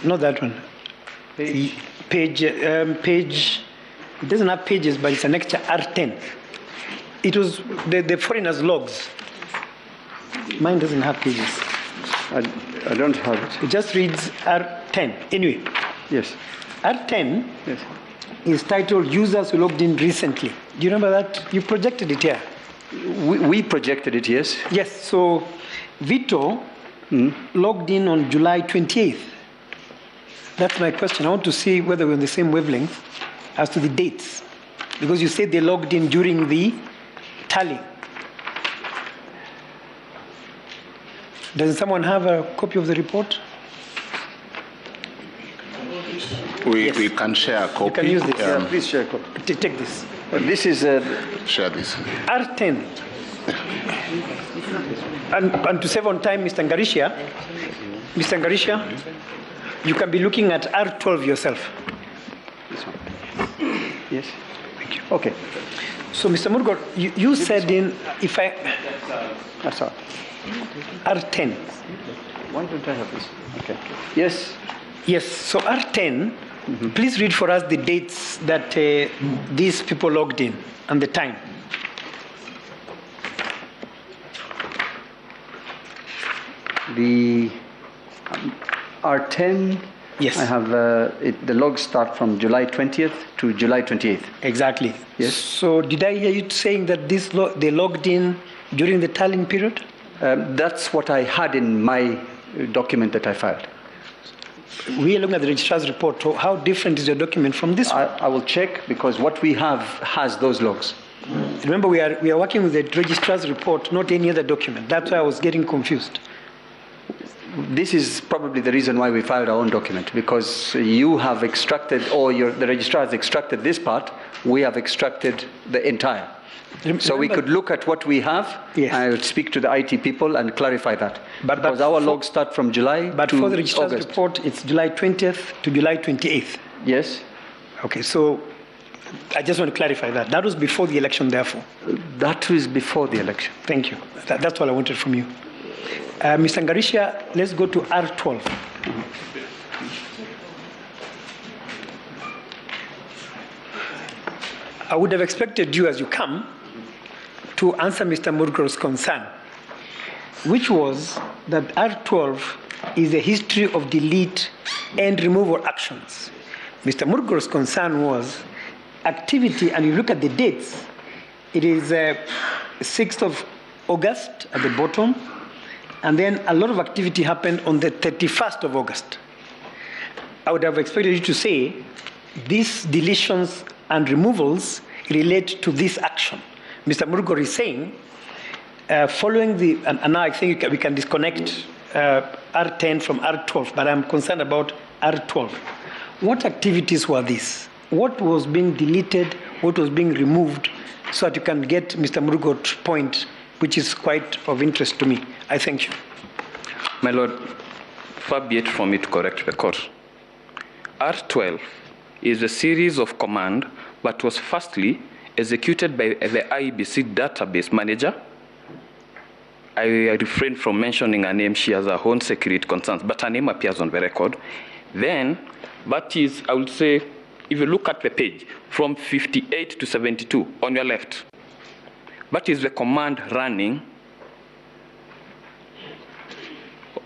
not that one. Page, it doesn't have pages, but it's an extra R10. It was the foreigners' logs. Mine doesn't have pages. I don't have it. It just reads R10. Anyway. Yes. R10 is titled Users Who Logged In Recently. Do you remember that? You projected it here. We projected it, yes. Yes, so Vito logged in on July 28th. That's my question. I want to see whether we're on the same wavelength as to the dates. Because you said they logged in during the tally. Does someone have a copy of the report? We can share a copy. You can use this. Please share a copy. Take this. This is share this. R10. And to save on time, Mr. Ngarisha, you can be looking at R12 yourself. This one. Yes. Thank you. Okay. So, Mr. Murgor, you said in, if I... That's all. R10. Why don't I have this? Okay. Yes. Yes, so R10, please read for us the dates that these people logged in and the time. The R10, yes. I have the logs start from July 20th to July 28th. Exactly. Yes. So did I hear you saying that they logged in during the tallying period? That's what I had in my document that I filed. We are looking at the registrar's report. So how different is your document from this one? I will check because what we have has those logs. Remember, we are working with the registrar's report, not any other document. That's why I was getting confused. This is probably the reason why we filed our own document, because you have extracted, or the registrar has extracted this part, we have extracted the entire. So we could look at what we have. Yes. I would speak to the IT people and clarify that. Because our logs start from July But to for the registrar's August. report, it's July 20th to July 28th. Yes. Okay, so I just want to clarify that. That was before the election, therefore. That was before the election. Thank you. That's all I wanted from you. Mr. Ngarisha, let's go to R12. I would have expected you, as you come, to answer Mr. Murgor's concern, which was that R12 is a history of delete and removal actions. Mr. Murgor's concern was activity, and you look at the dates, it is 6th of August at the bottom, and then a lot of activity happened on the 31st of August. I would have expected you to say these deletions and removals relate to this action. Mr. Murugor is saying, following the, and now I think we can disconnect R10 from R12, but I'm concerned about R12. What activities were these? What was being deleted? What was being removed? So that you can get Mr. Murugor's point, which is quite of interest to me. I thank you. My Lord, far be it from me to correct the court. R12 is a series of command, but was firstly executed by the IEBC database manager. I refrain from mentioning her name. She has her own security concerns, but her name appears on the record. Then, that is, I would say, if you look at the page, from 58 to 72 on your left, that is the command running.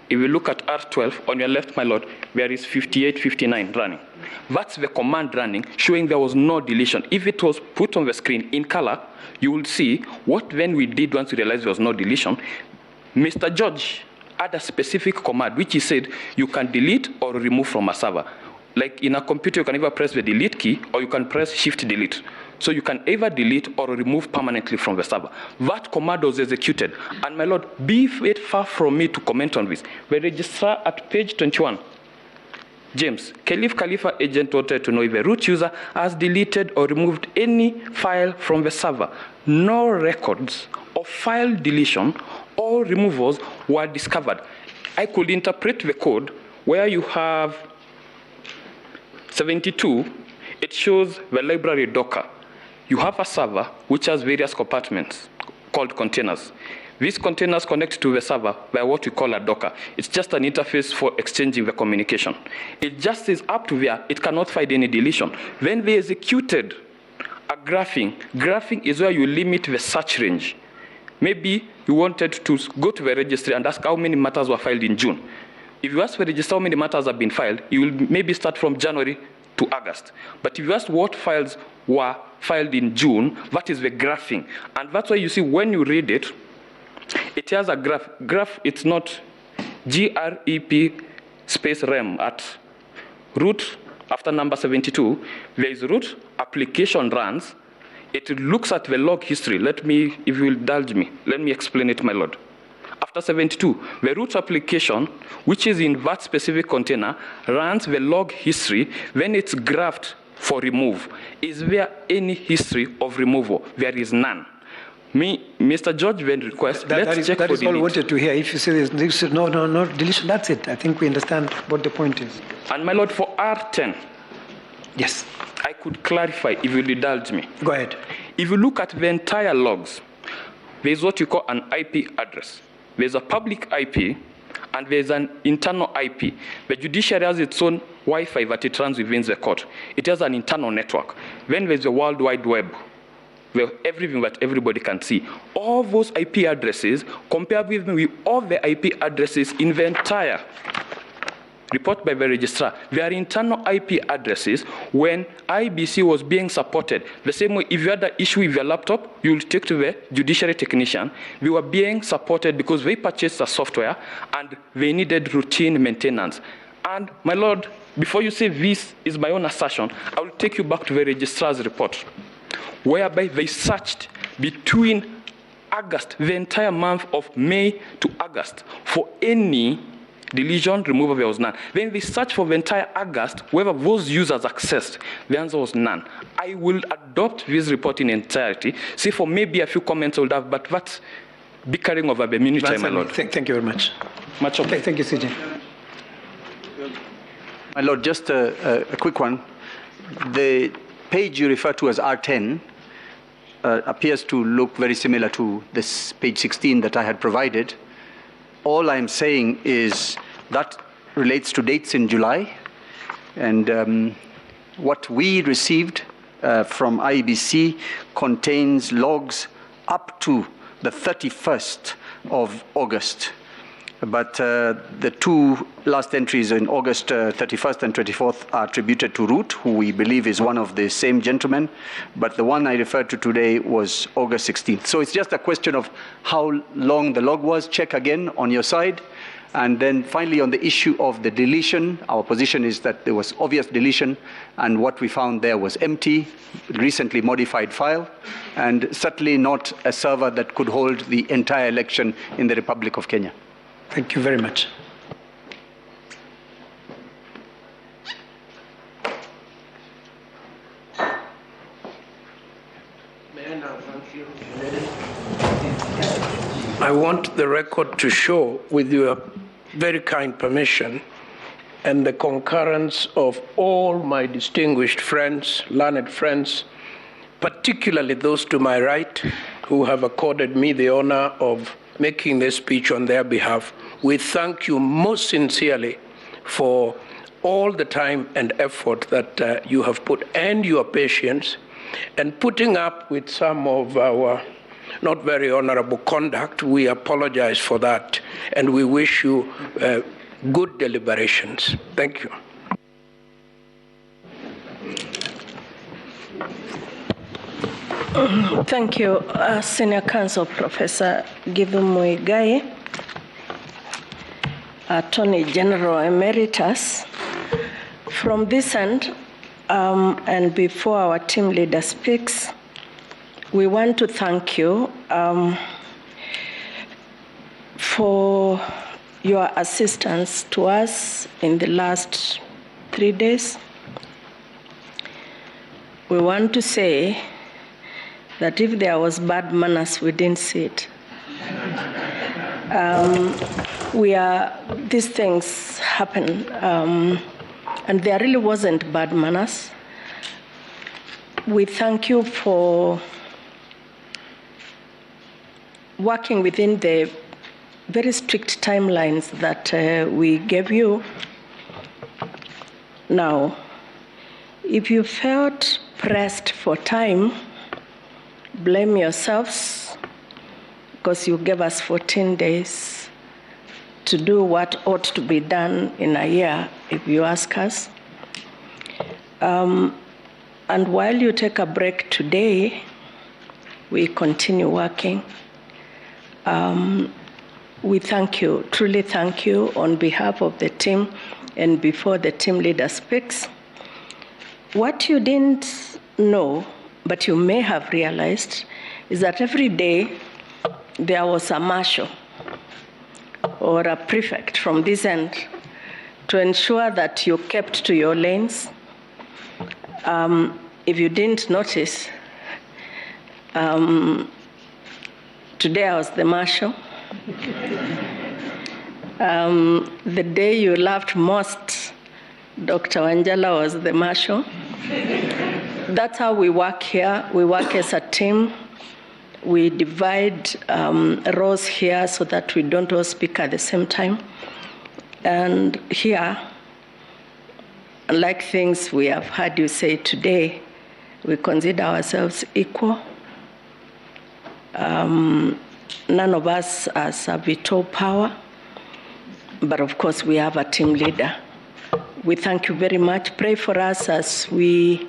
If you look at R12 on your left, my Lord, there is 58, 59 running. That's the command running, showing there was no deletion. If it was put on the screen in color, you will see what then we did once we realized there was no deletion. Mr. George had a specific command, which he said you can delete or remove from a server. Like in a computer, you can either press the delete key or you can press shift delete. So you can either delete or remove permanently from the server. That command was executed. And my Lord, be it far from me to comment on this. The registrar at page 21, James, Caliph Khalifa agent wanted to know if the root user has deleted or removed any file from the server. No records of file deletion or removals were discovered. I could interpret the code where you have 72, it shows the library Docker. You have a server which has various compartments called containers. These containers connect to the server by what we call a Docker. It's just an interface for exchanging the communication. It just is up to there. It cannot find any deletion. Then they executed a graphing. Graphing is where you limit the search range. Maybe you wanted to go to the registry and ask how many matters were filed in June. If you ask the registrar how many matters have been filed, you will maybe start from January to August. But if you ask what files were filed in June, that is the graphing. And that's why you see when you read it, it has a graph. Graph, it's not GREP space rem at root after number 72. There is root, application runs. It looks at the log history. Let me, if you will indulge me, let me explain it, my Lord. After 72, the root application, which is in that specific container, runs the log history, then it's graphed for remove. Is there any history of removal? There is none. Mr. George then requests, let's check for delete. That is all I wanted to hear. If you say there's no deletion, that's it. I think we understand what the point is. And my Lord, for R10, yes, I could clarify if you'll indulge me. Go ahead. If you look at the entire logs, there's what you call an IP address. There's a public IP, and there's an internal IP. The judiciary has its own Wi-Fi that it runs within the court. It has an internal network. Then there's the World Wide Web, where everything that everybody can see. All those IP addresses, compared with all the IP addresses in the entire report by the registrar, there are internal IP addresses when IBC was being supported. The same way, if you had an issue with your laptop, you'll take to the judiciary technician. They were being supported because they purchased a software and they needed routine maintenance. And my Lord, before you say this is my own assertion, I will take you back to the registrar's report, whereby they searched between August, the entire month of May to August, for any deletion, removal, there was none. Then they searched for the entire August, whether those users accessed. The answer was none. I will adopt this report in entirety. See, for maybe a few comments I would have, but that's bickering over the minute time, my Lord. Thank you very much. Much okay. Thank you, CJ. My Lord, just a quick one. The page you refer to as R10 appears to look very similar to this page 16 that I had provided. All I'm saying is that relates to dates in July, and what we received from IEBC contains logs up to the 31st of August. But the two last entries in August 31st and 24th are attributed to Root, who we believe is one of the same gentlemen. But the one I referred to today was August 16th. So it's just a question of how long the log was. Check again on your side. And then finally, on the issue of the deletion, our position is that there was obvious deletion, and what we found there was empty, recently modified file, and certainly not a server that could hold the entire election in the Republic of Kenya. Thank you very much. I want the record to show, with your very kind permission, and the concurrence of all my distinguished friends, learned friends, particularly those to my right, who have accorded me the honor of making this speech on their behalf. We thank you most sincerely for all the time and effort that you have put, and your patience, and putting up with some of our not very honorable conduct. We apologize for that, and we wish you good deliberations. Thank you. Thank you, Senior Counsel Professor Gideon Muigai, Attorney General Emeritus. From this end, and before our team leader speaks, we want to thank you for your assistance to us in the last 3 days. We want to say that if there was bad manners, we didn't see it. These things happen, and there really wasn't bad manners. We thank you for working within the very strict timelines that we gave you. Now, if you felt pressed for time, blame yourselves, because you gave us 14 days to do what ought to be done in a year, if you ask us. And while you take a break today, we continue working. We thank you, truly thank you on behalf of the team and before the team leader speaks. What you didn't know, but you may have realized, is that every day there was a marshal or a prefect from this end to ensure that you kept to your lanes. If you didn't notice, today I was the marshal. The day you laughed most, Dr. Wanjala was the marshal. That's how we work here. We work as a team. We divide roles here so that we don't all speak at the same time. And here, like things we have heard you say today, we consider ourselves equal. None of us has a veto power, but of course we have a team leader. We thank you very much. Pray for us as we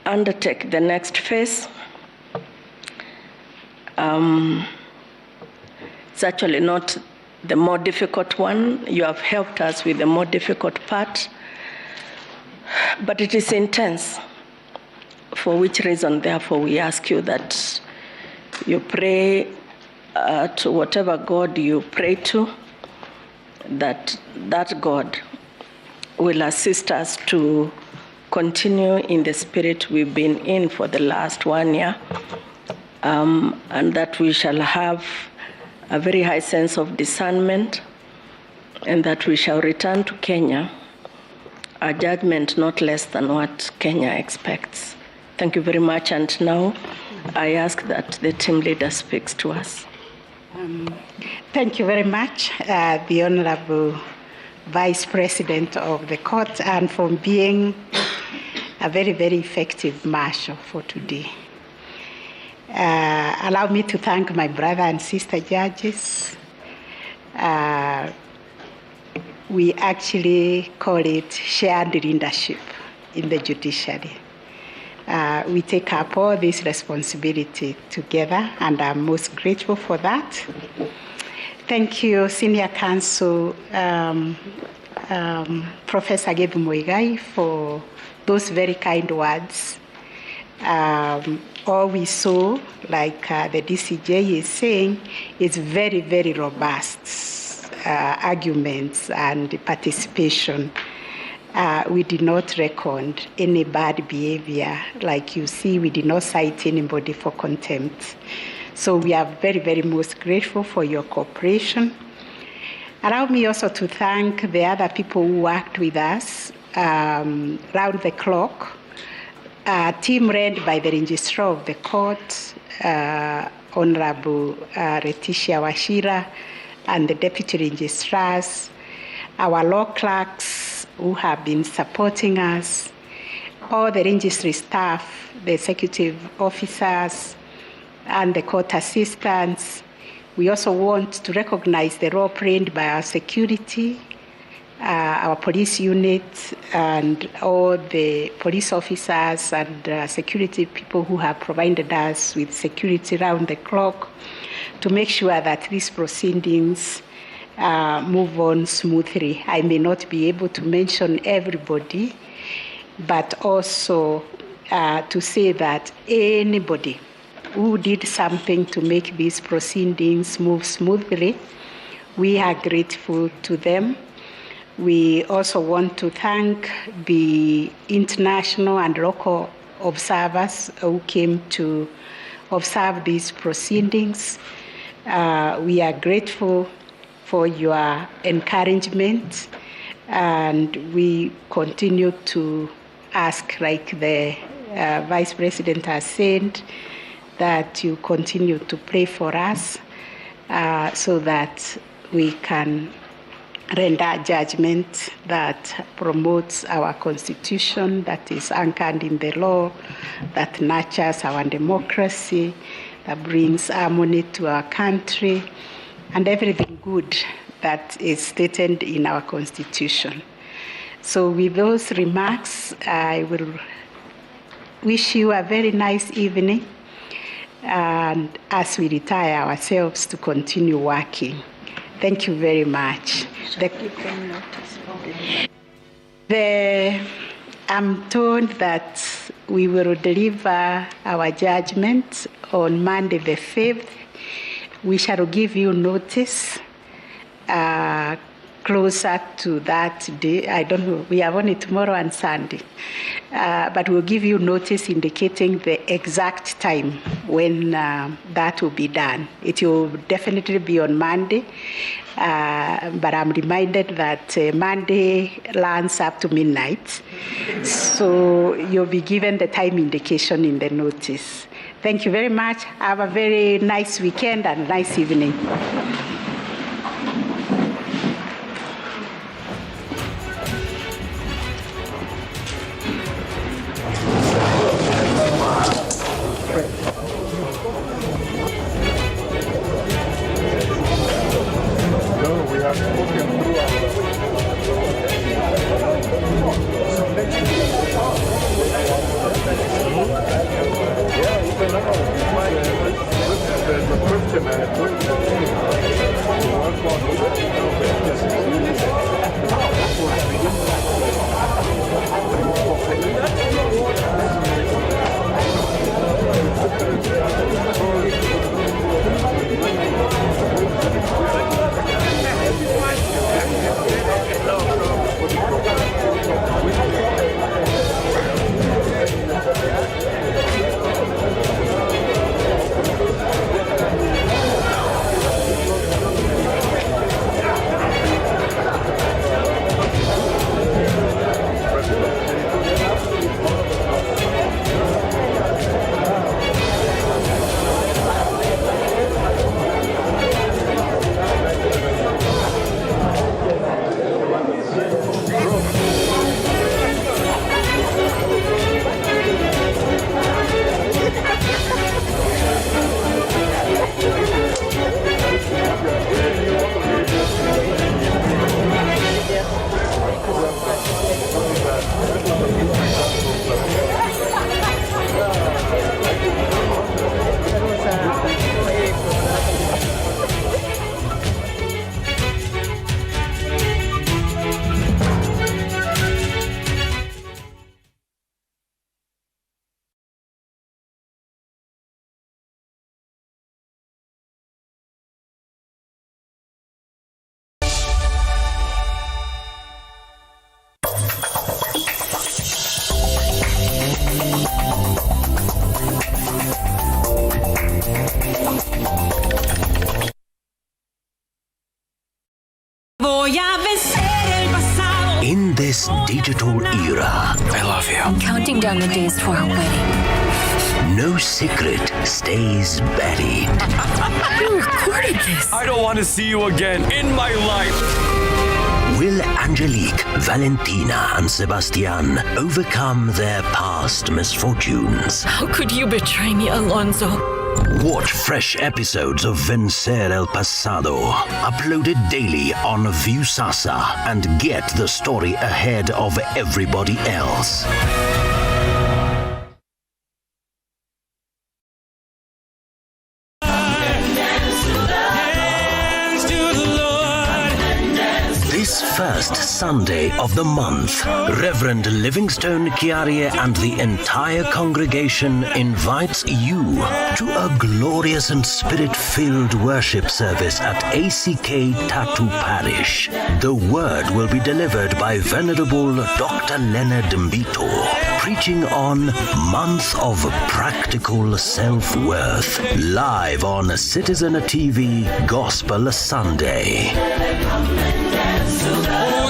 undertake the next phase. It's actually not the more difficult one. You have helped us with the more difficult part, but it is intense, for which reason, therefore, we ask you that you pray to whatever God you pray to, that God will assist us to continue in the spirit we've been in for the last 1 year, and that we shall have a very high sense of discernment, and that we shall return to Kenya a judgment not less than what Kenya expects. Thank you very much, and now I ask that the team leader speaks to us. Thank you very much, the Honorable Vice President of the Court, and for being a very, very effective marshal for today. Allow me to thank my brother and sister judges. We actually call it shared leadership in the judiciary. We take up all this responsibility together, and I'm most grateful for that. Thank you, Senior Counsel Professor Gebu Muigai, for those very kind words. All we saw, like the DCJ is saying, is very, very robust arguments and participation. We did not record any bad behavior. Like you see, we did not cite anybody for contempt. So we are very, very most grateful for your cooperation. Allow me also to thank the other people who worked with us round the clock. A team led by the Registrar of the Court, Honorable Letitia Washira, and the Deputy Registrars, our law clerks who have been supporting us, all the registry staff, the executive officers, and the court assistants. We also want to recognize the role played by our security, our police unit, and all the police officers and security people who have provided us with security round the clock to make sure that these proceedings move on smoothly. I may not be able to mention everybody, but also to say that anybody who did something to make these proceedings move smoothly, we are grateful to them. We also want to thank the international and local observers who came to observe these proceedings. We are grateful for your encouragement, and we continue to ask, like the Vice President has said, that you continue to pray for us so that we can render judgment that promotes our Constitution, that is anchored in the law, that nurtures our democracy, that brings harmony to our country, and everything good that is stated in our Constitution. So with those remarks, I will wish you a very nice evening, and as we retire ourselves to continue working. Thank you very much. I'm told that we will deliver our judgment on Monday the 5th. We shall give you notice closer to that day. I don't know, we have only tomorrow and Sunday. But we'll give you notice indicating the exact time when that will be done. It will definitely be on Monday, but I'm reminded that Monday lands up to midnight. So you'll be given the time indication in the notice. Thank you very much. Have a very nice weekend and nice evening. There's a question I had. this digital era. I love you. I'm counting down the days to our wedding. No secret stays buried. You recorded this. I don't want to see you again in my life. Will Angelique, Valentina, and Sebastian overcome their past misfortunes? How could you betray me, Alonso? Watch fresh episodes of Vencer el Pasado, uploaded daily on Viusasa, and get the story ahead of everybody else. This first Sunday of the month, Reverend Livingstone Kiarie and the entire congregation invites you to a glorious and spirit-filled worship service at ACK Tattoo Parish. The word will be delivered by Venerable Dr. Leonard Mbito, preaching on Month of Practical Self-Worth, live on Citizen TV Gospel Sunday. Oh,